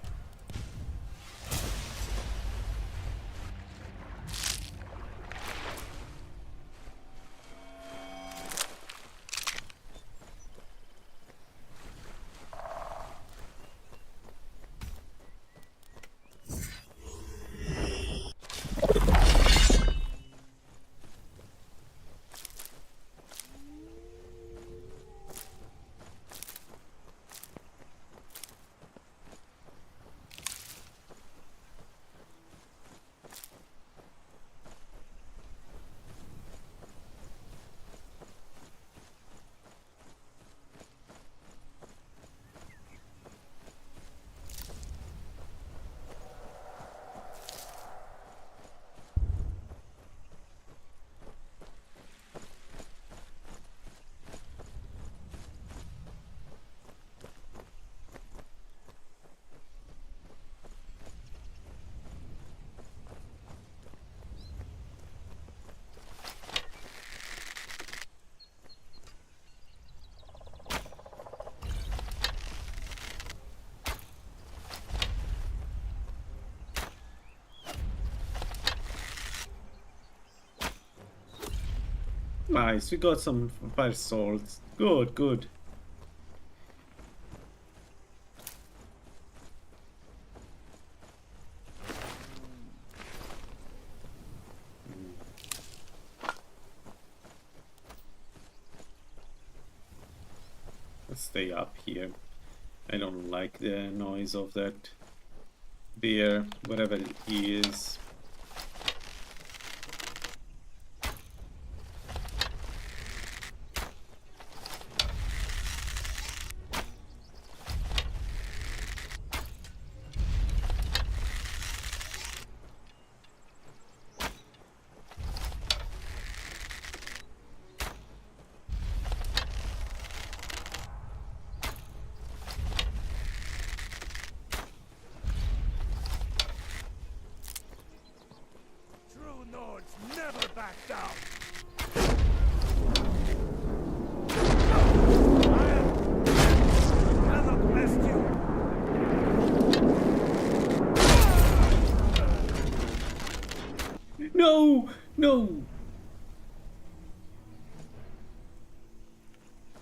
Nice, we got some fire swords. Good, good. Let's stay up here. I don't like the noise of that bear, whatever he is. True Nords never back down. I cannot best you. No! No!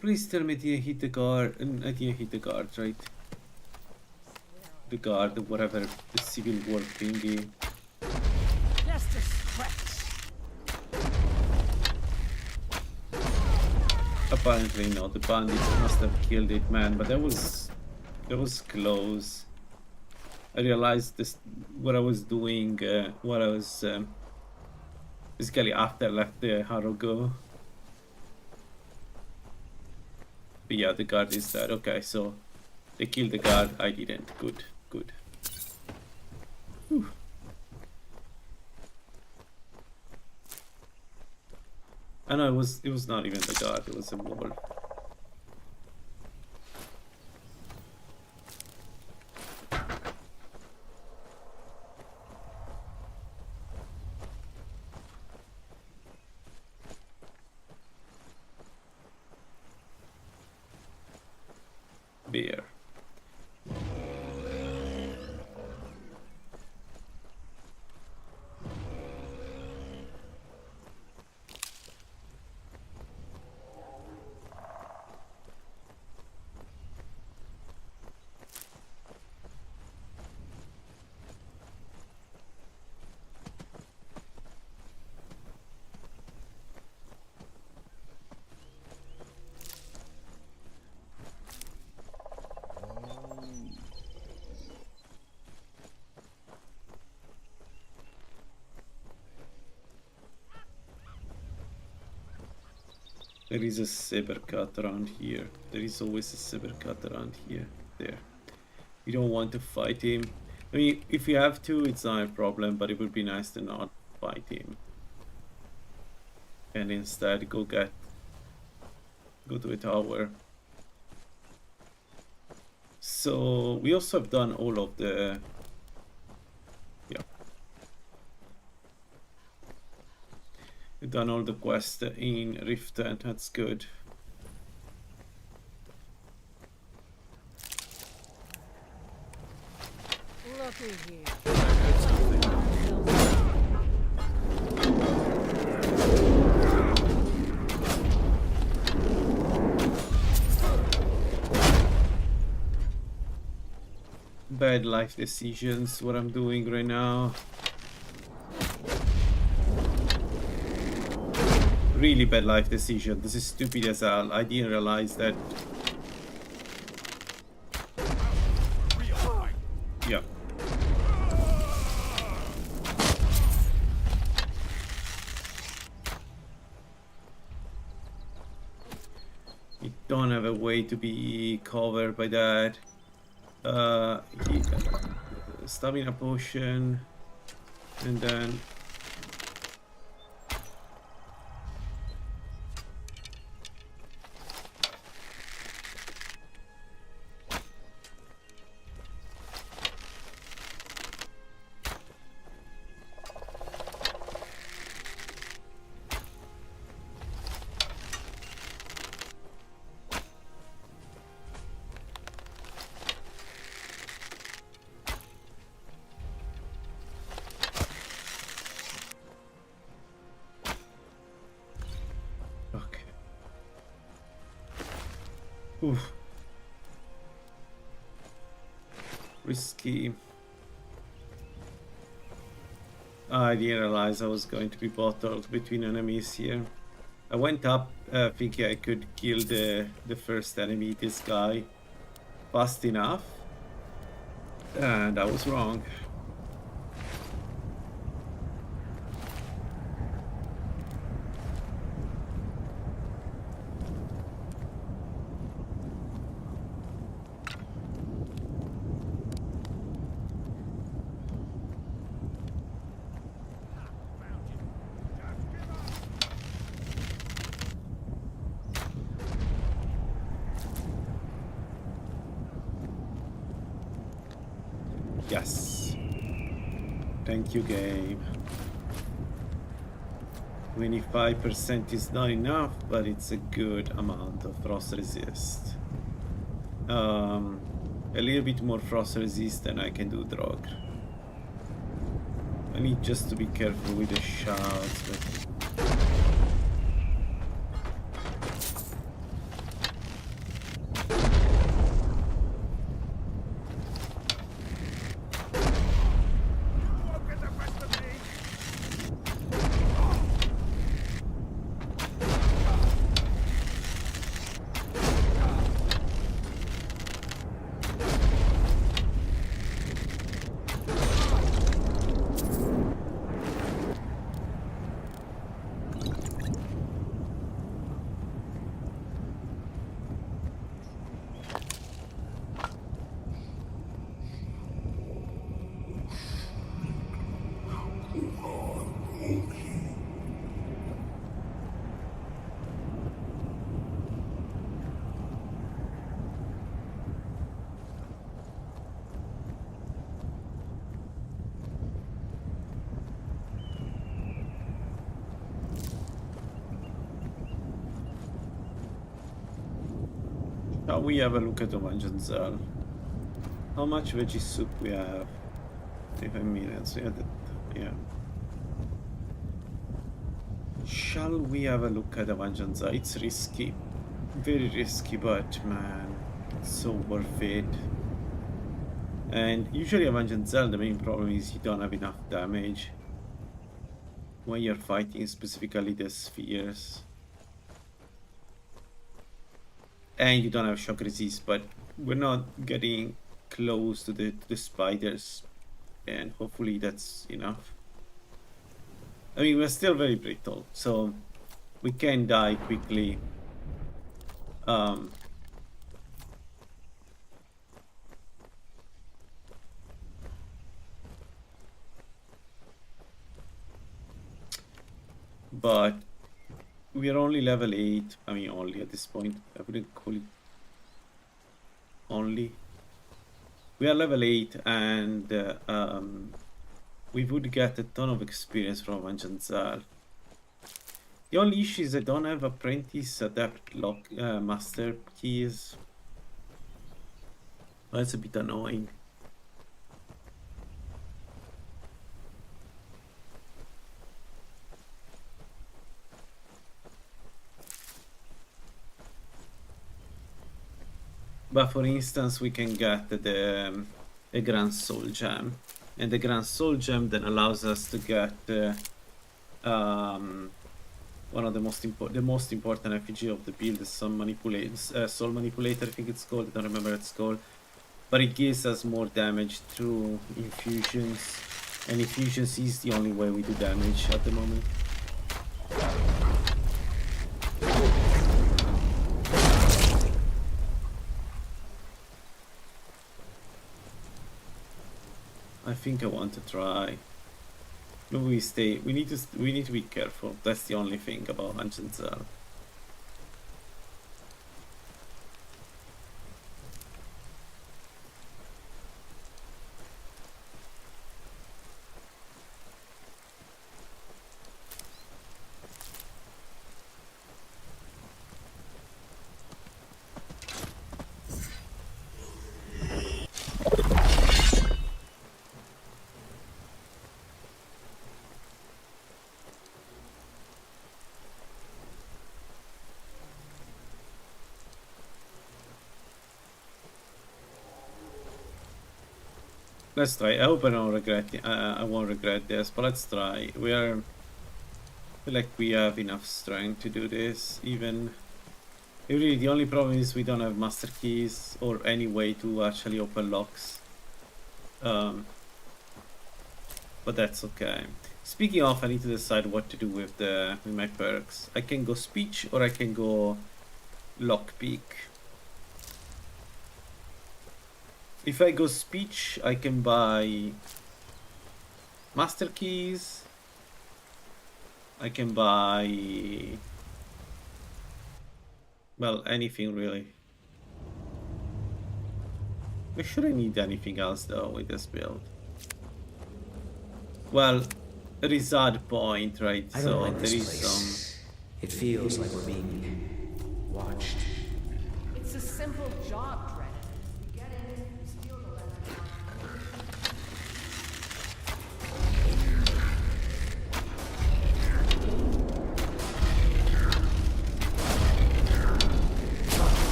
Please tell me I didn't hit the guard. I didn't hit the guard, right? The guard, whatever, the civil war thingy. Just a scratch. Apparently not. The bandits must have killed it, man. But that was close. I realized this what I was doing. What I was basically after I left the Harrow go. But yeah, the guard is dead. Okay, so they killed the guard. I didn't. Good, good. Whew. I know it was not even the guard. It was a wall. Bear. There is a saber cut around here. There is always a saber cut around here. There. You don't want to fight him. I mean, if you have to, it's not a problem, but it would be nice to not fight him. And instead go to a tower. So we also have done all of the... Yeah. We've done all the quests in Rift, and that's good. Looky here. Bad life decisions, what I'm doing right now. Really bad life decision. This is stupid as hell. I didn't realize that. Yeah. You don't have a way to be covered by that. Stamina potion, and then oof. Risky. I didn't realize I was going to be bottled between enemies here. I went up thinking I could kill the first enemy, this guy, fast enough, and I was wrong. Yes. Thank you, game. 25% is not enough, but it's a good amount of frost resist. A little bit more frost resist and I can do Drog. I need just to be careful with the shouts, but... Shall we have a look at the Dungeon Cell? How much veggie soup we have? 35 minutes, yeah. Shall we have a look at the Dungeon Cell? It's risky. Very risky, but man, it's so worth it. And usually a Dungeon Cell, the main problem is you don't have enough damage when you're fighting specifically the spheres. And you don't have shock resist, but we're not getting close to the spiders, and hopefully that's enough. I mean, we're still very brittle, so we can die quickly Um, but we are only level 8. I mean, only at this point. I wouldn't call it only. We are level 8, and we would get a ton of experience from Anjanzal. The only issue is I don't have apprentice adept lock master keys. That's a bit annoying. But for instance, we can get the Grand Soul Gem, and the Grand Soul Gem then allows us to get one of the most important effigy of the build, the Soul Manipulator, I think it's called. I don't remember what it's called, but it gives us more damage through infusions, and infusions is the only way we do damage at the moment. I think I want to try. No, we need to be careful. That's the only thing about Anjanzal. Let's try. I hope I don't regret. I won't regret this, but let's try. I feel like we have enough strength to do this. Even really, the only problem is we don't have master keys or any way to actually open locks. But that's okay. Speaking of, I need to decide what to do with my perks. I can go speech or I can go lockpick. If I go speech, I can buy master keys. I can buy, well, anything really. I shouldn't need anything else though with this build. Well, there is hard point, right? I don't like this place. It feels like we're being watched. It's a simple job, Drennan. We get in, we steal the land.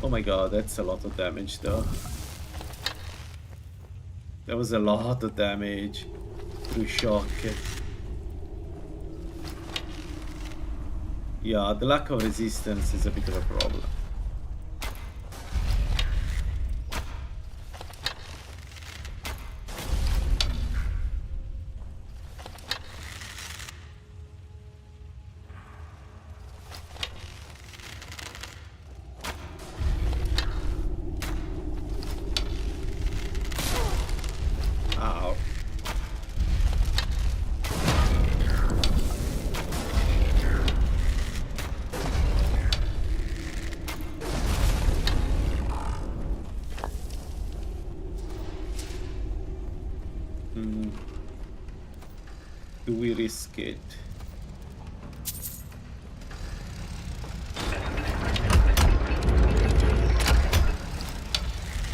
Oh my god, that's a lot of damage though. That was a lot of damage through shock. Yeah, the lack of resistance is a bit of a problem. Ow. Do we risk it?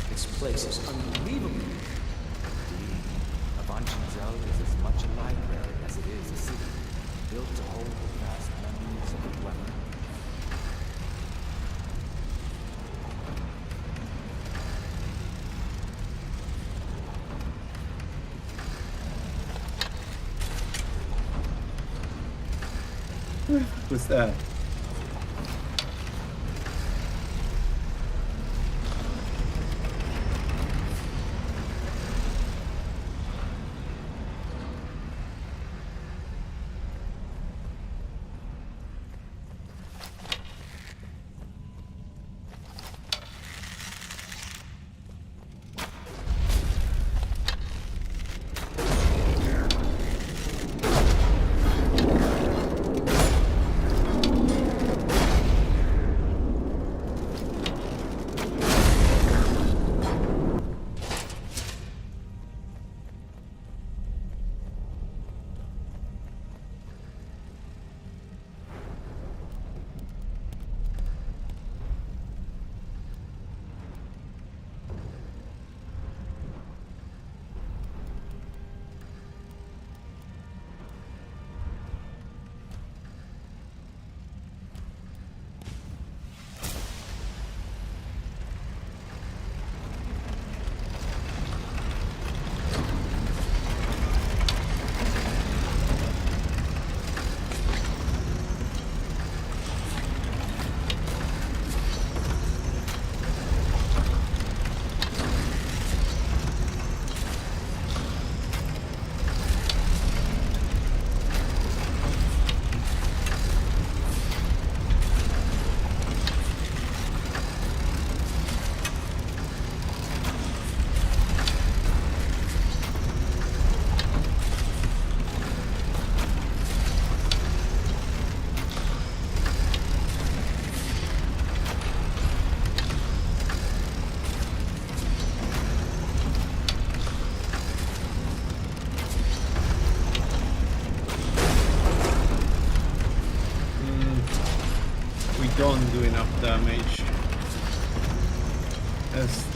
This place is unbelievable. Avanchenzell is as much a library as it is a city, built to hold the vast memories of the dweller. What's that?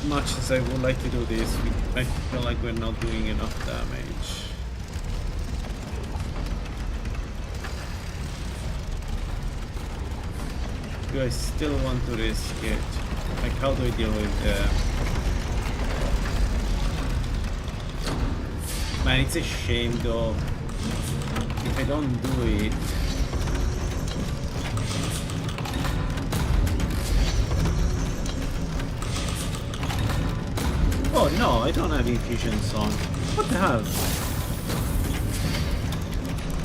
much as I would like to do this, I feel like we're not doing enough damage. Do I still want to risk it? Like, how do I deal with Man, it's a shame though. If I don't do it. Oh no, I don't have infusions on. What the hell?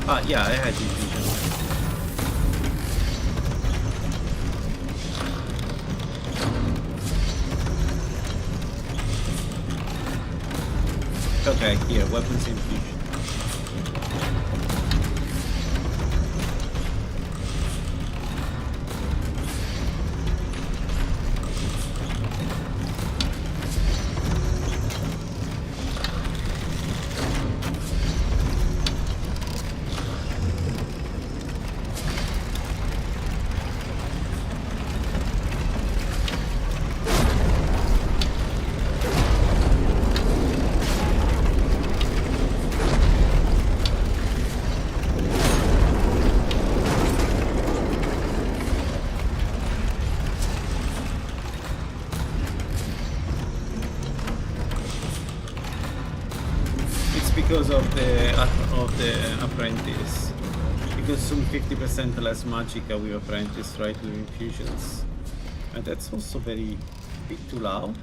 Ah, yeah, I had infusion on. Okay, here, weapons infusion. Because of the apprentice, you consume 50% less magicka with apprentice, right, with infusions, and that's also very bit too loud.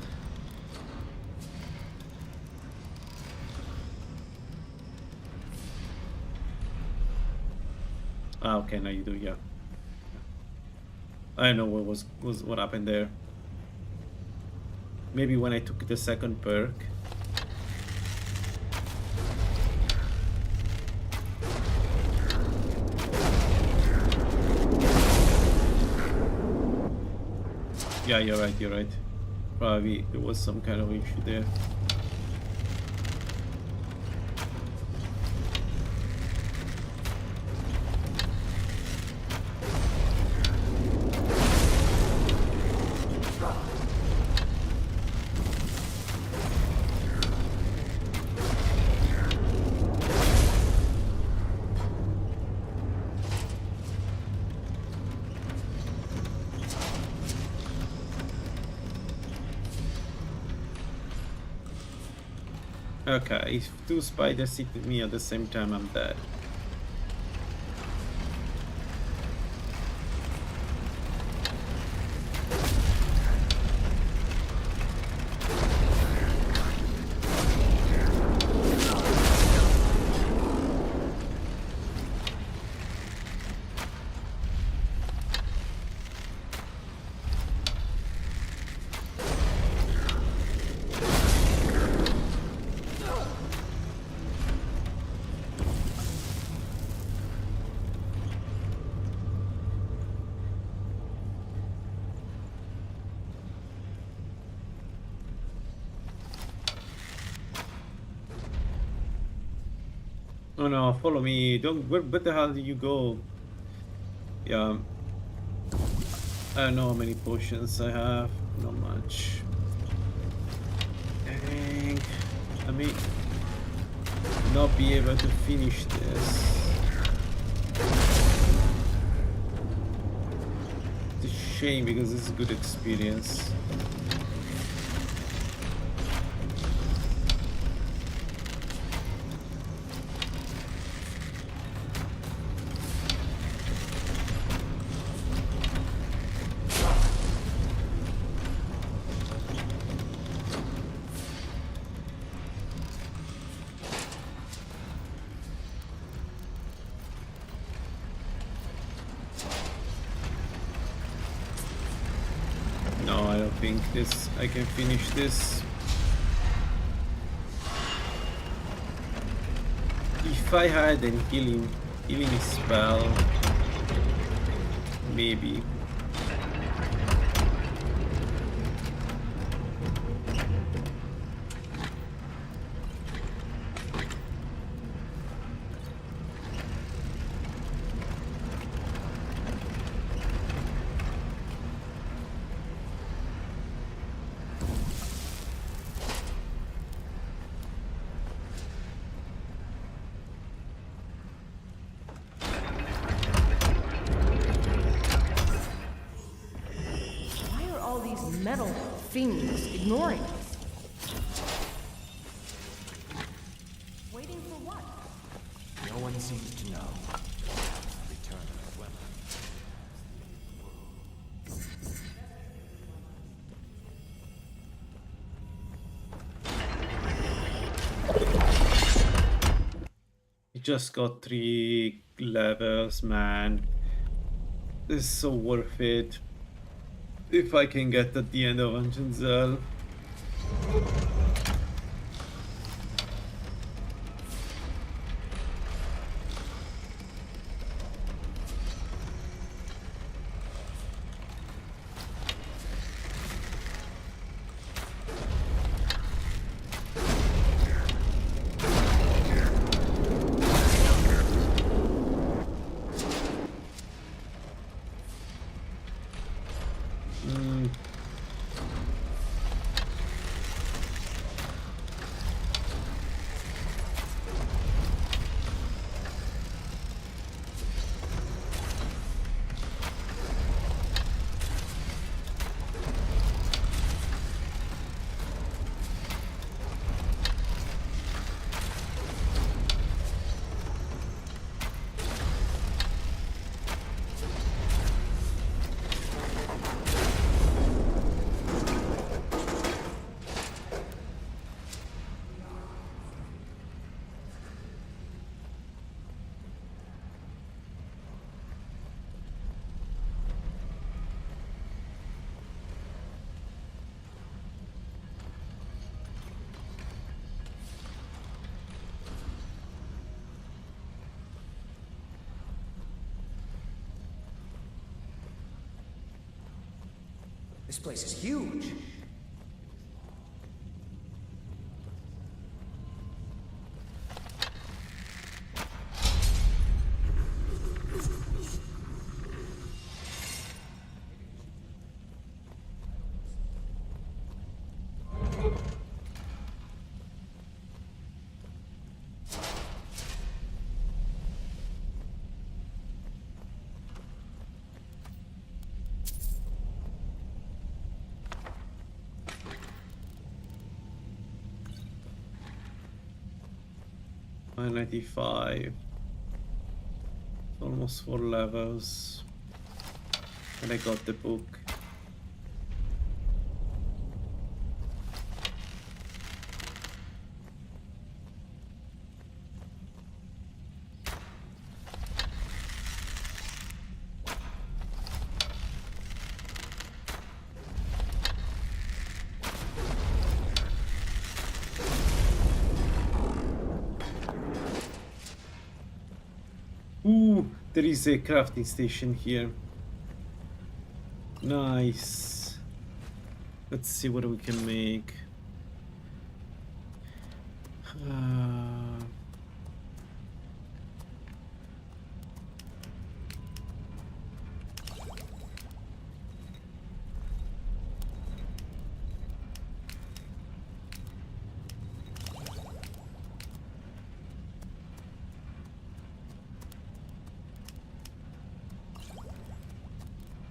Ah, okay, now you do, yeah. I don't know what happened there. Maybe when I took the second perk. Yeah, you're right. Probably there was some kind of issue there. Okay, if two spiders hit me at the same time, I'm dead. Oh no, follow me. Don't. Where the hell did you go? Yeah. I don't know how many potions I have. Not much. Dang. I may not be able to finish this. It's a shame because it's a good experience. I can finish this. If I had a healing spell, maybe. things ignoring us. Waiting for what? No one seems to know. Return of weapon. You just got 3 levels, man. This is so worth it. If I can get at the end of Angenzel. This place is huge. $9.95. Almost 4 levels. And I got the book. Ooh, there is a crafting station here. Nice. Let's see what we can make.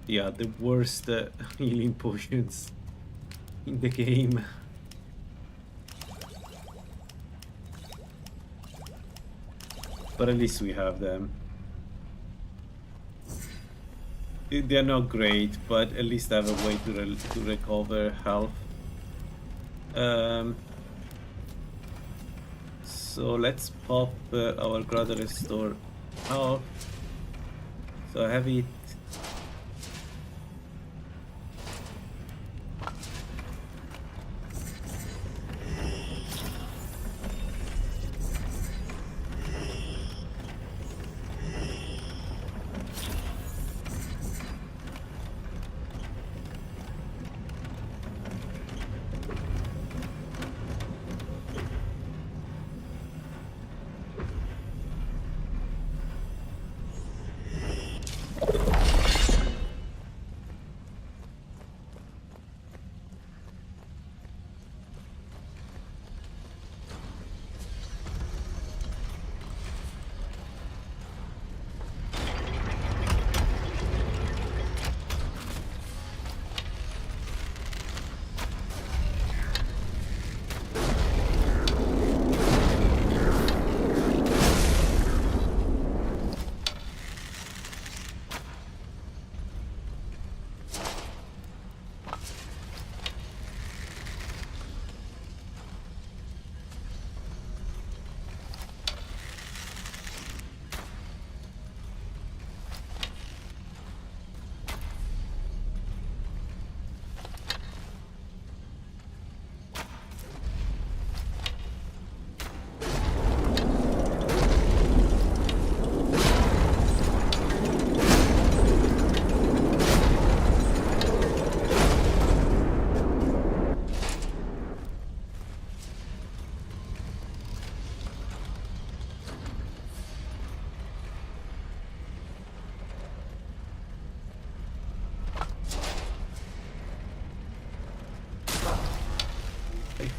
Yeah, the worst healing potions in the game. But at least we have them. They're not great, but at least I have a way to recover health. So let's pop our Grotto Restore health. So I have it.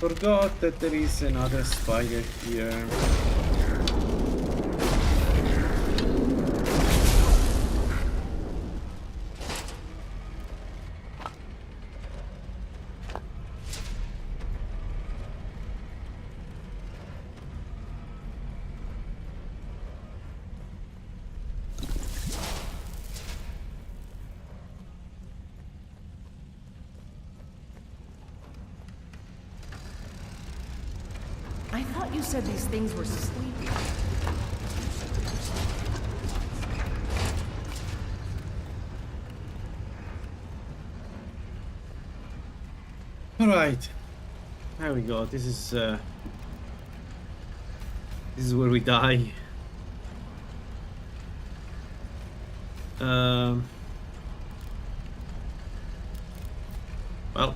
Forgot that there is another spider here. I thought you said these things were sleepy. Alright. There we go. This is where we die. Well.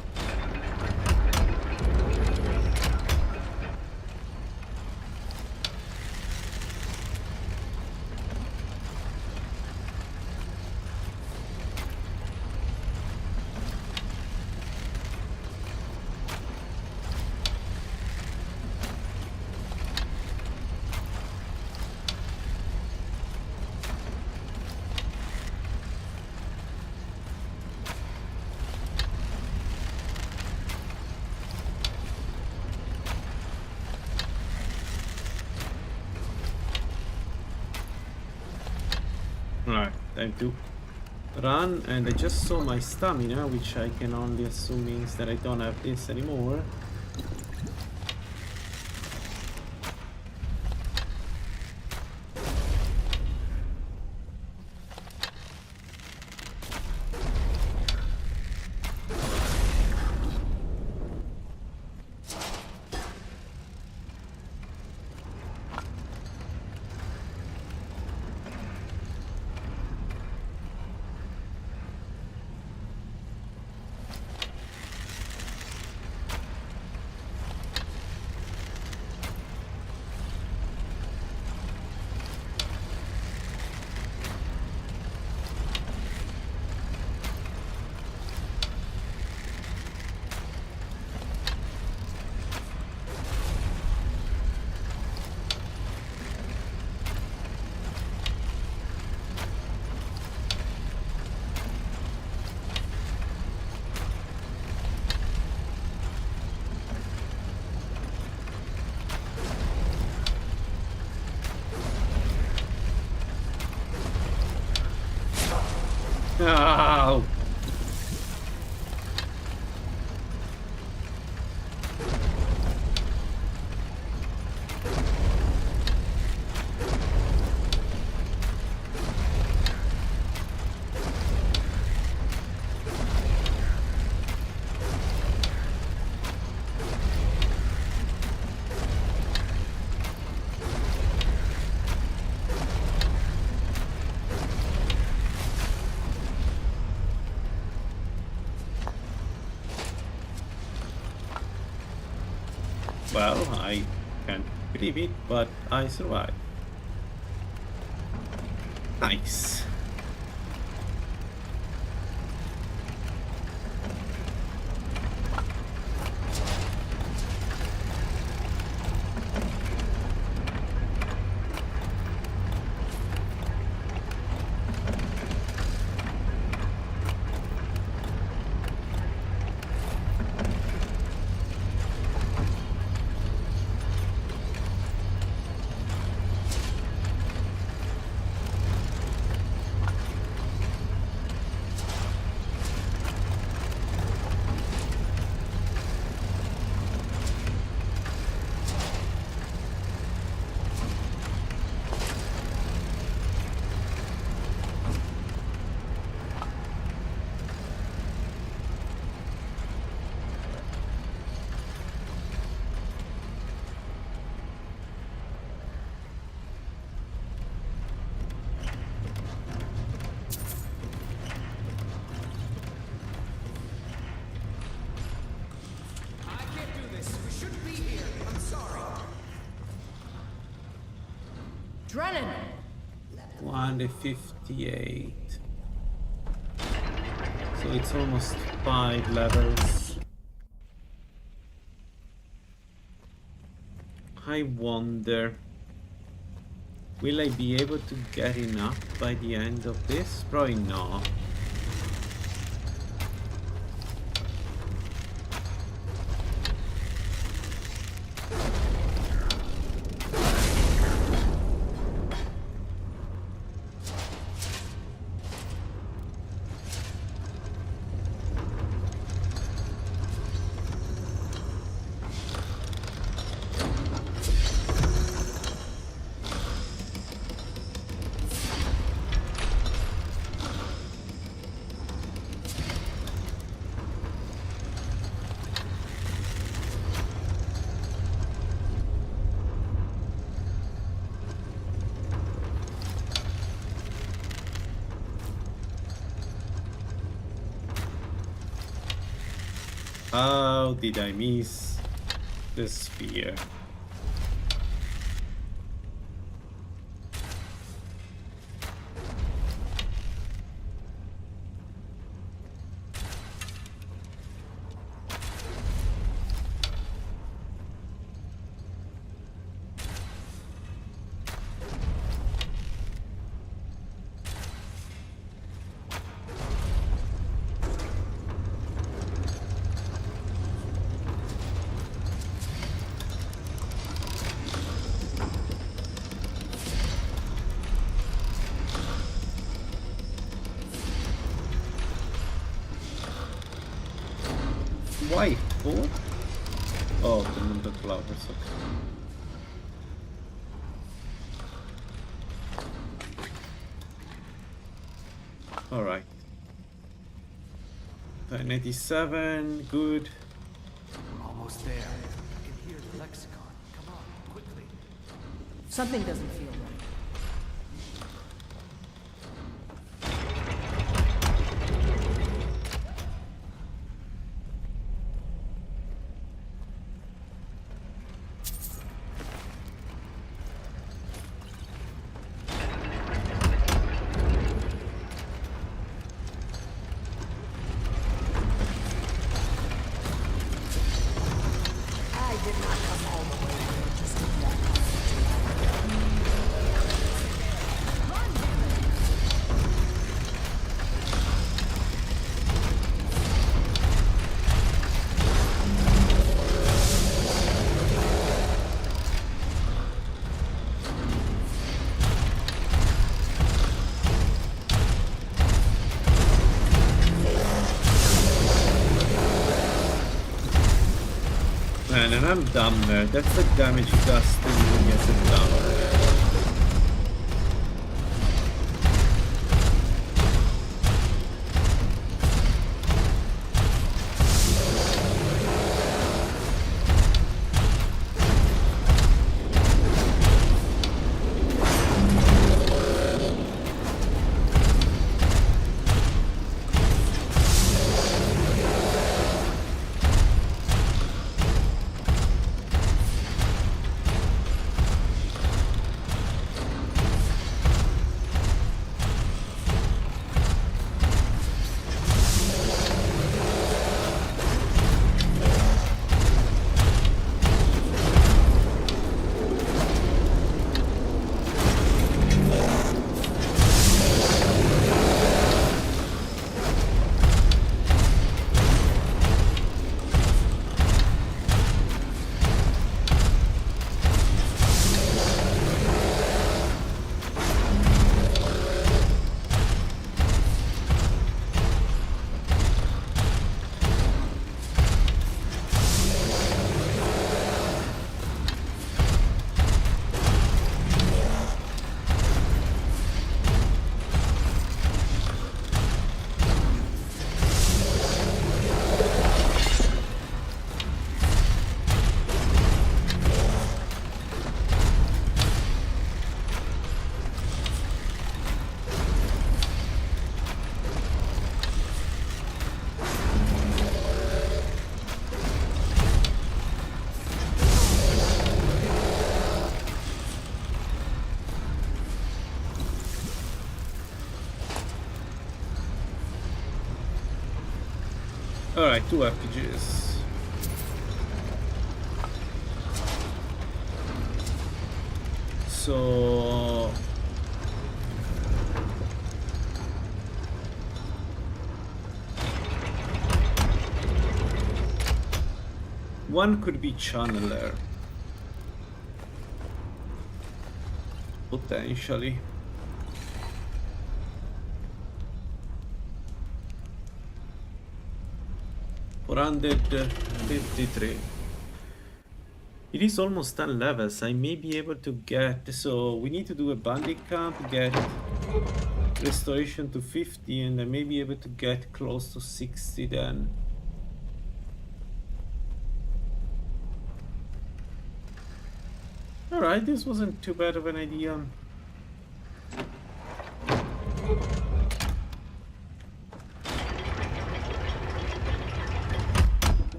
Alright, time to run, and I just saw my stamina, which I can only assume means that I don't have this anymore. No! Well, I can't believe it, but I survived. Nice. Drennan! 158. So it's almost 5 levels. I wonder, will I be able to get enough by the end of this? Probably not. How did I miss the sphere? Why? Four? Oh, the flowers, okay. Alright. 987, good. We're almost there. I can hear the lexicon. Come on, quickly. Something doesn't feel right. Man, and I'm dumb there. That's the damage he does to me when he has it down. Alright, 2 RPGs. So one could be channeler. Potentially. $453. It is almost 10 levels. I may be able to get... So we need to do a bandit camp, get restoration to 50, and I may be able to get close to 60 then. Alright, this wasn't too bad of an idea.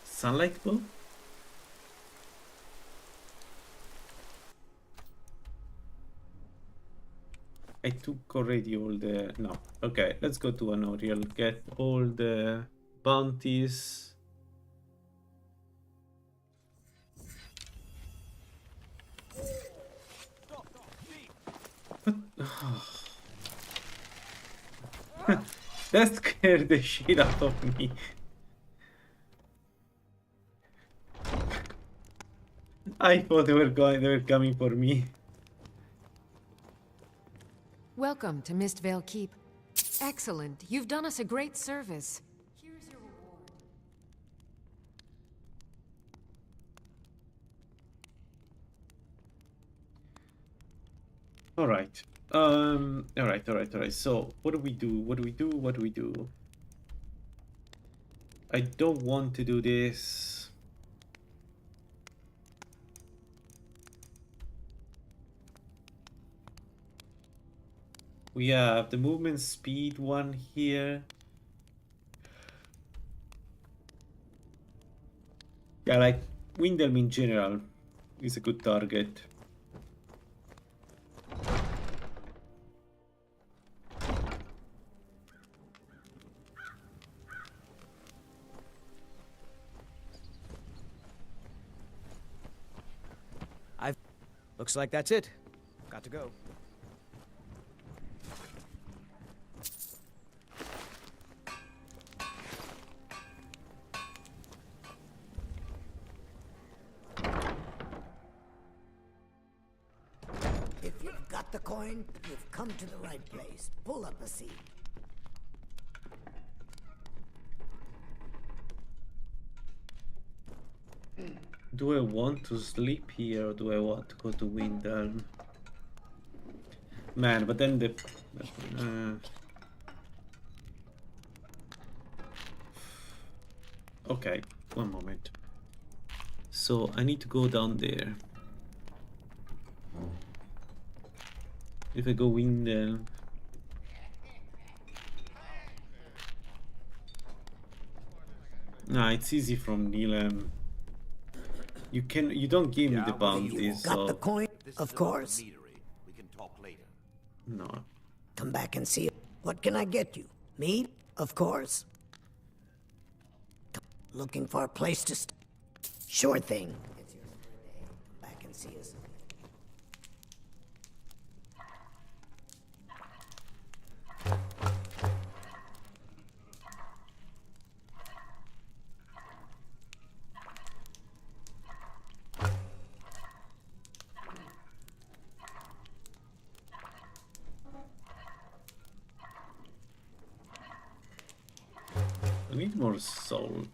Sunlight bow? I took already all the... No. Okay, let's go to Anoriel. Get all the bounties. But... that scared the shit out of me. I thought they were coming for me. Welcome to Mistvale Keep. Excellent. You've done us a great service. Here's your reward. Alright. So, what do we do? I don't want to do this. We have the movement speed one here. Yeah, like Windhelm in general is a good target. Looks like that's it. Got to go. If you've got the coin, you've come to the right place. Pull up a seat. Do I want to sleep here or do I want to go to Windhelm? Man, but then the... Okay, one moment. So I need to go down there. If I go Windhelm... Nah, it's easy from Nilem. You don't give me the bounties, Got so... the coin? Of course. We can talk later. No. Come back and see it. What can I get you? Meat? Of course. Looking for a place to stay? Sure thing. It's your birthday. Come back and see us. I need more salt.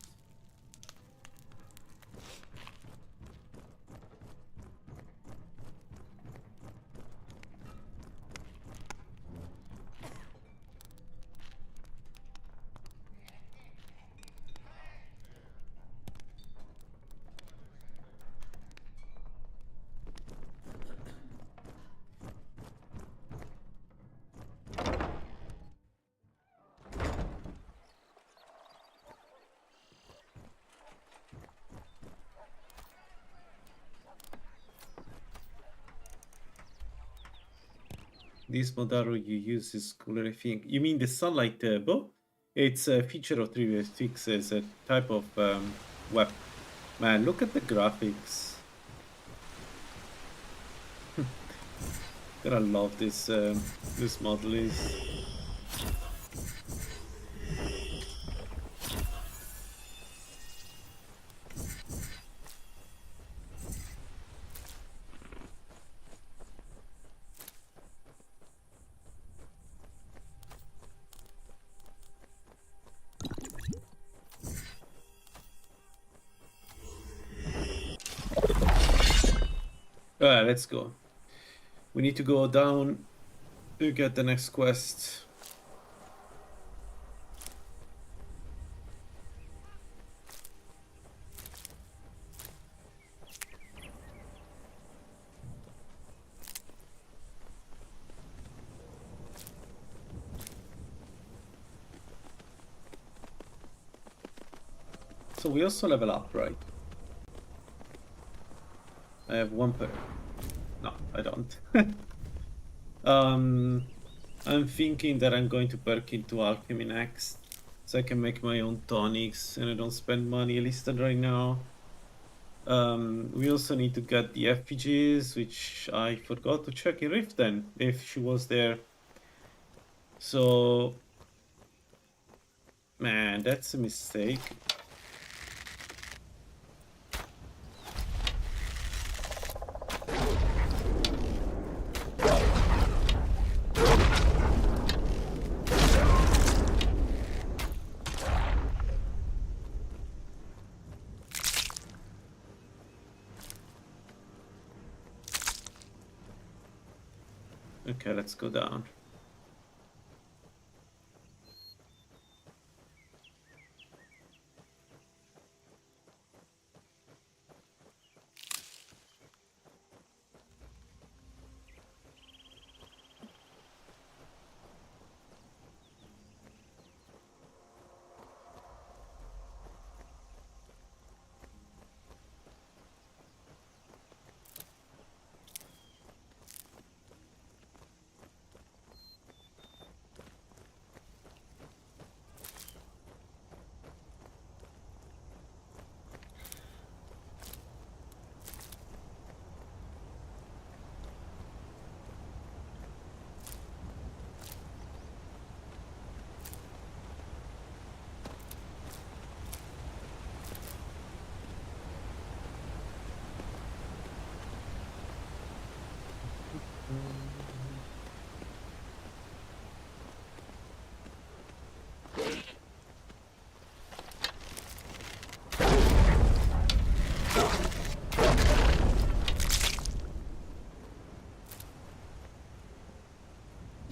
This Modaro you use is cooler, I think. You mean the sunlight bow? It's a feature of 3v6 as a type of weapon. Man, look at the graphics. Gotta love this this model is. Alright, let's go. We need to go down to get the next quest. So we also level up, right? I have one per. No, I don't. I'm thinking that I'm going to perk into alchemy next, so I can make my own tonics and I don't spend money, at least right now. We also need to get the effigies, which I forgot to check in Riften if she was there. So, man, that's a mistake. Okay, let's go down.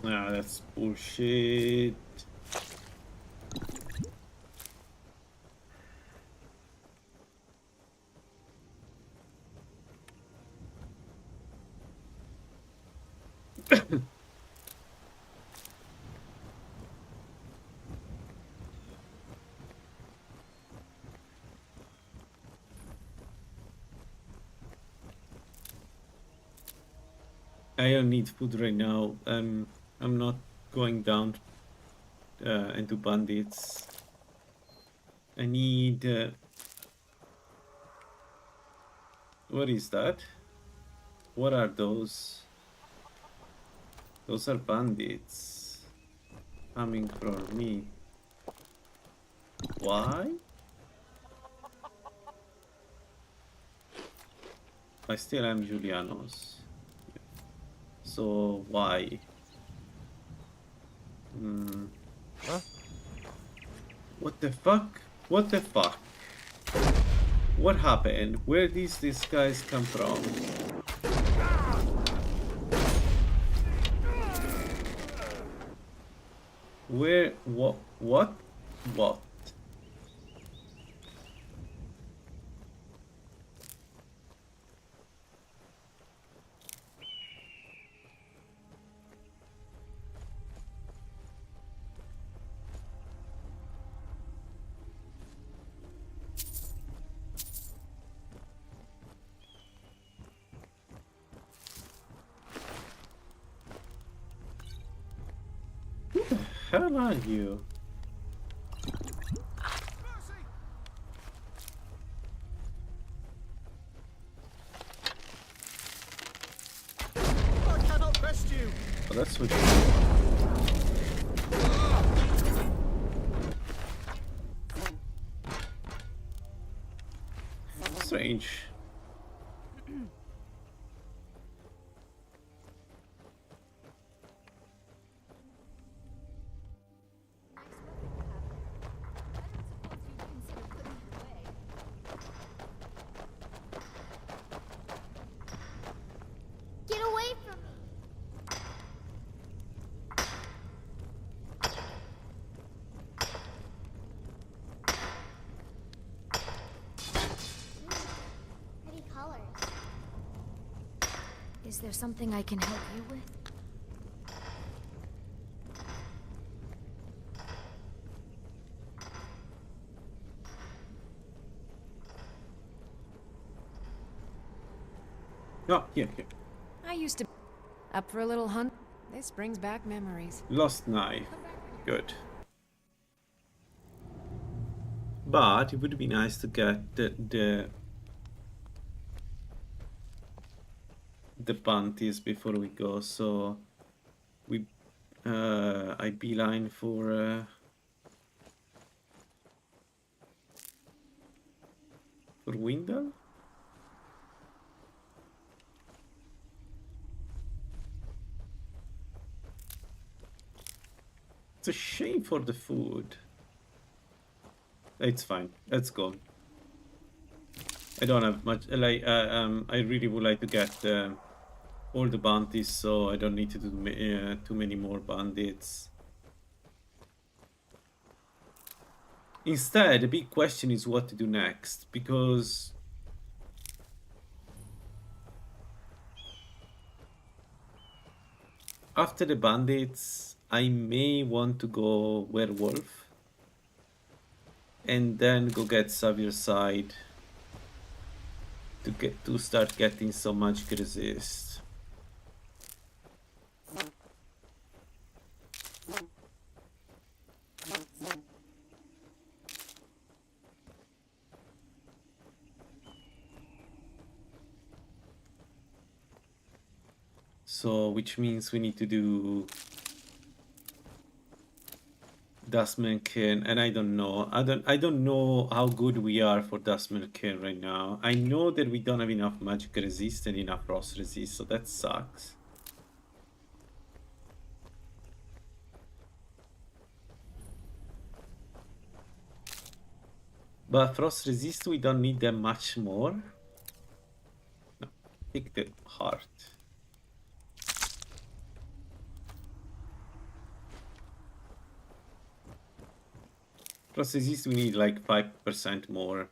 Ah, that's bullshit. I don't need food right now. I'm not going down into bandits. I need. What is that? What are those? Those are bandits coming for me. Why? I still am Julianos. So why? Huh? What the fuck? What the fuck? What happened? Where did these guys come from? Where? What? What? What? hell are you? I cannot rest you. Oh, that's what strange. Get away from me! Pretty colors. Is there something I can help you with? Oh, here. I used to... Up for a little hunt? This brings back memories. Lost knife. Good. But it would be nice to get the bounties before we go, so we I beeline for Windle. It's a shame for the food. It's fine. Let's go. I don't have much. Like, I really would like to get all the bounties, so I don't need to do too many more bandits. Instead, the big question is what to do next, because after the bandits, I may want to go werewolf and then go get Saviour's Side to start getting some magic resist. So, which means we need to do Dustman Cairn, and I don't know. I don't know how good we are for Dustman Cairn right now. I know that we don't have enough magic resist and enough frost resist, so that sucks. But frost resist, we don't need that much more. No, take the heart. Frost resist, we need like 5% more.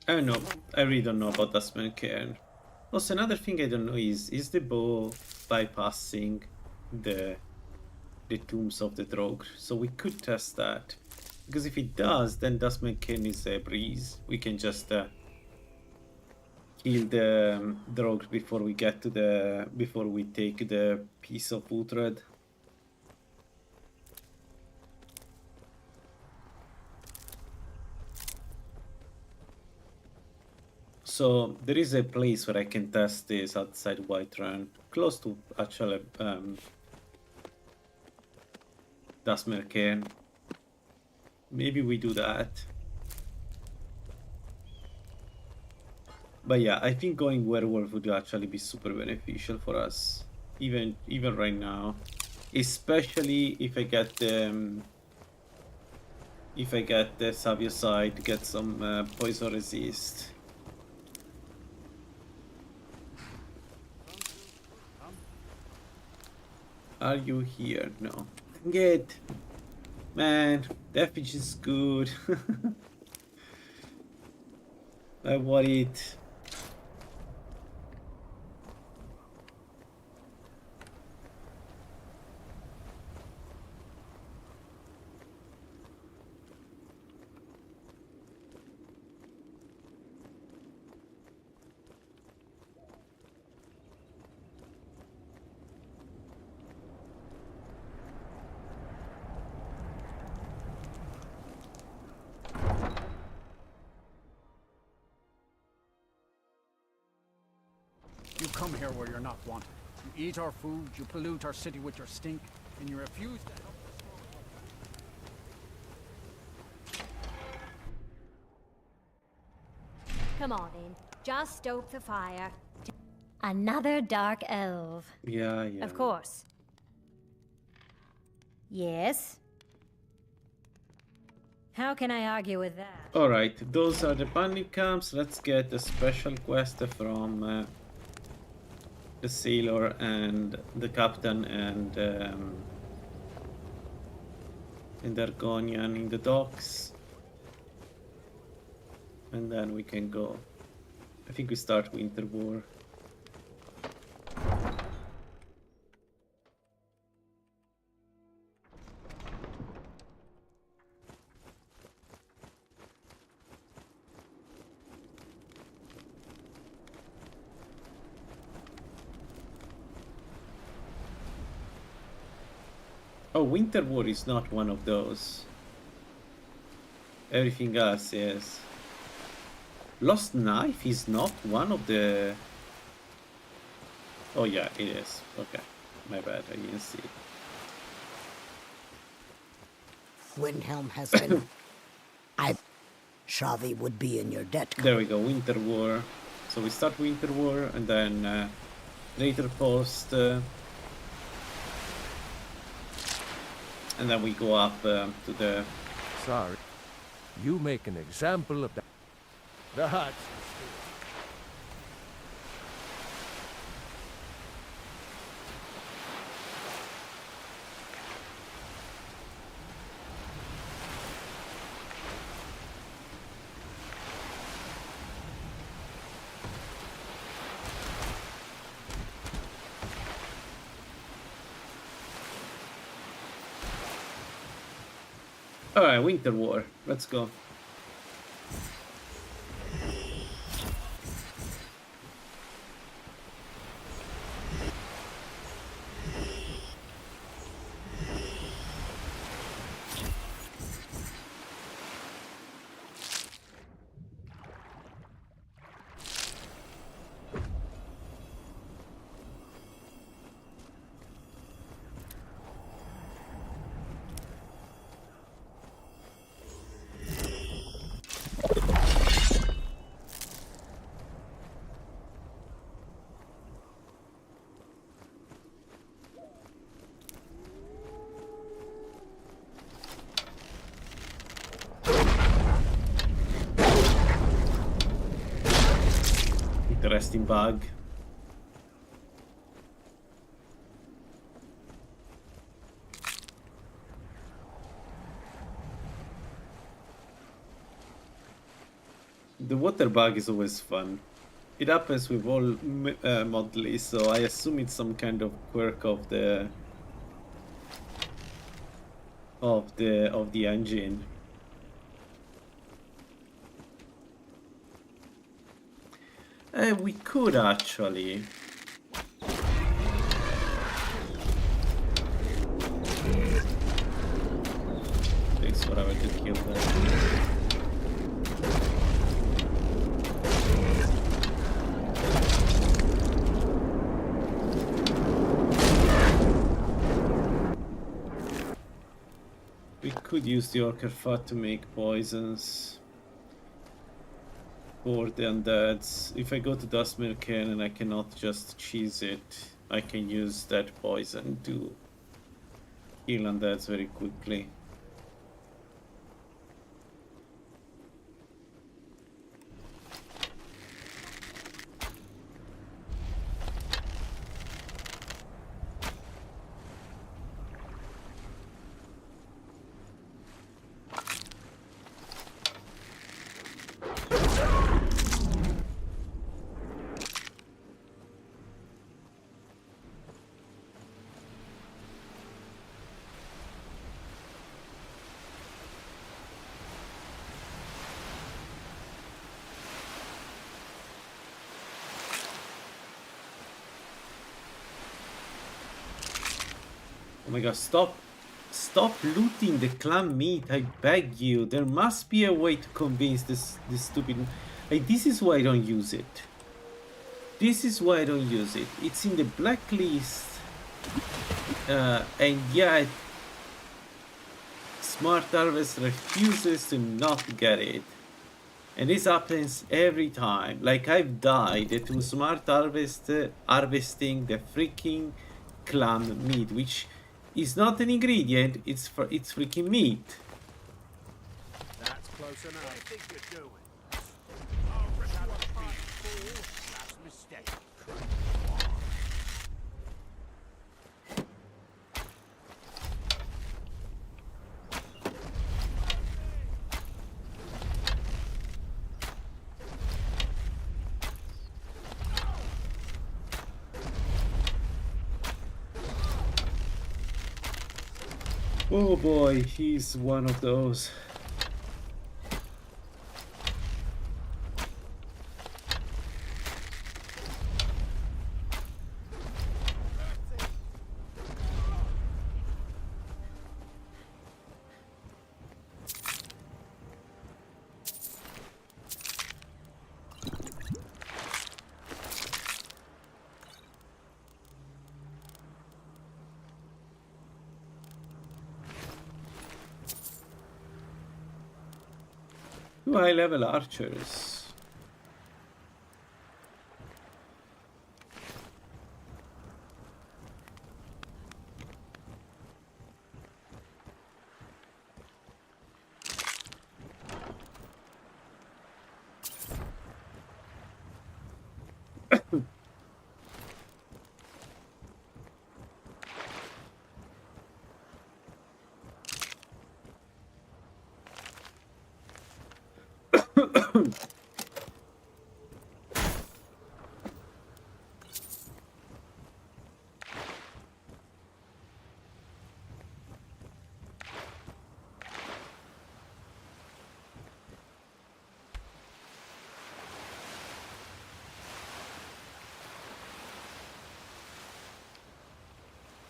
I don't know. I really don't know about Dustman Cairn. Also, another thing I don't know is the bow bypassing the tombs of the Drogue? So we could test that. Because if it does, then Dustman Cairn is a breeze. We can just kill the Drogue before we get to before we take the piece of Uhtred. So there is a place where I can test this outside Whiterun, close to actually Das Merken. Maybe we do that. But yeah, I think going werewolf would actually be super beneficial for us, even right now, especially if I get the Savio side, get some poison resist. Are you here? No. Good. Man, the FPG is good. I want it. You come here where you're not wanted. You eat our food, you pollute our city with your stink, and you refuse to help restore Come on in. Just stoke the fire. Another dark elf. Yeah. Of course. Yes? How can I argue with that? Alright, those are the bandit camps. Let's get a special quest from the sailor and the captain and Argonian in the docks. And then we can go. I think we start Winter War. Oh, Winter War is not one of those. Everything else is. Lost Knife is not one of the... Oh yeah, it is. Okay, my bad, I didn't see. Windhelm has been... Shavi would be in your debt. There we go, Winter War. So we start Winter War and then later post... and then we go up to the... Sorry. You make an example of that. That's... Alright, Winter War. Let's go. Interesting bug. The water bug is always fun. It happens with all modly, so I assume it's some kind of quirk of the engine. We could actually. Takes forever to kill them. We could use the orca fat to make poisons for the undeads. If I go to Dustmill Cairn and I cannot just cheese it, I can use that poison to kill undeads very quickly. Oh my god, stop looting the clam meat, I beg you. There must be a way to convince this stupid... Like, this is why I don't use it. This is why I don't use it. It's in the blacklist. And yet... Smart Harvest refuses to not get it. And this happens every time. Like, I've died to Smart Harvest harvesting the freaking clam meat, which is not an ingredient, it's freaking meat. That's close enough. What do you think you're doing? I'll rip you apart, fool. That's a mistake. Oh boy, he's one of those. Two high-level archers.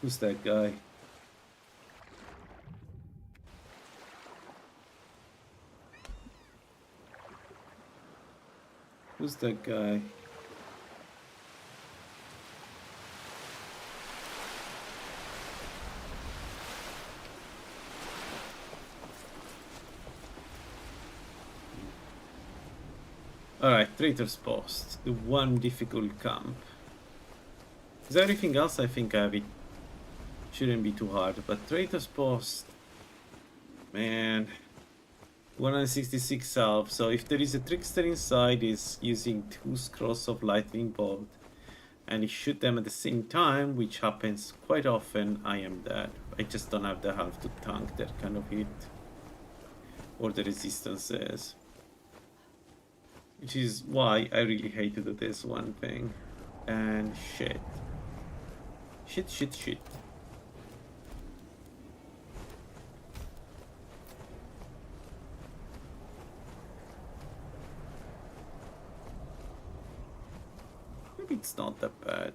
Who's that guy? Who's that guy? Alright, Traitor's Post. The one difficult camp. Is everything else I think I have it. Shouldn't be too hard, but Traitor's Post... Man... 166 salve, so if there is a trickster inside, is using 2 scrolls of lightning bolt and you shoot them at the same time, which happens quite often, I am dead. I just don't have the health to tank that kind of hit. Or the resistances. Which is why I really hate to do this one thing. And shit. Shit. Maybe it's not that bad.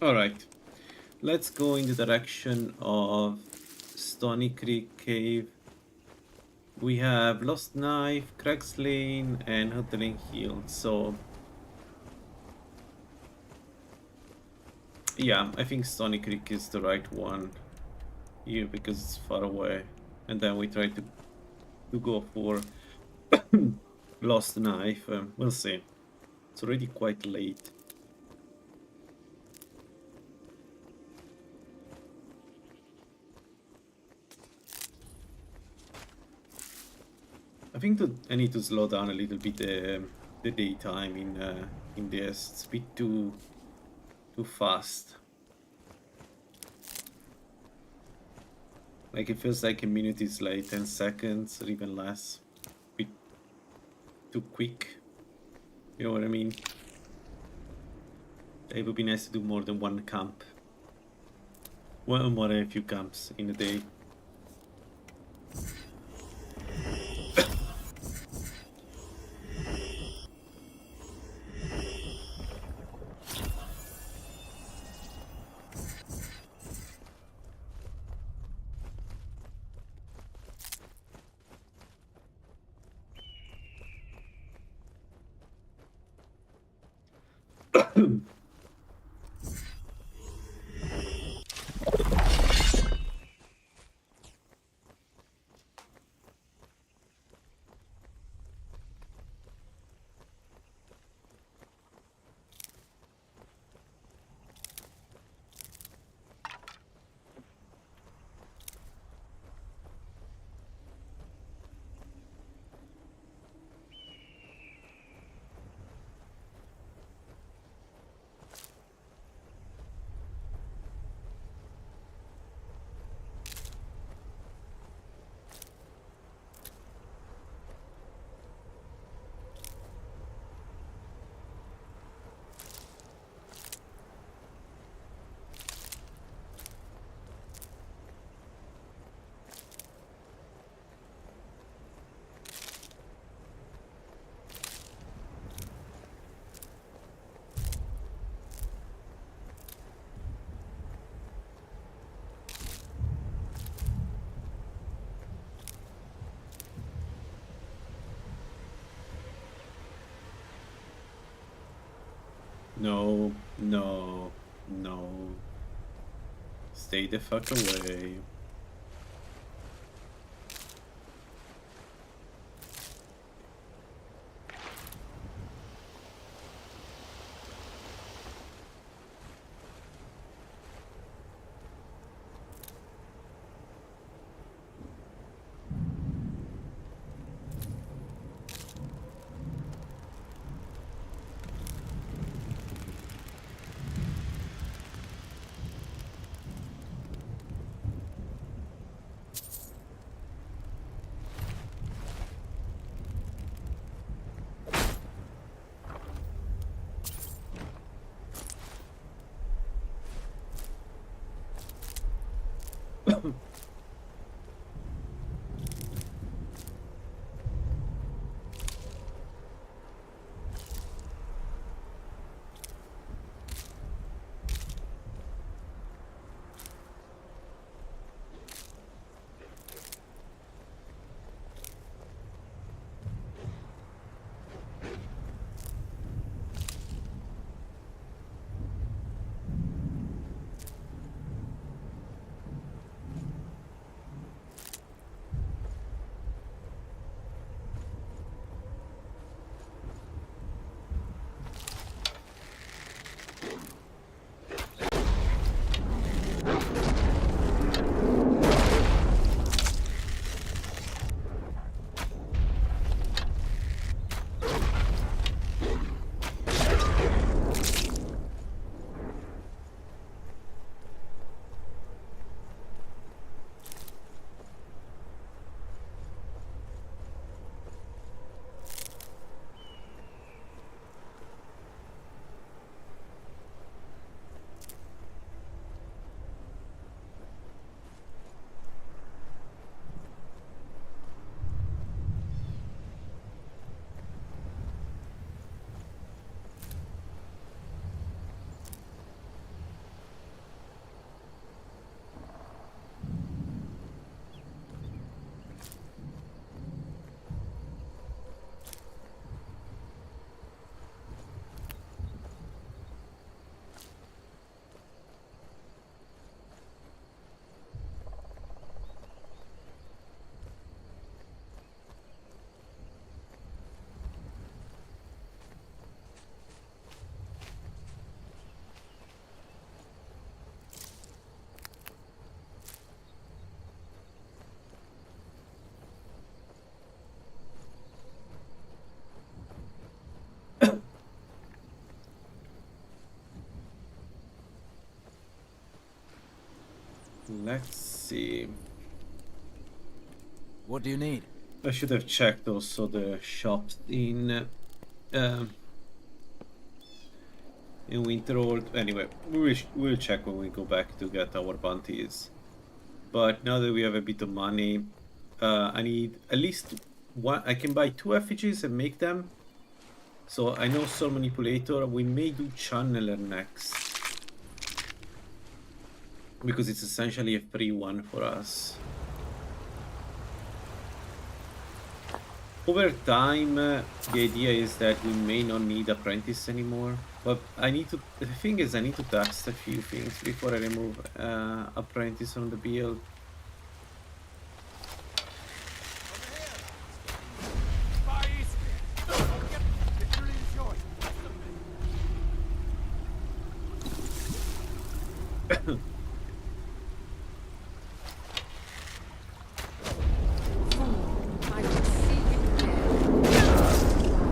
Alright. Let's go in the direction of Stony Creek Cave. We have Lost Knife, Craig's Lane, and Huddling Hill. So yeah, I think Stony Creek is the right one here because it's far away. And then we try to go for Lost Knife. We'll see. It's already quite late. I think that I need to slow down a little bit the daytime in this. It's a bit too fast. Like it feels like a minute is like 10 seconds or even less. Bit too quick. You know what I mean? It would be nice to do more than one camp. Well, more than a few camps in a day. No, no, no. Stay the fuck away. Let's see. What do you need? I should have checked also the shops in Winterhold. Anyway, we'll check when we go back to get our bounties. But now that we have a bit of money, I need at least one. I can buy 2 effigies and make them. So I know Soul Manipulator. We may do Channeler next, because it's essentially a free one for us. Over time, the idea is that we may not need Apprentice anymore. But I need to. The thing is, I need to test a few things before I remove Apprentice on the build.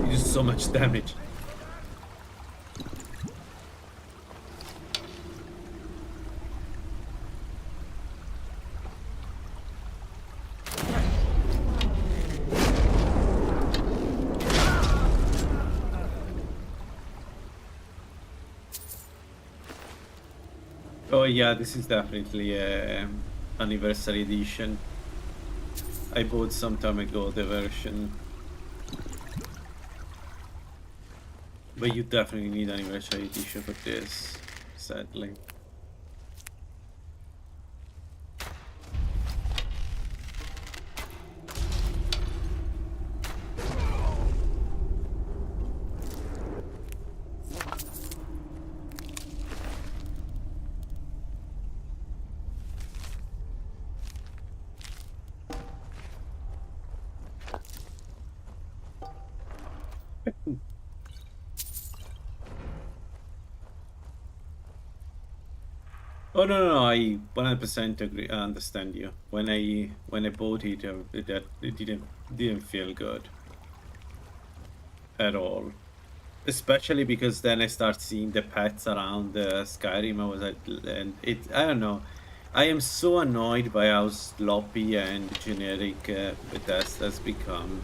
You do so much damage. Oh yeah, this is definitely a anniversary edition. I bought some time ago the version. But you definitely need anniversary edition for this, sadly. Oh no, I 100% agree. I understand you. When I bought it, that it didn't feel good at all. Especially because then I start seeing the pets around Skyrim. I was like, and I don't know. I am so annoyed by how sloppy and generic Bethesda has become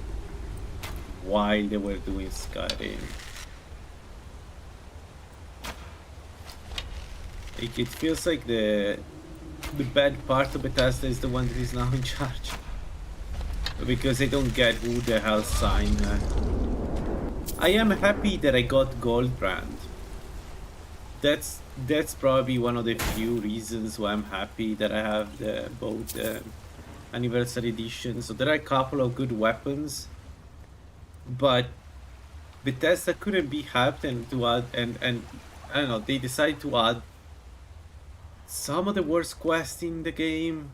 while they were doing Skyrim. Like, it feels like the bad part of Bethesda is the one that is now in charge, because I don't get who the hell signed. I am happy that I got Goldbrand. That's probably one of the few reasons why I'm happy that I have both anniversary edition. So there are a couple of good weapons, but Bethesda couldn't be helped and to add and I don't know, they decided to add some of the worst quests in the game.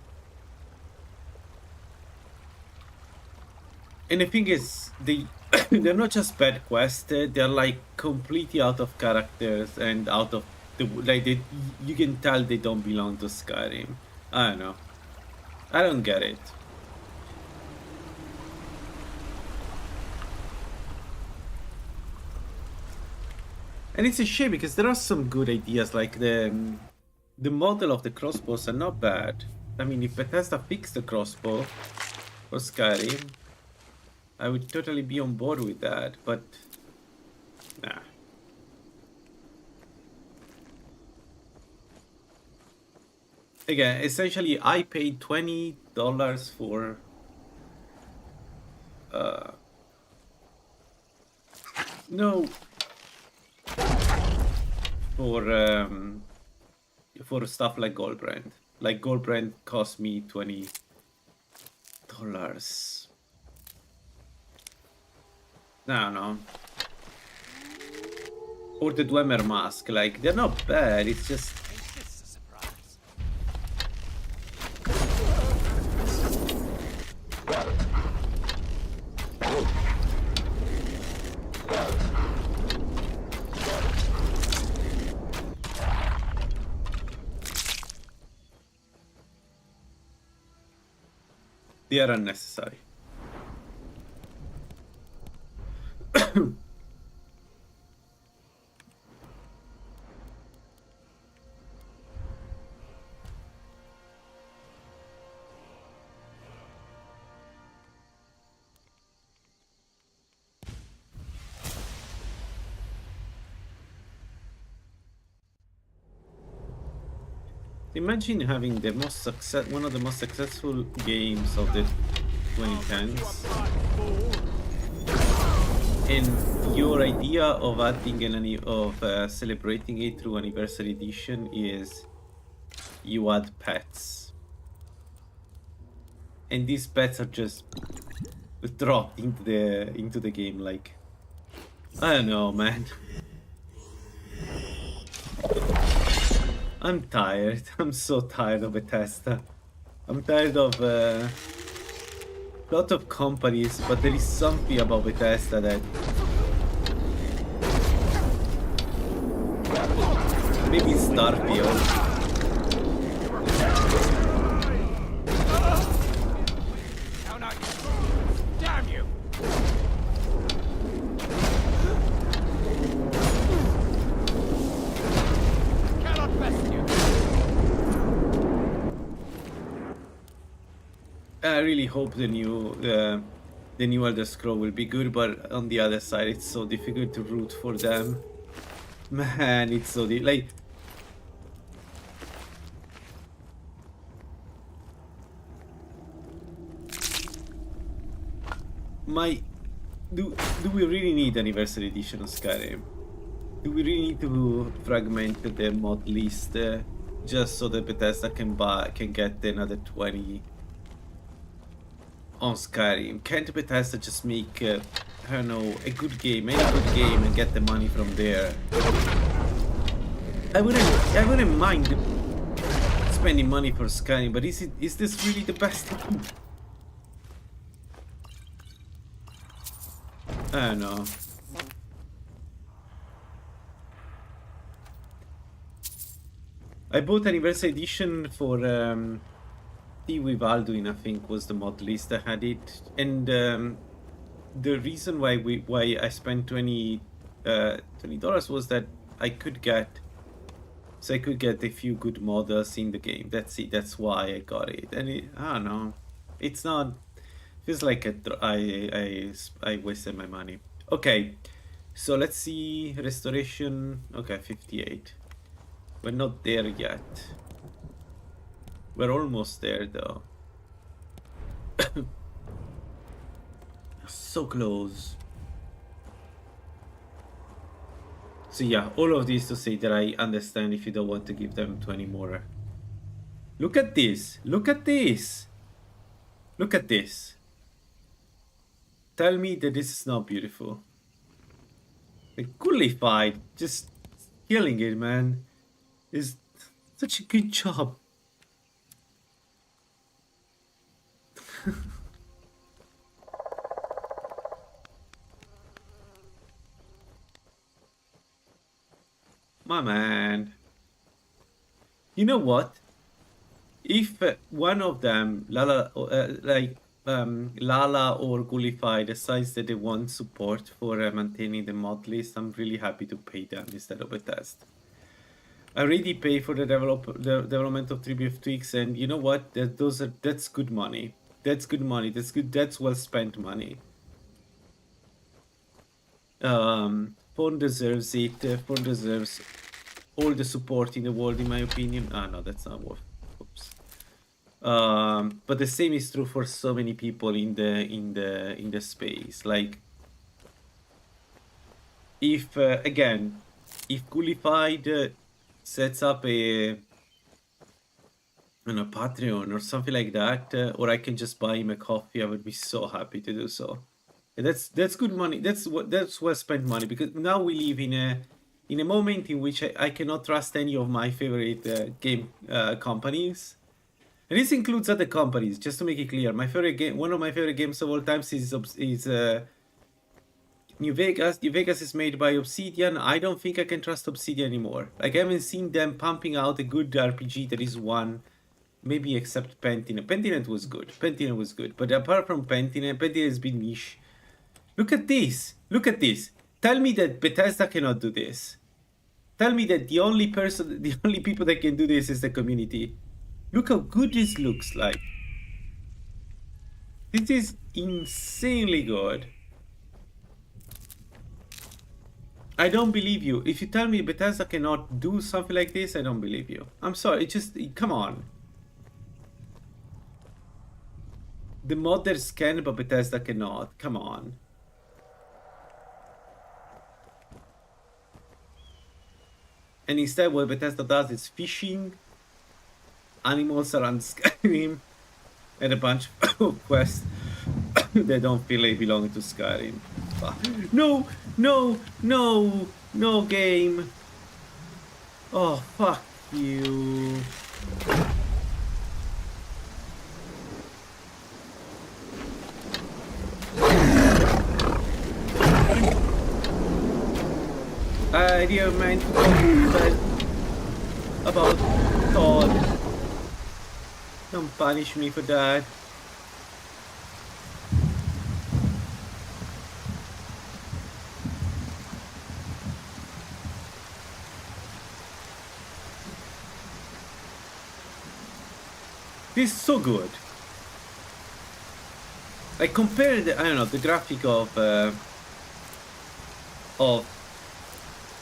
And the thing is, they're not just bad quests, they're like completely out of characters and out of the like you can tell they don't belong to Skyrim. I don't know. I don't get it. And it's a shame because there are some good ideas, like the model of the crossbows are not bad. I mean, if Bethesda fixed the crossbow for Skyrim, I would totally be on board with that, but nah. Again, essentially, I paid $20 for no, for stuff like Goldbrand. Like Goldbrand cost me $20. No. Or the Dwemer mask, like they're not bad, it's just they are unnecessary. Imagine having the one of the most successful games of the 2010s, and your idea of adding celebrating it through anniversary edition is you add pets, and these pets are just dropped into the game. Like, I don't know, man. I'm tired. I'm so tired of Bethesda. I'm tired of a lot of companies, but there is something about Bethesda that maybe it's Starfield. Damn you! Cannot best you. I really hope the new Elder Scroll will be good, but on the other side, it's so difficult to root for them. Man, it's so like. Do we really need anniversary edition of Skyrim? Do we really need to fragment the mod list just so that Bethesda can get another 20 on Skyrim? Can't Bethesda just make I don't know, a good game, any good game, and get the money from there? I wouldn't mind spending money for Skyrim, but is this really the best one? I don't know. I bought Anniversary Edition for Tea with Alduin, I think was the mod list. I had it, and the reason why I spent $20 was that I could get a few good models in the game. That's it. That's why I got it. And I don't know. It's not. Feels like I wasted my money. Okay, so let's see restoration. Okay, 58. We're not there yet. We're almost there though. So close. So yeah, all of this to say that I understand if you don't want to give them 20 more. Look at this. Look at this. Look at this. Tell me that this is not beautiful. Like, Coolified, just killing it, man. Is such a good job. My man. You know what? If one of them, Lala or Gulify decides that they want support for maintaining the mod list, I'm really happy to pay them instead of a test. I already pay for the development of 3BF tweaks, and you know what? That's good money. That's good money. That's good. That's well spent money. Phone deserves it. Phone deserves all the support in the world, in my opinion. Ah, no, that's not worth. Oops. But the same is true for so many people in the space. Like, if again, if Coolified sets up a Patreon or something like that, or I can just buy him a coffee, I would be so happy to do so. And that's good money. That's well spent money, because now we live in a moment in which I cannot trust any of my favorite game companies. And this includes other companies, just to make it clear. My favorite game, one of my favorite games of all times is New Vegas. New Vegas is made by Obsidian. I don't think I can trust Obsidian anymore. Like, I haven't seen them pumping out a good RPG that is one, maybe except Pentiment. Pentiment was good. Pentiment was good. But apart from Pentiment has been niche. Look at this. Look at this. Tell me that Bethesda cannot do this. Tell me that the only people that can do this is the community. Look how good this looks like. This is insanely good. I don't believe you. If you tell me Bethesda cannot do something like this, I don't believe you. I'm sorry, come on. The modders can, but Bethesda cannot. Come on. And instead what Bethesda does is fishing, animals around Skyrim, and a bunch of quests that don't feel they belong to Skyrim. No, no, no, no game. Oh, fuck you. I didn't mean to talk about Todd. Don't punish me for that. This is so good. I compared, I don't know, the graphic of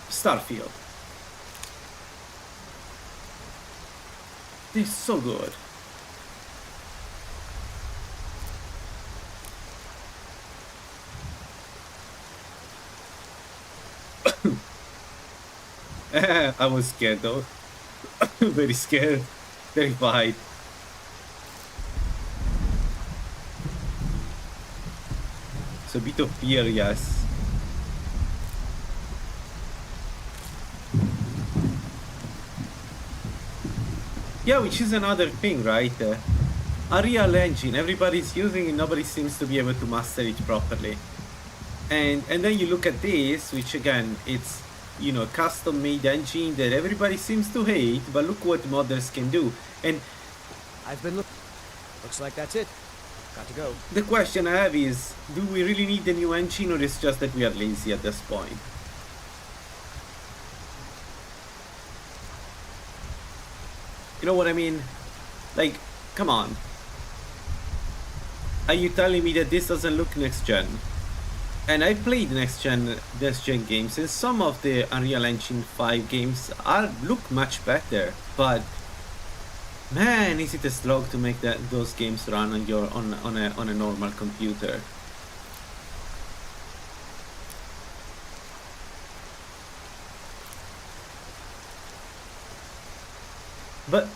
Starfield. This is so good. I was scared though. Very scared. Terrified. It's a bit of fear, yes. Yeah, which is another thing, right? Unreal Engine, everybody's using it, nobody seems to be able to master it properly. And then you look at this, which again, it's, you know, custom-made engine that everybody seems to hate, but look what modders can do. And I've been looking. Looks like that's it. Got to go. The question I have is, do we really need a new engine, or is it just that we are lazy at this point? You know what I mean? Like, come on. Are you telling me that this doesn't look next gen? And I played next gen games, and some of the Unreal Engine 5 games look much better, but man, is it a slog to make those games run on a normal computer. But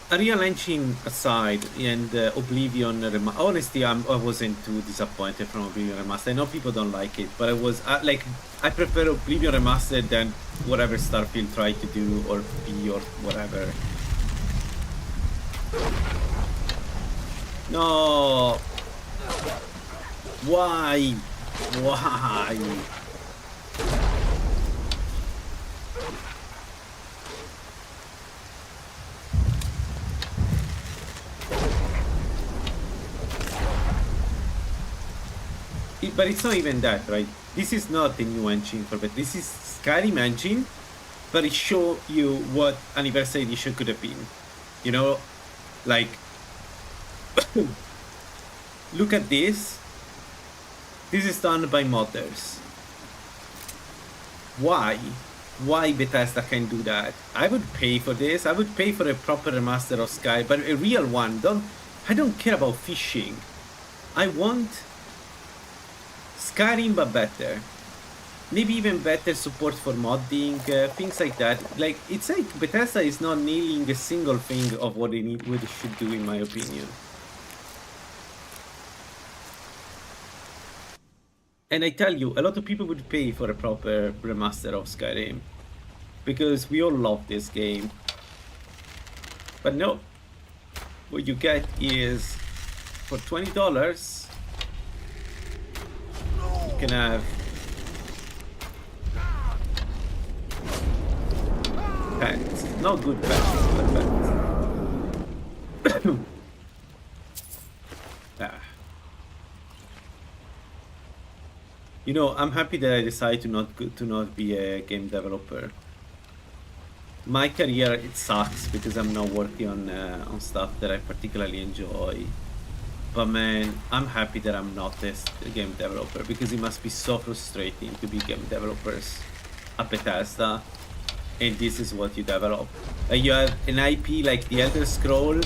Unreal Engine aside, and Oblivion honestly, I wasn't too disappointed from Oblivion Remastered. I know people don't like it, but I was I prefer Oblivion Remastered than whatever Starfield tried to do, or be, or whatever. No! Why? Why? But it's not even that, right? This is not the new engine for it. This is Skyrim engine, but it shows you what Anniversary Edition could have been. You know, like, look at this. This is done by modders. Why? Why Bethesda can do that? I would pay for this. I would pay for a proper remaster of Sky, but a real one. I don't care about fishing. I want Skyrim, but better. Maybe even better support for modding, things like that. Like, it's like Bethesda is not nailing a single thing of what they should do, in my opinion. And I tell you, a lot of people would pay for a proper remaster of Skyrim, because we all love this game. But no, what you get is, for $20, you can have pets. Not good pets, but pets. You know, I'm happy that I decided to not be a game developer. My career, it sucks because I'm not working on stuff that I particularly enjoy. But man, I'm happy that I'm not this game developer, because it must be so frustrating to be game developers at Bethesda, and this is what you develop. Like you have an IP like the Elder Scroll,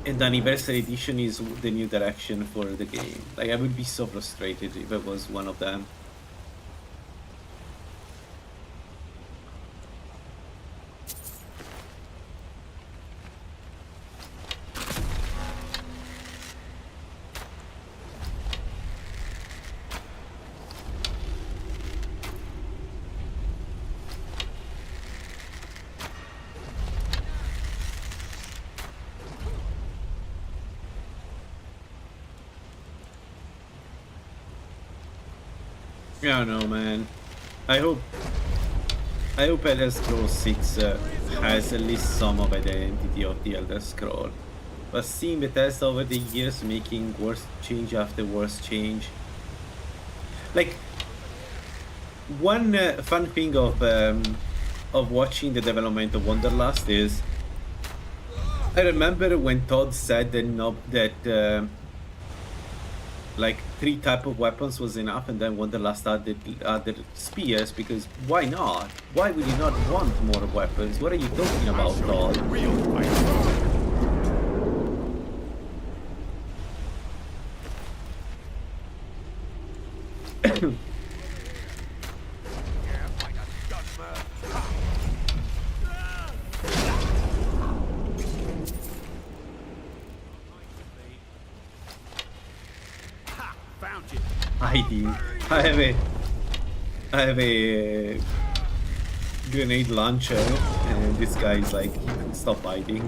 and the Anniversary Edition is the new direction for the game. Like I would be so frustrated if I was one of them. I don't know, man. I hope Elder Scrolls 6 has at least some of the identity of the Elder Scroll. But seeing Bethesda over the years making worst change after worst change, like one fun thing of watching the development of Wanderlust is, I remember when Todd said that like 3 types of weapons was enough, and then Wanderlust added spears, because why not? Why would you not want more weapons? What are you talking about, Todd? I have a grenade launcher, and this guy is like, he can stop hiding.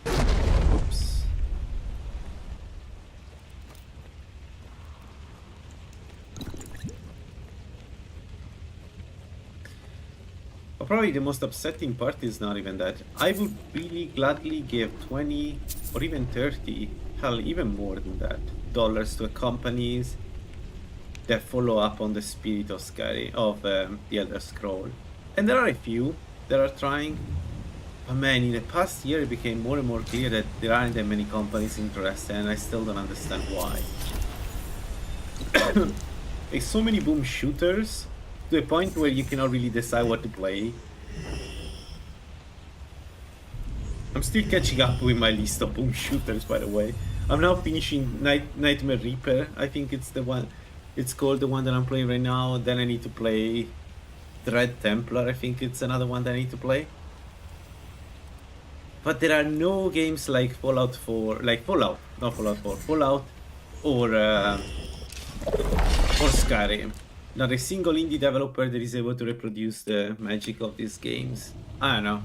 Oops. But probably the most upsetting part is not even that. I would really gladly give 20 or even 30, hell, even more than that, dollars to companies that follow up on the spirit of the Elder Scroll. And there are a few that are trying. But man, in the past year it became more and more clear that there aren't that many companies interested, and I still don't understand why. There's so many boom shooters to a point where you cannot really decide what to play. I'm still catching up with my list of boom shooters, by the way. I'm now finishing Nightmare Reaper. I think it's the one. It's called the one that I'm playing right now. Then I need to play Dread Templar. I think it's another one that I need to play. But there are no games like Fallout 4, like Fallout, not Fallout 4, Fallout or Skyrim. Not a single indie developer that is able to reproduce the magic of these games. I don't know.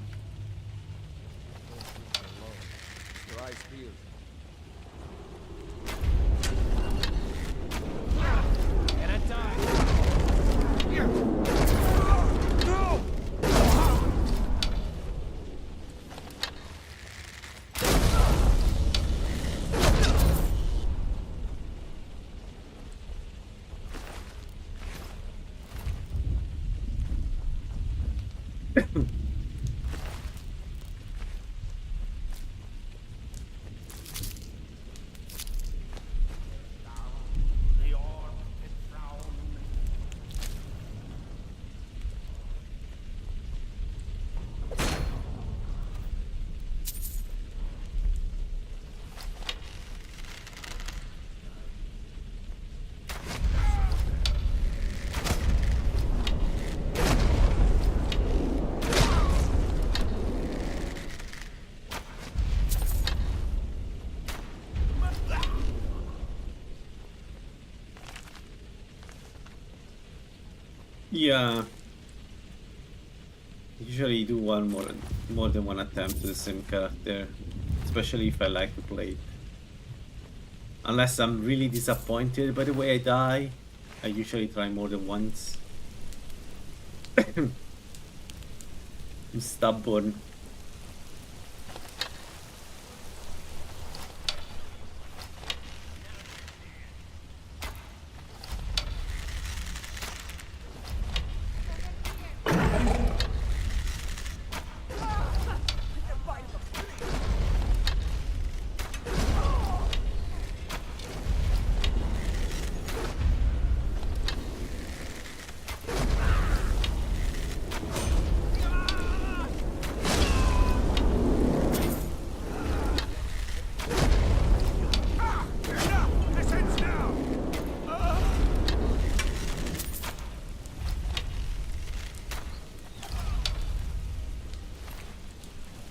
Yeah. Usually do one more than one attempt to the same character, especially if I like to play it. Unless I'm really disappointed by the way I die, I usually try more than once. I'm stubborn.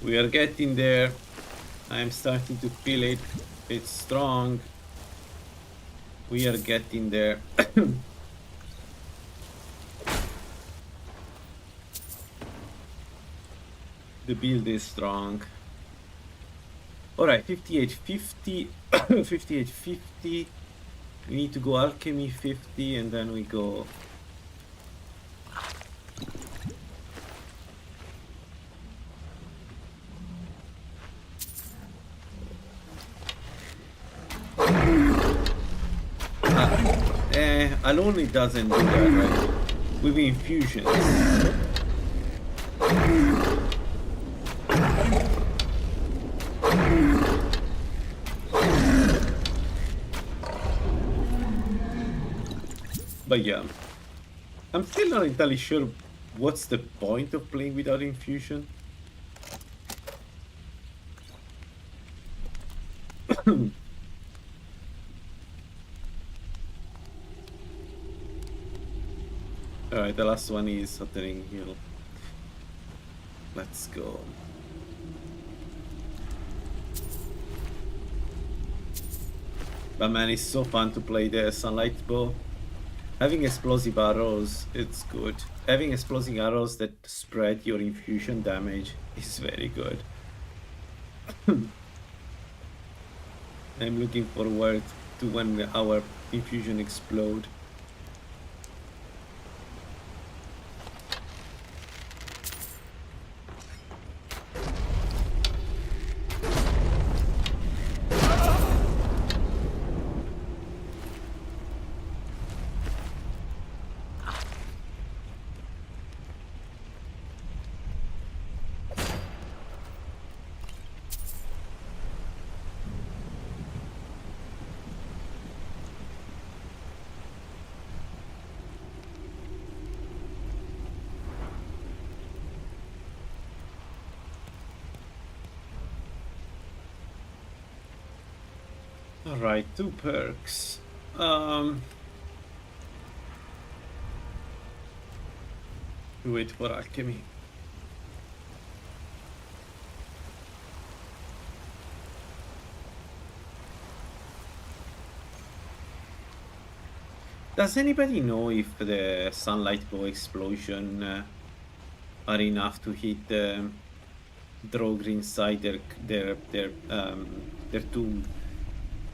We are getting there. I'm starting to feel it. It's strong. We are getting there. The build is strong. Alright, 5850. 5850. We need to go alchemy 50 and then we go. Alone it doesn't do that, right? With infusions. But yeah, I'm still not entirely sure what's the point of playing without infusion. Alright, the last one is Sottering Hill. Let's go. But man, it's so fun to play the Sunlight Bow. Having explosive arrows, it's good. Having explosive arrows that spread your infusion damage is very good. I'm looking forward to when our infusion explode. Alright, 2 perks. Wait for alchemy. Does anybody know if the sunlight bow explosion are enough to hit the Droger inside their tomb?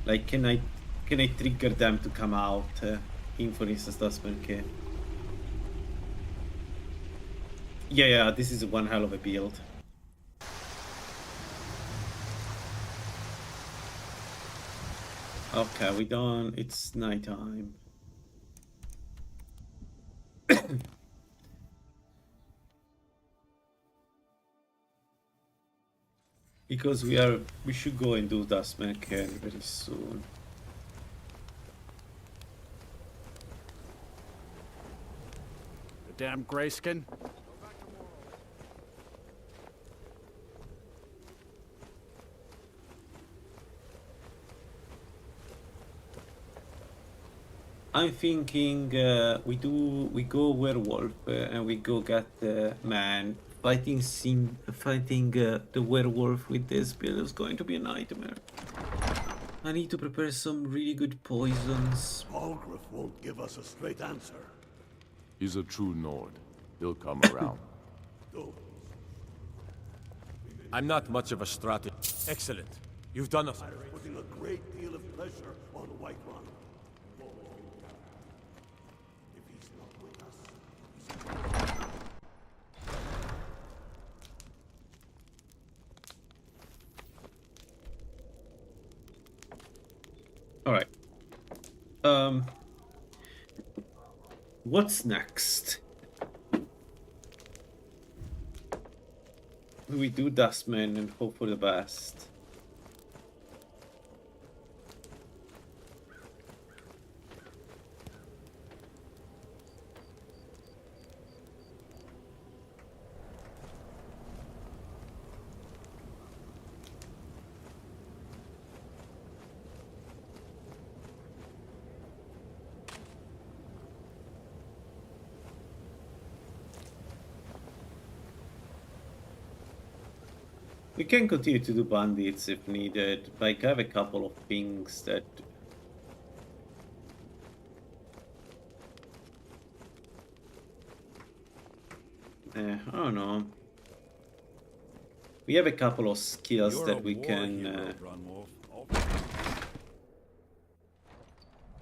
Like, can I trigger them to come out in, for instance, Dustman K? Yeah, this is one hell of a build. Okay, we done. It's nighttime. Because we should go and do Dustman K very soon. The damn grayskin. I'm thinking we go werewolf and we go get the man. Fighting the werewolf with this build is going to be a nightmare. I need to prepare some really good poisons. Balgruuf won't give us a straight answer. He's a true Nord. He'll come around. I'm not much of a strategist. Excellent. You've done us. Putting a great deal of pressure on Whiterun. If he's not with us, All right. What's next? We do Dustman and hope for the best. We can continue to do bandits if needed. Like, I have a couple of things that... I don't know. We have a couple of skills that we can...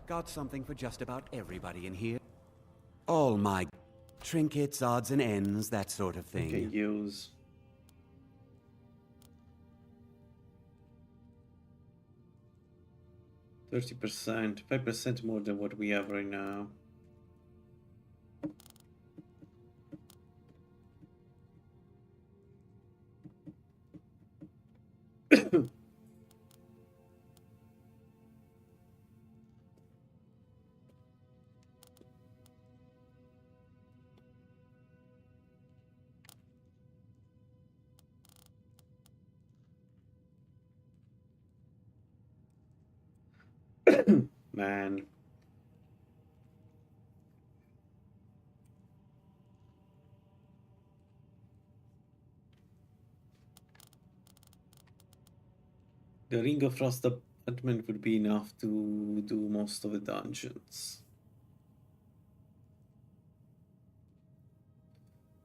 Got something for just about everybody in here. All my trinkets, odds and ends, that sort of thing. can use. %, 5% more than what we have right now. Man. The Ring of Frost apartment would be enough to do most of the dungeons.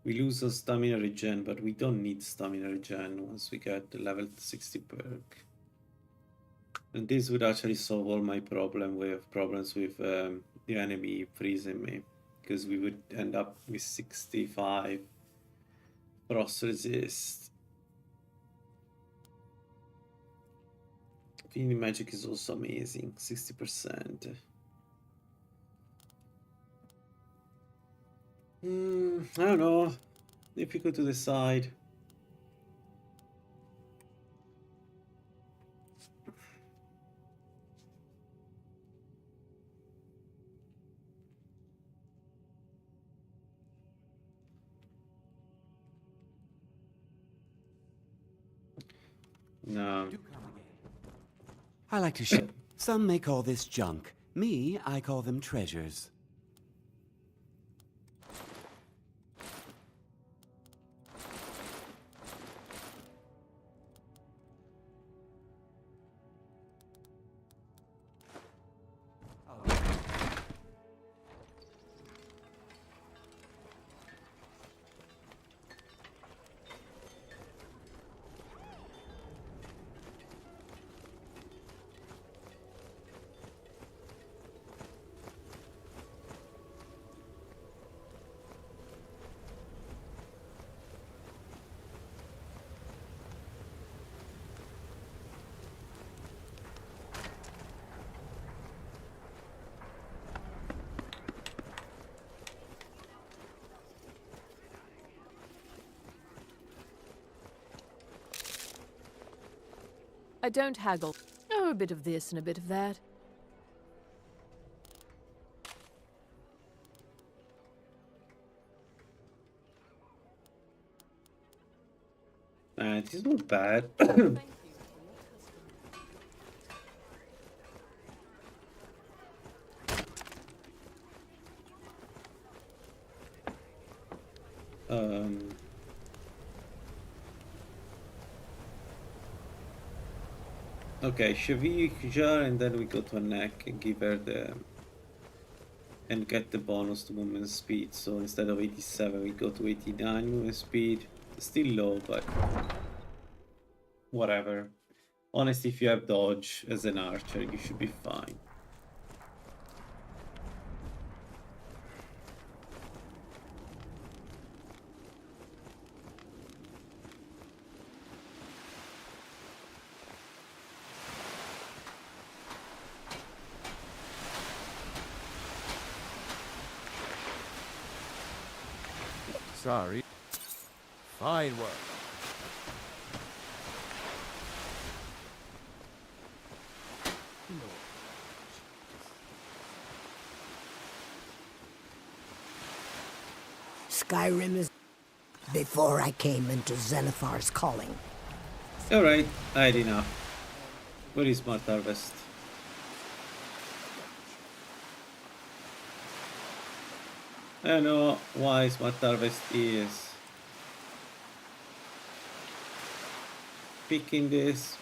We lose a stamina regen, but we don't need stamina regen once we get the level 60 perk. And this would actually solve all my problems with the enemy freezing me, because we would end up with 65 frost resist. Infinity magic is also amazing, 60%. I don't know, difficult to decide. No. I like to ship. Some may call this junk. Me, I call them treasures. I don't haggle. Oh, a bit of this and a bit of that. It is not bad. Okay, Shavija, and then we go to a neck and give her the... and get the bonus to movement speed. So instead of 87, we go to 89 movement speed. Still low, but whatever. Honestly, if you have dodge as an archer, you should be fine. Sorry. Fine work. Skyrim is before I came into Zenithar's calling. Alright, I had enough. Where is Smart Harvest? I don't know why Smart Harvest is picking this.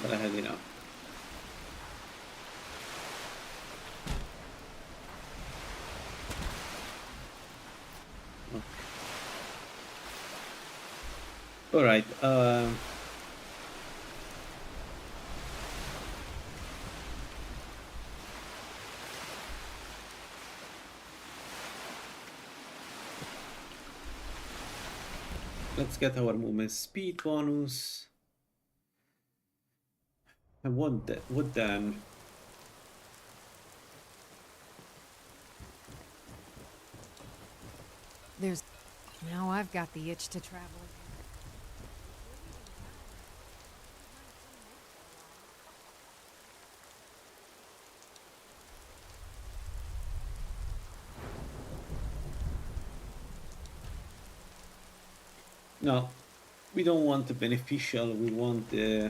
But I had enough. Okay. All right. Let's get our movement speed bonus. I want that. What then? There's... Now I've got the itch to travel again. No, we don't want the beneficial, we want the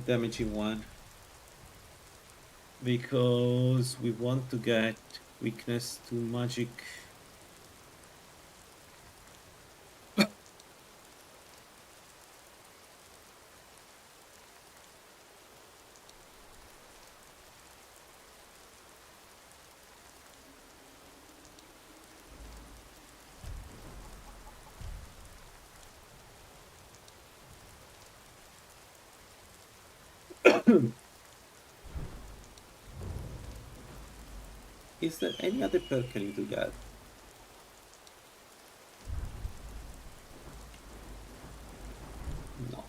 damaging one. Because we want to get weakness to magic. Is there any other perk I need to get? No.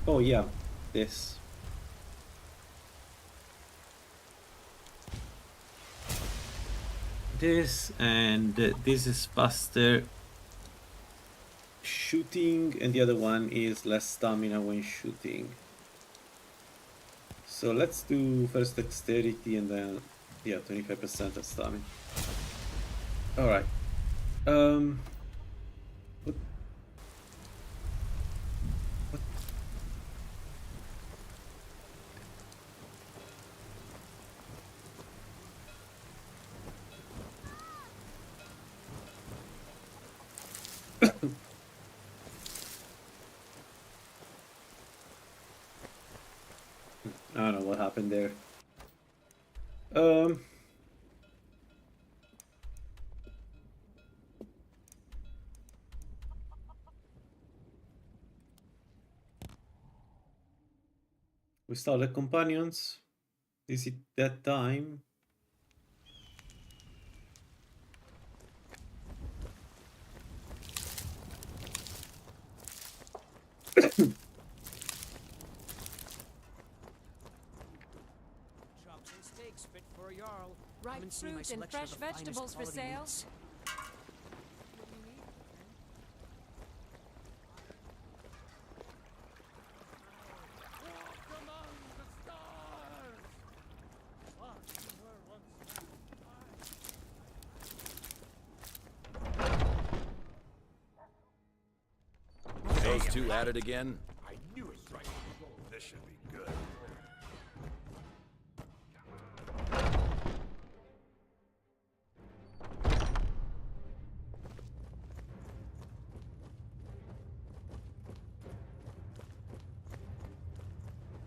Oh yeah, this. This and this is faster shooting, and the other one is less stamina when shooting. So let's do first dexterity and then, yeah, 25% of stamina. Alright. What? I don't know what happened there. We started companions. Is it that time? Ripe fruit and fresh vegetables for sale. Those two at it again? I knew it right. This should be good.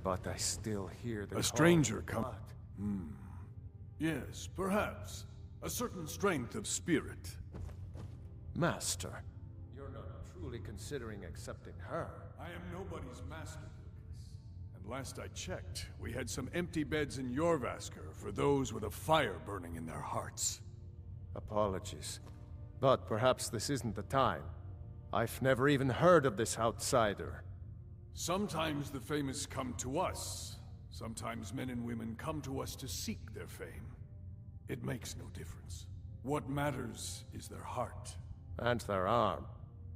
But I still hear the A stranger come. Yes, perhaps. A certain strength of spirit. Master, you're not truly considering accepting her. I am nobody's master, Lucas. And last I checked, we had some empty beds in Jorvaskr for those with a fire burning in their hearts. Apologies. But perhaps this isn't the time. I've never even heard of this outsider. Sometimes the famous come to us. Sometimes men and women come to us to seek their fame. It makes no difference. What matters is their heart. And their arm.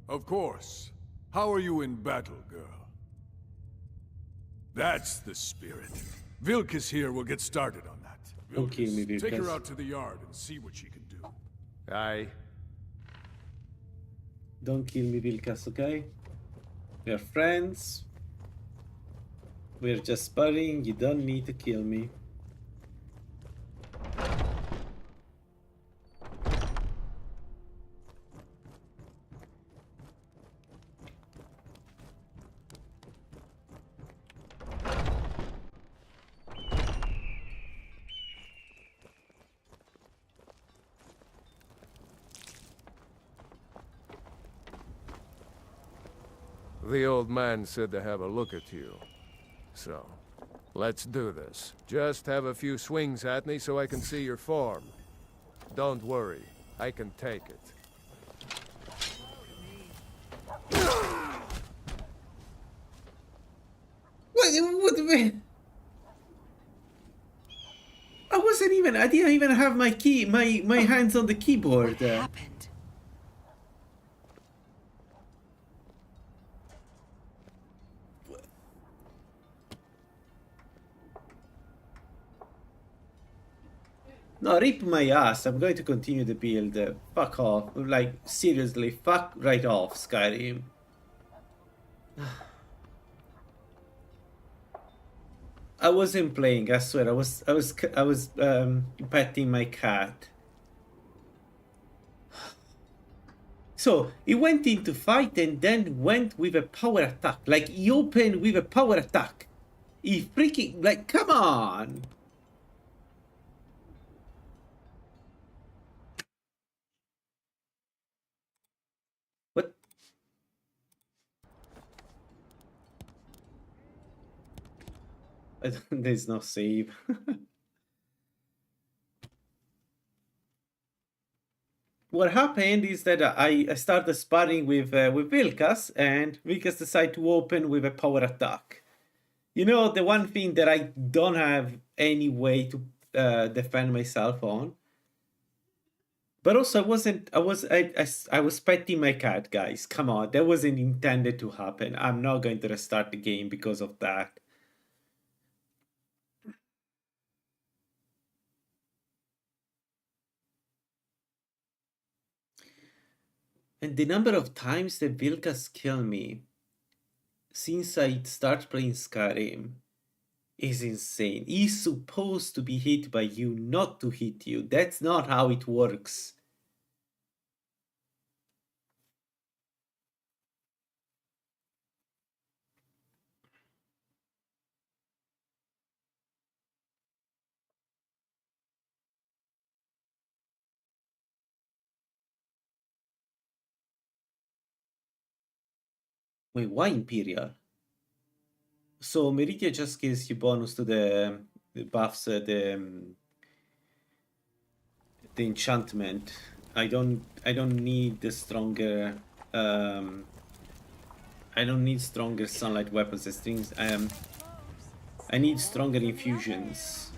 Of course. How are you in battle, girl? That's the spirit. Vilkas here will get started on that. Okay, Vilkas, maybe take her Vilkas. out to the yard and see what she can do. Aye. Don't kill me, Vilkas, okay? We are friends. We're just sparring. You don't need to kill me. The old man said to have a look at you. So, let's do this. Just have a few swings at me so I can see your form. Don't worry, I can take it. What? I didn't even have my hands on the keyboard. What happened? No, rip my ass. I'm going to continue the build. Fuck off. Like, seriously, fuck right off, Skyrim. I wasn't playing, I swear. I was petting my cat. So, he went into fight and then went with a power attack. Like, he opened with a power attack. He freaking, like, come on. What? There's no save. What happened is that I started sparring with Vilkas, and Vilkas decided to open with a power attack. You know, the one thing that I don't have any way to defend myself on. But also, I was petting my cat, guys. Come on, that wasn't intended to happen. I'm not going to restart the game because of that. And the number of times that Vilkas killed me since I started playing Skyrim is insane. He's supposed to be hit by you, not to hit you. That's not how it works. Wait, why Imperial? So Meridia just gives you bonus to the buffs, the enchantment. I don't need the stronger. I don't need stronger sunlight weapons as things. I need stronger infusions.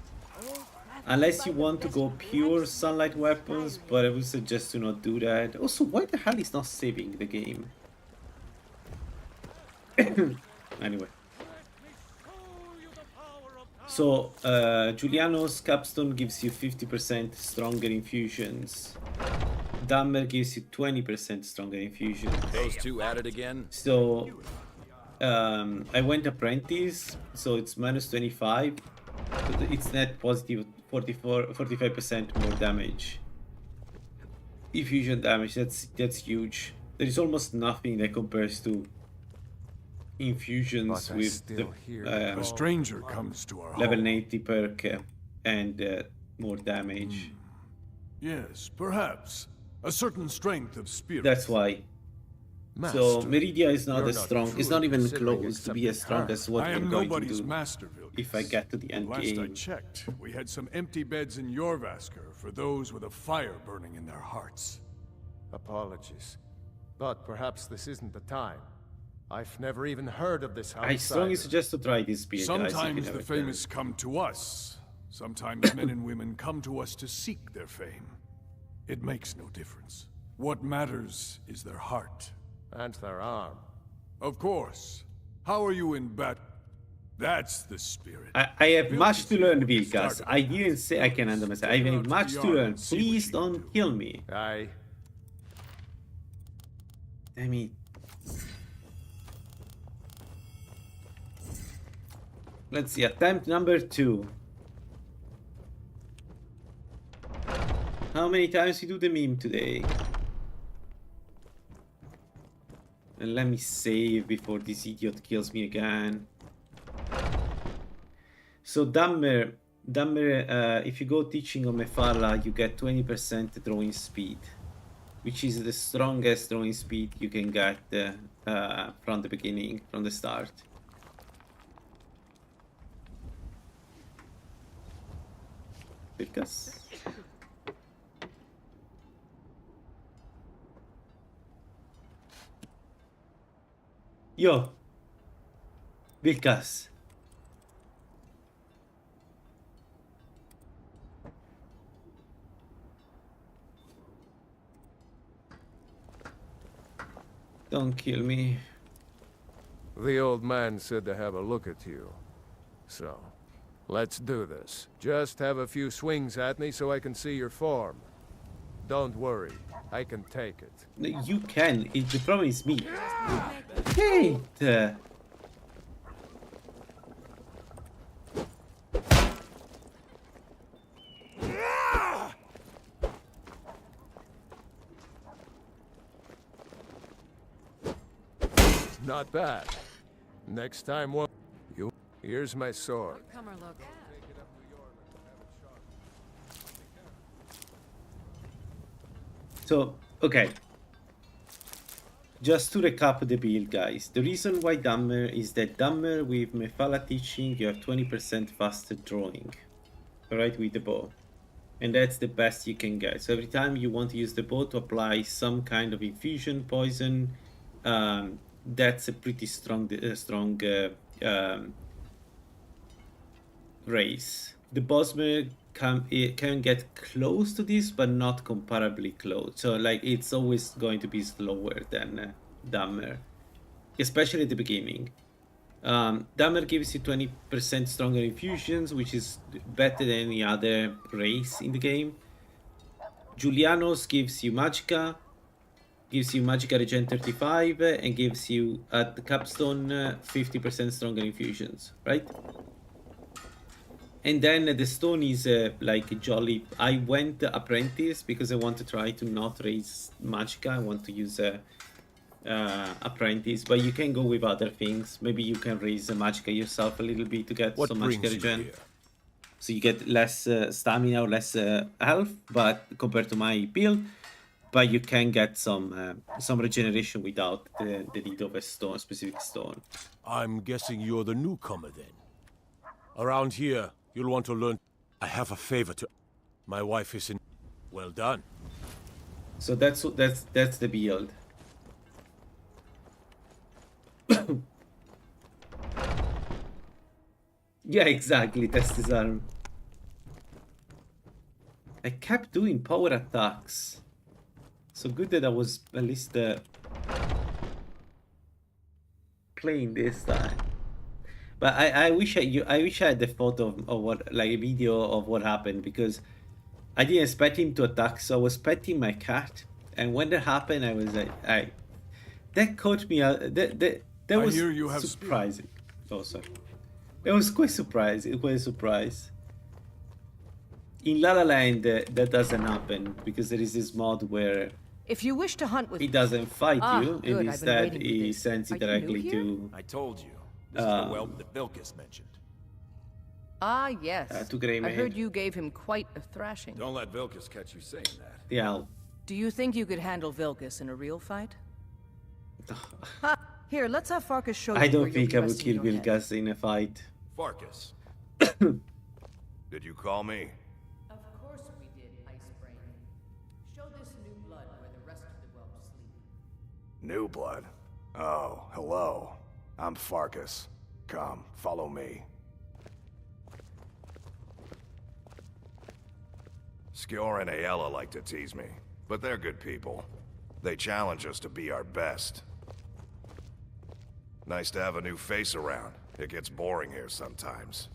Unless you want to go pure sunlight weapons, but I would suggest to not do that. Also, why the hell is not saving the game? Anyway. So, Giuliano's capstone gives you 50% stronger infusions. Dammer gives you 20% stronger infusions. Those two at it again? So, I went apprentice, so it's minus 25. It's net positive 45% more damage. Infusion damage, that's huge. There is almost nothing that compares to infusions with the a stranger comes to our level home. 80 perk and more damage. Yes, perhaps. A certain strength of spirit. That's why. Master, so Meridia is not you're as not strong. It's truly not even considering close to be accepting as strong her. as what I we're am going to nobody's do master, if I get to the end Last game. I checked, we had some empty beds in Jorvaskr for those with a fire burning in their hearts. Apologies. But perhaps this isn't the time. I've never even heard of this outsider. I strongly suggest to try this build, guys. Sometimes the famous come to us. Sometimes men and women come to us to seek their fame. It makes no difference. What matters is their heart. And their arm. Of course. How are you in battle? That's the spirit. I have much to learn, Vilkas. I didn't say I can handle myself. I have much to learn. Please don't kill me. Aye. Damn it. Let's see, attempt number 2. How many times you do the meme today? And let me save before this idiot kills me again. So Dammer, if you go teaching on Mefala, you get 20% drawing speed, which is the strongest drawing speed you can get from the beginning, from the start. Because yo, Vilkas. Don't kill me. The old man said to have a look at you. So, let's do this. Just have a few swings at me so I can see your form. Don't worry, I can take it. No, you can. The problem is me. Hate. Not bad. Next time, what? You. Here's my sword. Come or look. So, okay. Just to recap the build, guys. The reason why Dammer is that Dammer with Mefala teaching, you have 20% faster drawing. Alright, with the bow. And that's the best you can get. So every time you want to use the bow to apply some kind of infusion, poison, that's a pretty strong race. The Bosmer can get close to this, but not comparably close. So like it's always going to be slower than Dammer, especially at the beginning. Dammer gives you 20% stronger infusions, which is better than any other race in the game. Julianos gives you Magicka, regen 35, and gives you at the capstone 50% stronger infusions, right? And then the stone is like a jolly. I went apprentice because I want to try to not raise Magicka. I want to use apprentice, but you can go with other things. Maybe you can raise Magicka yourself a little bit to get some Magicka regen. So you get less stamina or less health, but compared to my build, but you can get some regeneration without the need of a stone, specific stone. I'm guessing you're the newcomer then. Around here, you'll want to learn. I have a favor to. My wife is in. Well done. So that's the build. Yeah, exactly. Test his arm. I kept doing power attacks. So good that I was at least playing this time. But I wish I had the photo of what, like a video of what happened, because I didn't expect him to attack. So I was petting my cat, and when that happened, I was like, that caught me out. That was surprising. Oh, sorry. It was quite surprising. It was a surprise. In La La Land, that doesn't happen because there is this mod where if you wish to hunt with he doesn't fight you, good, and instead he sends it directly to. I told you. This is the well that Vilkas mentioned. Ah, yes. To Grey I Man. heard you gave him quite a thrashing. Don't let Vilkas catch you saying that. Yeah. Do you think you could handle Vilkas in a real fight? Ha! Here, let's have Farkas show you. I don't where you'll think be I would resting kill your head. Vilkas in a fight. Farkas. Did you call me? Of course we did, Icebrain. Show this new blood where the rest of the whelps sleep. New blood? Oh, hello. I'm Farkas. Come, follow me. Skjor and Aella like to tease me, but they're good people. They challenge us to be our best. Nice to have a new face around. It gets boring here sometimes.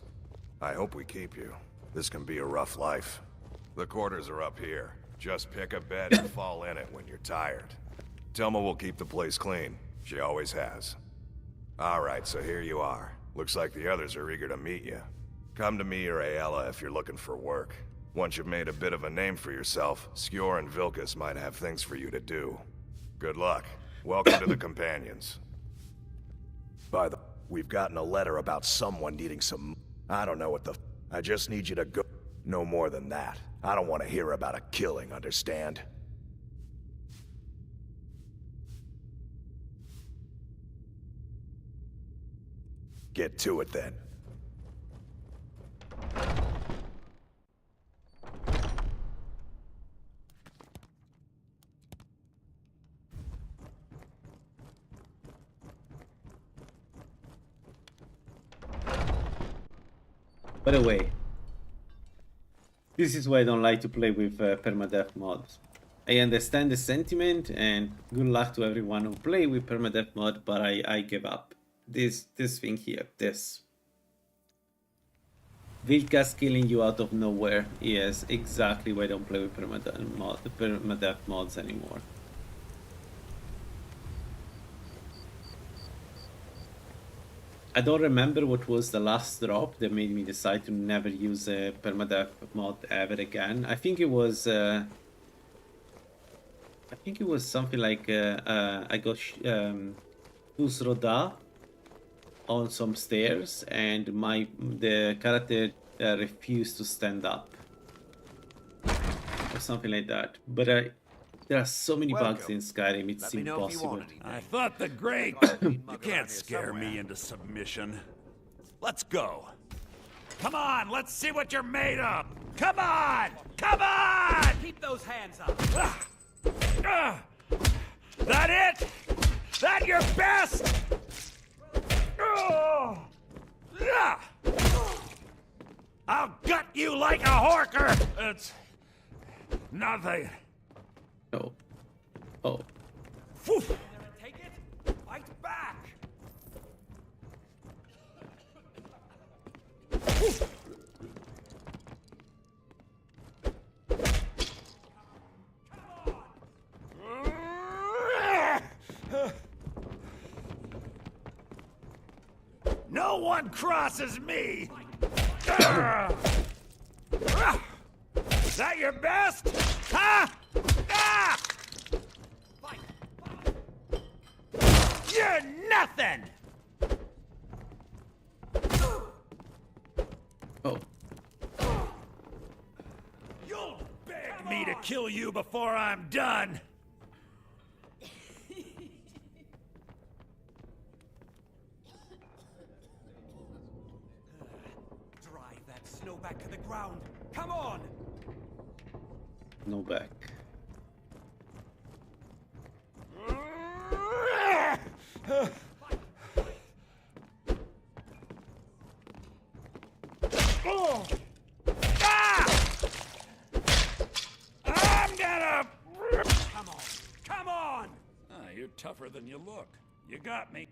I hope we keep you. This can be a rough life. The quarters are up here. Just pick a bed and fall in it when you're tired. Selma will keep the place clean. She always has. Alright, so here you are. Looks like the others are eager to meet you. Come to me or Ayala if you're looking for work. Once you've made a bit of a name for yourself, Skjor and Vilkas might have things for you to do. Good luck. Welcome to the Companions. By the... We've gotten a letter about someone needing some... I don't know what the... I just need you to go... No more than that. I don't want to hear about a killing, understand? Get to it then. By the way, this is why I don't like to play with permadeath mods. I understand the sentiment and good luck to everyone who play with permadeath mod, but I give up. This thing here, this. Vilkas killing you out of nowhere. Yes, exactly why I don't play with permadeath mods anymore. I don't remember what was the last drop that made me decide to never use a permadeath mod ever again. I think it was something like I got Usroda on some stairs and the character refused to stand up or something like that. But there are so many bugs in Skyrim, it's impossible. I thought the great... You can't scare me into submission. Let's go. Come on, let's see what you're made of. Come on! Come on! Keep those hands up. That it? That your best? I'll gut you like a horker! It's... nothing. Oh. Oh. Take it. Fight back. No one crosses me! Is that your best? Huh? You're nothing! Oh. You'll beg me to kill you before I'm done! Drive that snow back to the ground. Come on! No back. I'm gonna... Come on! Come on! You're tougher than you look. You got me.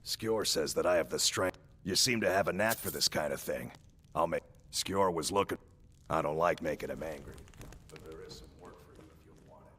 Skjor says that I have the strength. You seem to have a knack for this kind of thing. I'll make... Skjor was looking... I don't like making him angry, but there is some work for you if you want it.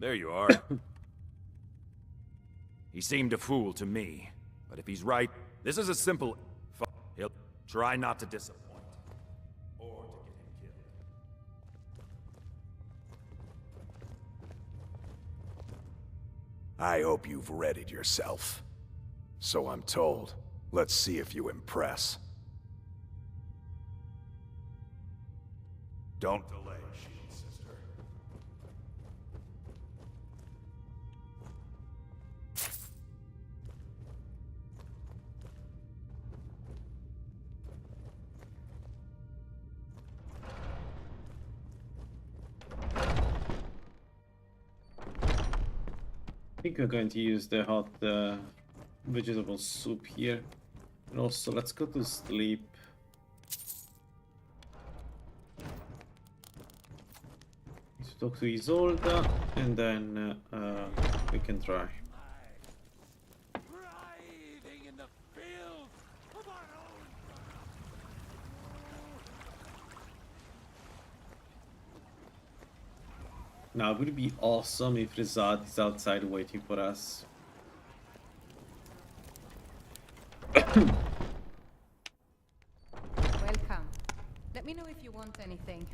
There you are. He seemed a fool to me. But if he's right, this is a simple... He'll try not to disappoint. Or to get him killed. I hope you've readied yourself. So I'm told. Let's see if you impress. Don't delay, Shield Sister. I think we're going to use the hot vegetable soup here. And also, let's go to sleep. Let's talk to Isolda, and then we can try. Now, it would be awesome if Rizad is outside waiting for us. Welcome. Let me know if you want anything.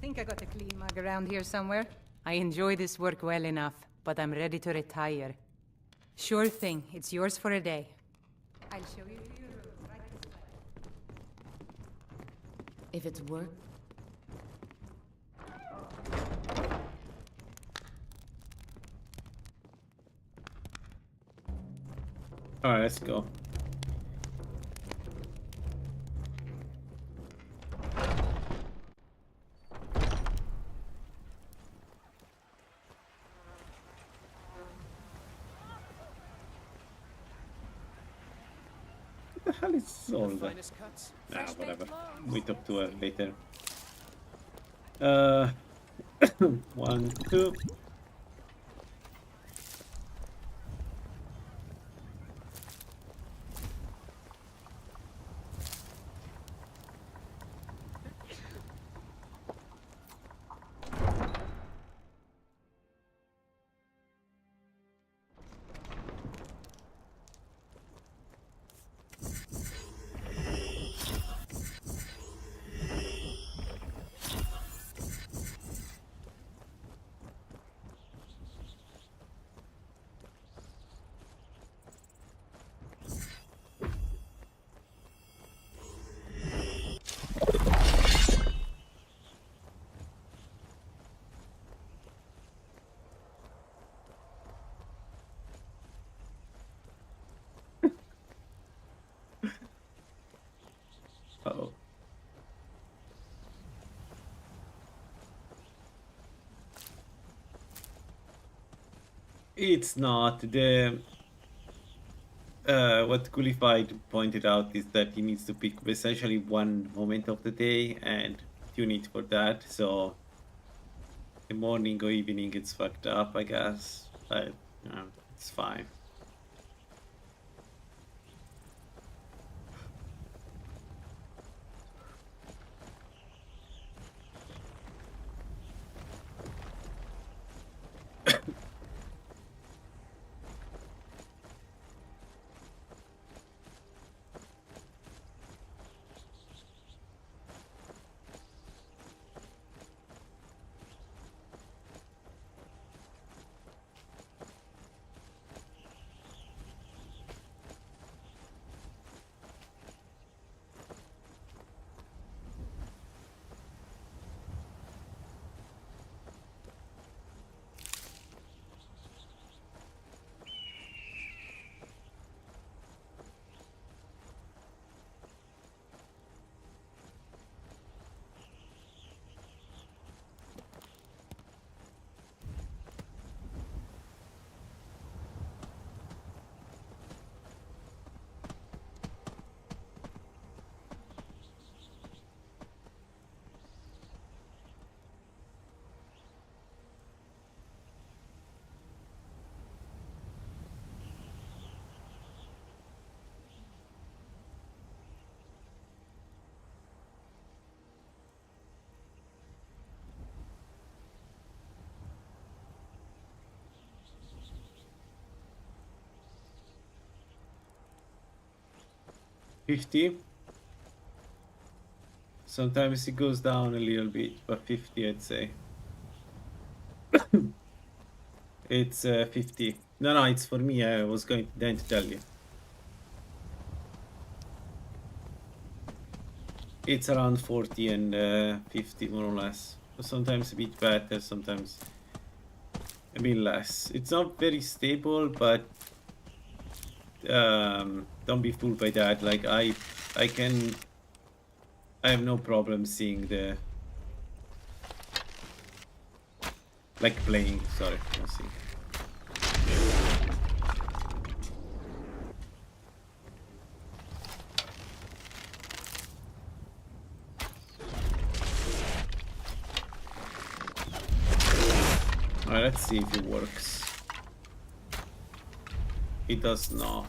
Think I got a clean mug around here somewhere? I enjoy this work well enough, but I'm ready to retire. Sure thing. It's yours for a day. I'll show you to your room right this way. If it's work... Alright, let's go. What the hell is Isolda? Nah, whatever. We talk to her later. 1, 2. Uh-oh. It's not. The what Qualified pointed out is that he needs to pick essentially one moment of the day and tune it for that. So the morning or evening it's fucked up, I guess. But it's fine. 50. Sometimes it goes down a little bit, but 50 I'd say. It's 50. No, it's for me. I was going then to tell you. It's around 40 and 50 more or less. Sometimes a bit better, sometimes a bit less. It's not very stable, but don't be fooled by that. Like I have no problem seeing the playing. Sorry, I see. Alright, let's see if it works. It does not.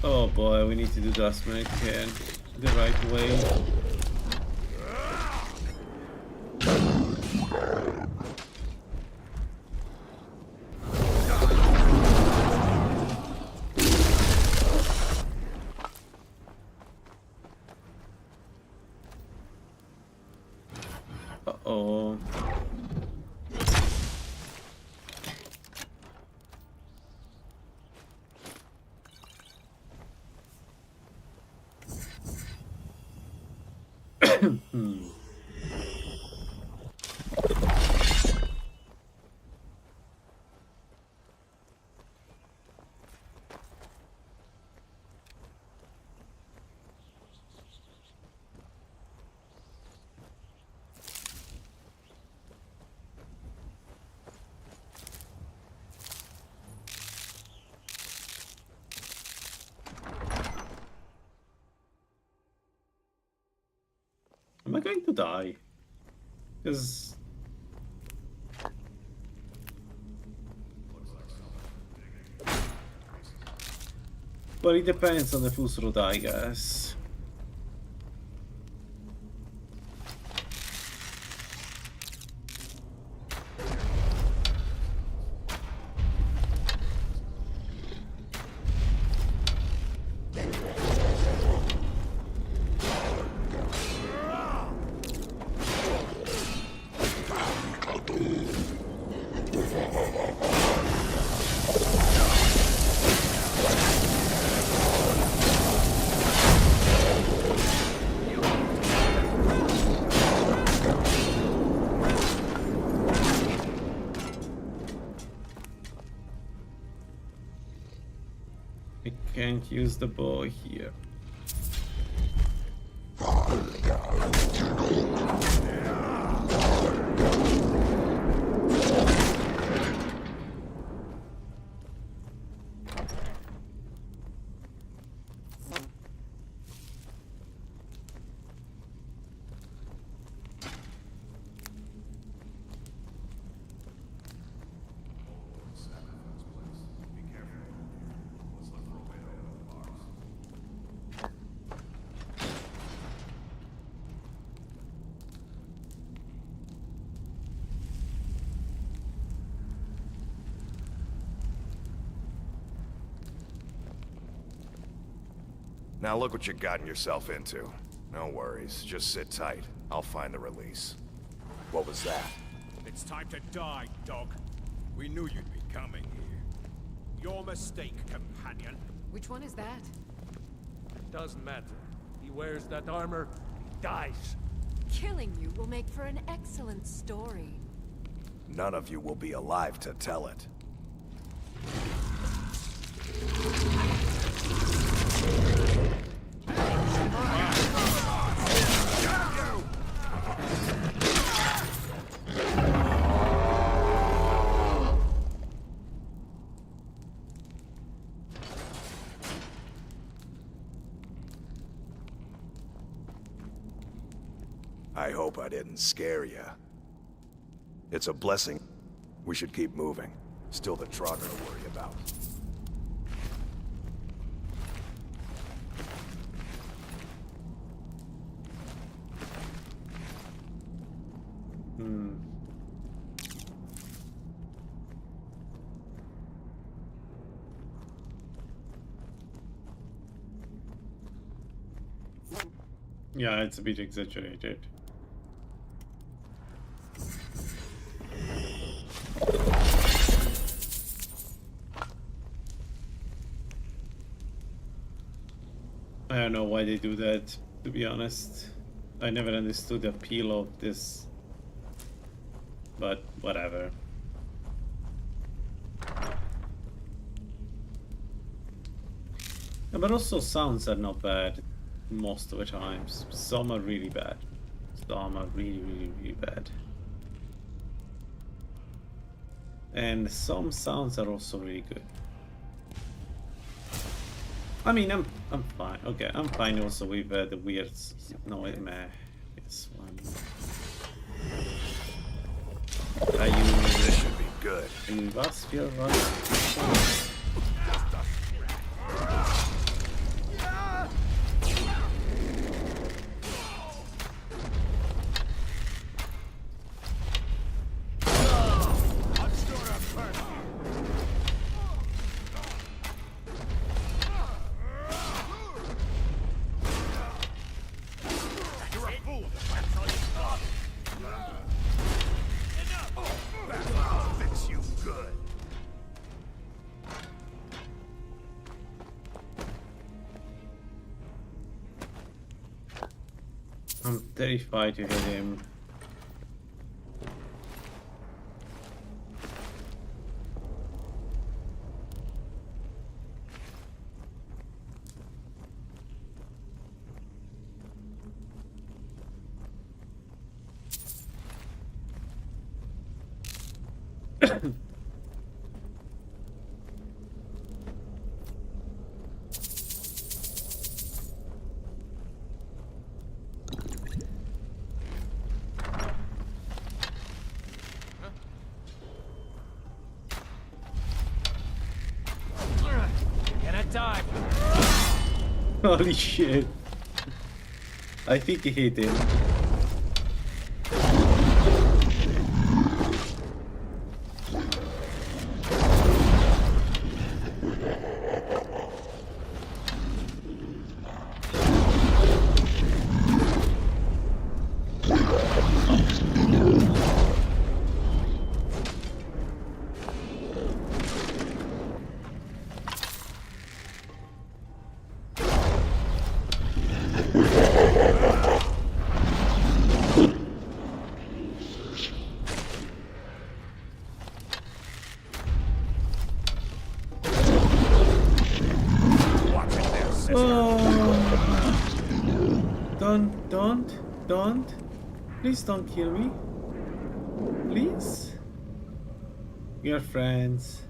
Oh boy, we need to do the last minute can the right way. Uh-oh. Am I going to die? Because... Well, it depends on the whose road, I guess. Can't use the bow here. Now look what you've gotten yourself into. No worries, just sit tight. I'll find the release. What was that? It's time to die, dog. We knew you'd be coming here. Your mistake, companion. Which one is that? Doesn't matter. He wears that armor, he dies. Killing you will make for an excellent story. None of you will be alive to tell it. I hope I didn't scare you. It's a blessing. We should keep moving. Still the Trogger to worry about. Yeah, it's a bit exaggerated. I don't know why they do that, to be honest. I never understood the appeal of this, but whatever. Yeah, but also sounds are not bad most of the times. Some are really bad. Some are really bad. And some sounds are also really good. I mean, I'm fine. Okay, I'm fine also with the weird. No, meh. This one. Are you? This should be good. Are you Wasp? You're Wasp. I'm terrified to hit him. You're gonna die. Holy shit. I think he hit him. Don't. Please don't kill me. Please. We are friends.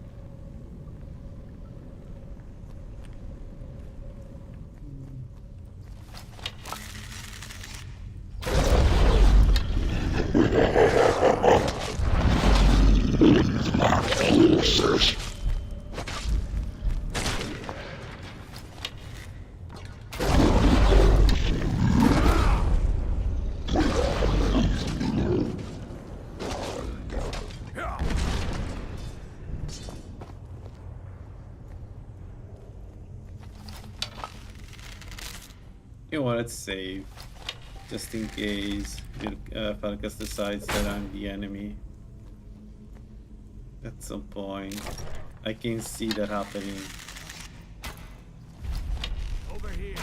You know what, let's save. Just in case Falcus decides that I'm the enemy. At some point. I can see that happening. Over here.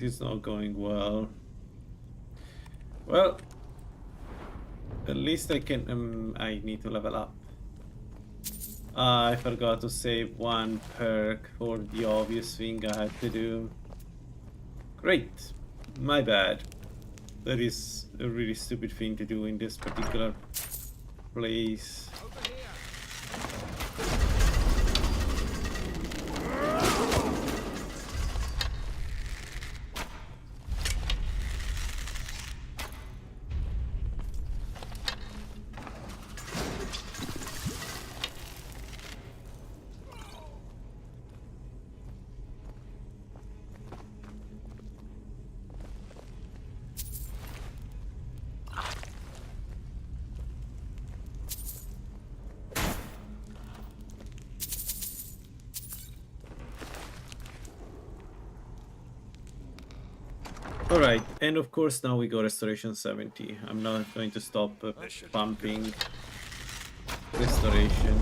It is not going well. Well, at least I can. I need to level up. I forgot to save one perk for the obvious thing I had to do. Great, my bad. That is a really stupid thing to do in this particular place. Alright, and of course now we go Restoration 70. I'm not going to stop pumping Restoration.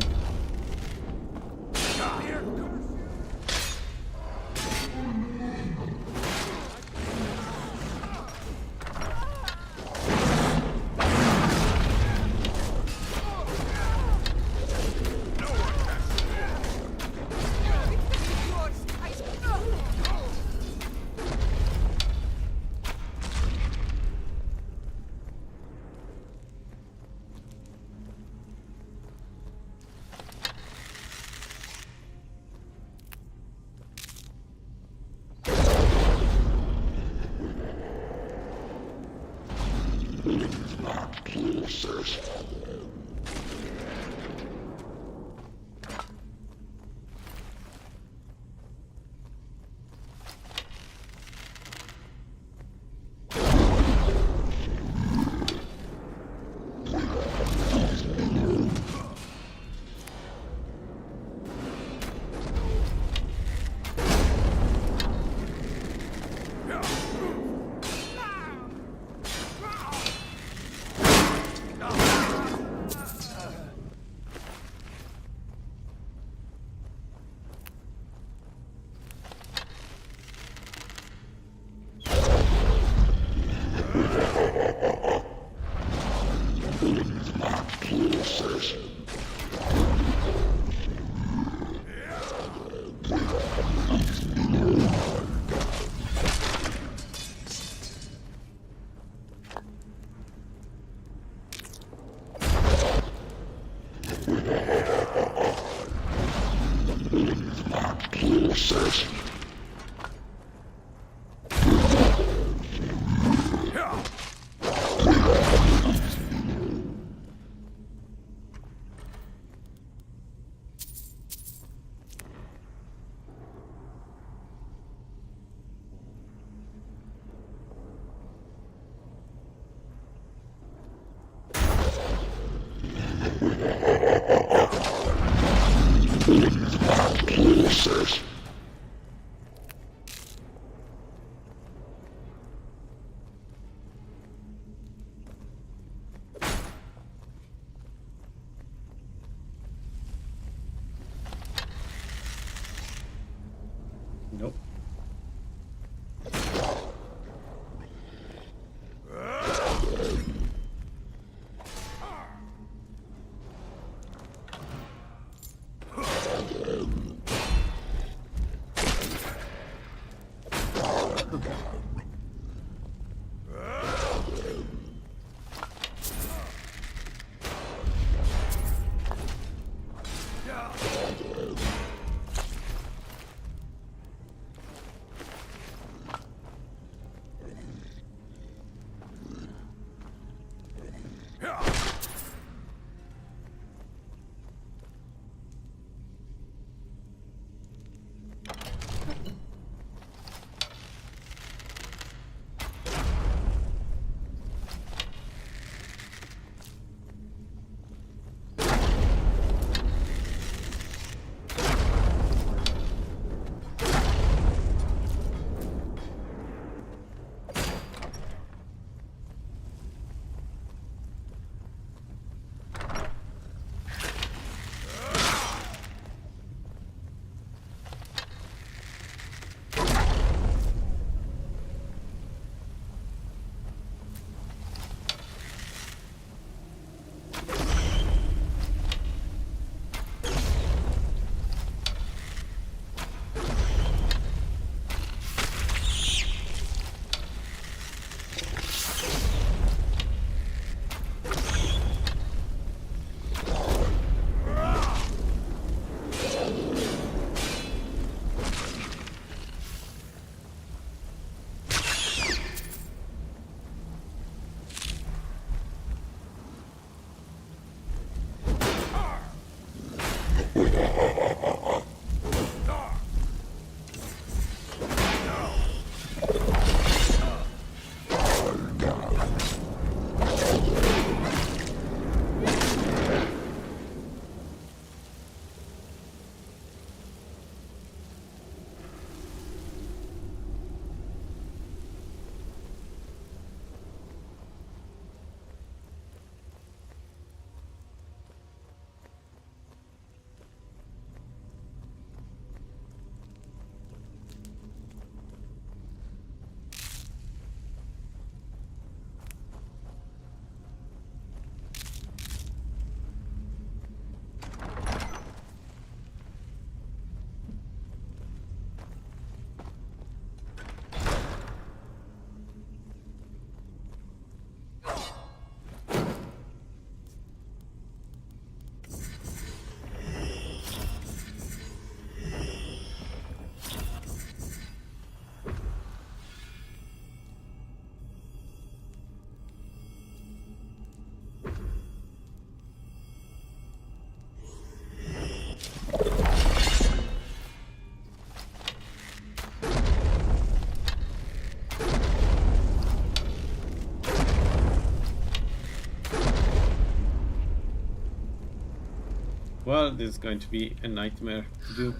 Well, this is going to be a nightmare to do.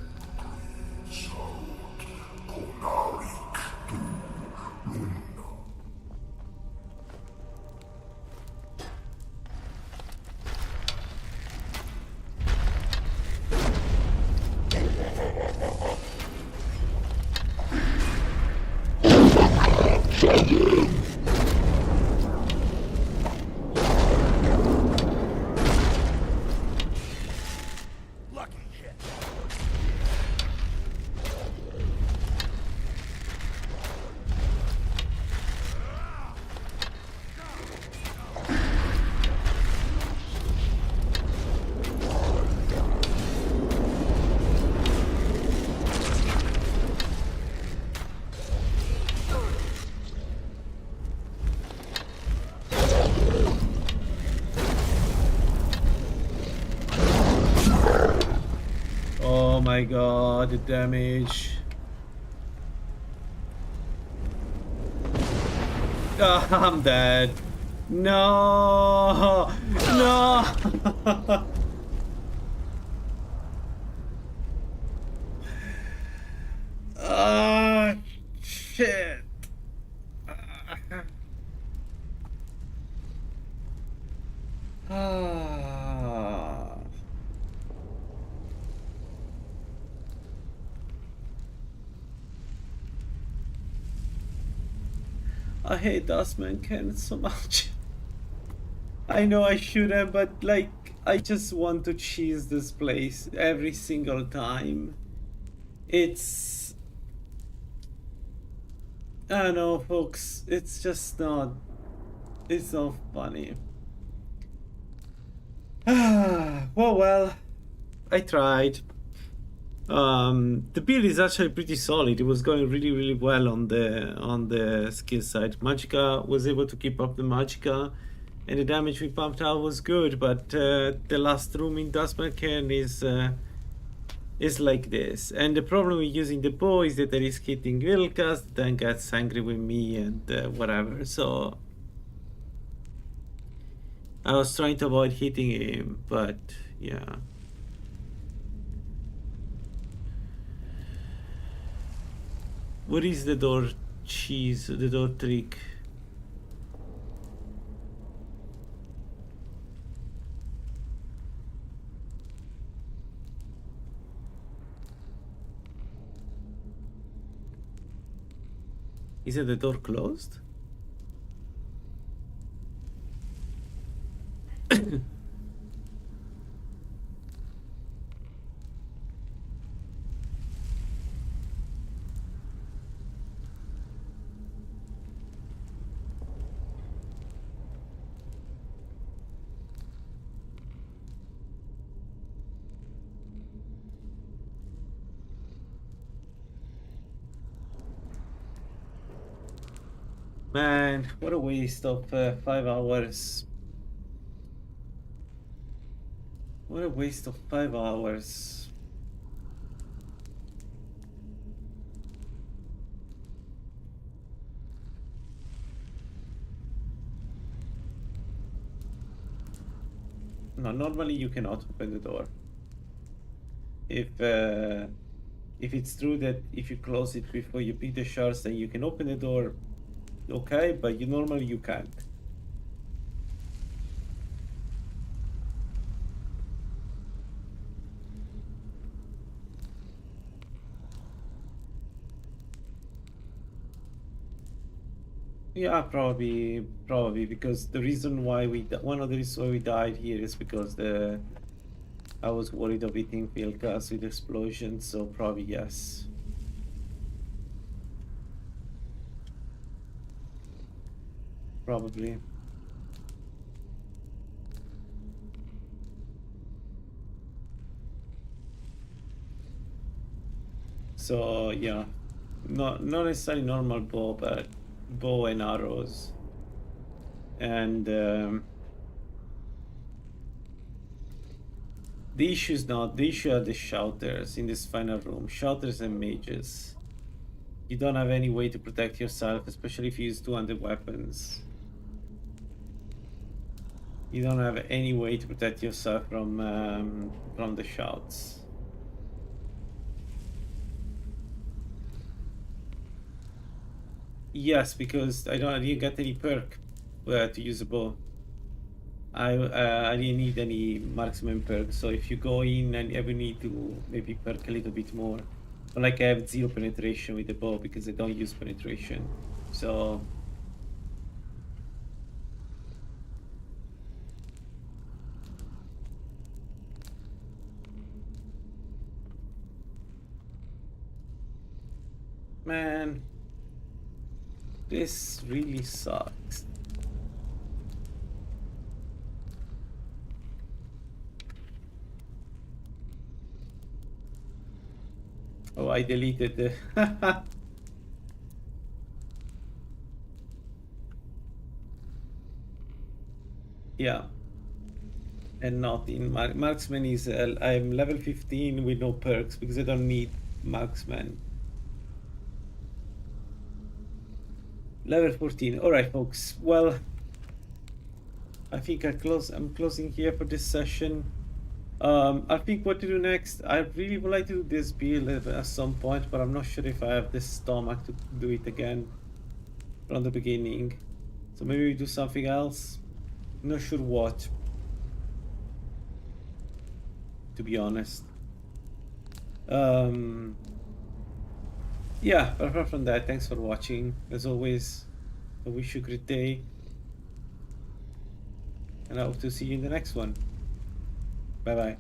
Lucky hit. Oh my god, the damage. I'm dead. No! No! Ah, shit. Ah. I hate Dustman Ken so much. I know I shouldn't, but like, I just want to cheese this place every single time. It's... I don't know, folks. It's just not... It's not funny. Well, I tried. The build is actually pretty solid. It was going really well on the skill side. Magicka was able to keep up the Magicka, and the damage we pumped out was good. But the last room in Dustman Cairn is like this. And the problem with using the bow is that there is hitting Vilkas, then gets angry with me and whatever. So I was trying to avoid hitting him, but yeah. What is the door cheese, the door trick? Is it the door closed? Man, what a waste of 5 hours. What a waste of 5 hours. No, normally you cannot open the door. If it's true that if you close it before you pick the shards, then you can open the door. Okay, but normally you can't. Yeah, probably because the reason why one of the reasons why we died here is because I was worried of hitting Vilkas with explosions, so probably yes. Probably. So yeah, not necessarily normal bow, but bow and arrows. And the issue are the shouters in this final room. Shouters and mages. You don't have any way to protect yourself, especially if you use two-handed weapons. You don't have any way to protect yourself from the shots. Yes, because I didn't get any perk to use a bow. I didn't need any marksman perk, so if you go in and ever need to maybe perk a little bit more. But like I have 0 penetration with the bow because I don't use penetration. So man, this really sucks. Oh, I deleted the yeah. And not in marksman is I'm level 15 with no perks because I don't need marksman. Level 14. All right, folks. Well, I think I'm closing here for this session. I think what to do next. I really would like to do this build at some point, but I'm not sure if I have the stomach to do it again from the beginning. So maybe we do something else. Not sure what, to be honest. Yeah, but apart from that, thanks for watching. As always, I wish you a great day. And I hope to see you in the next one. Bye bye.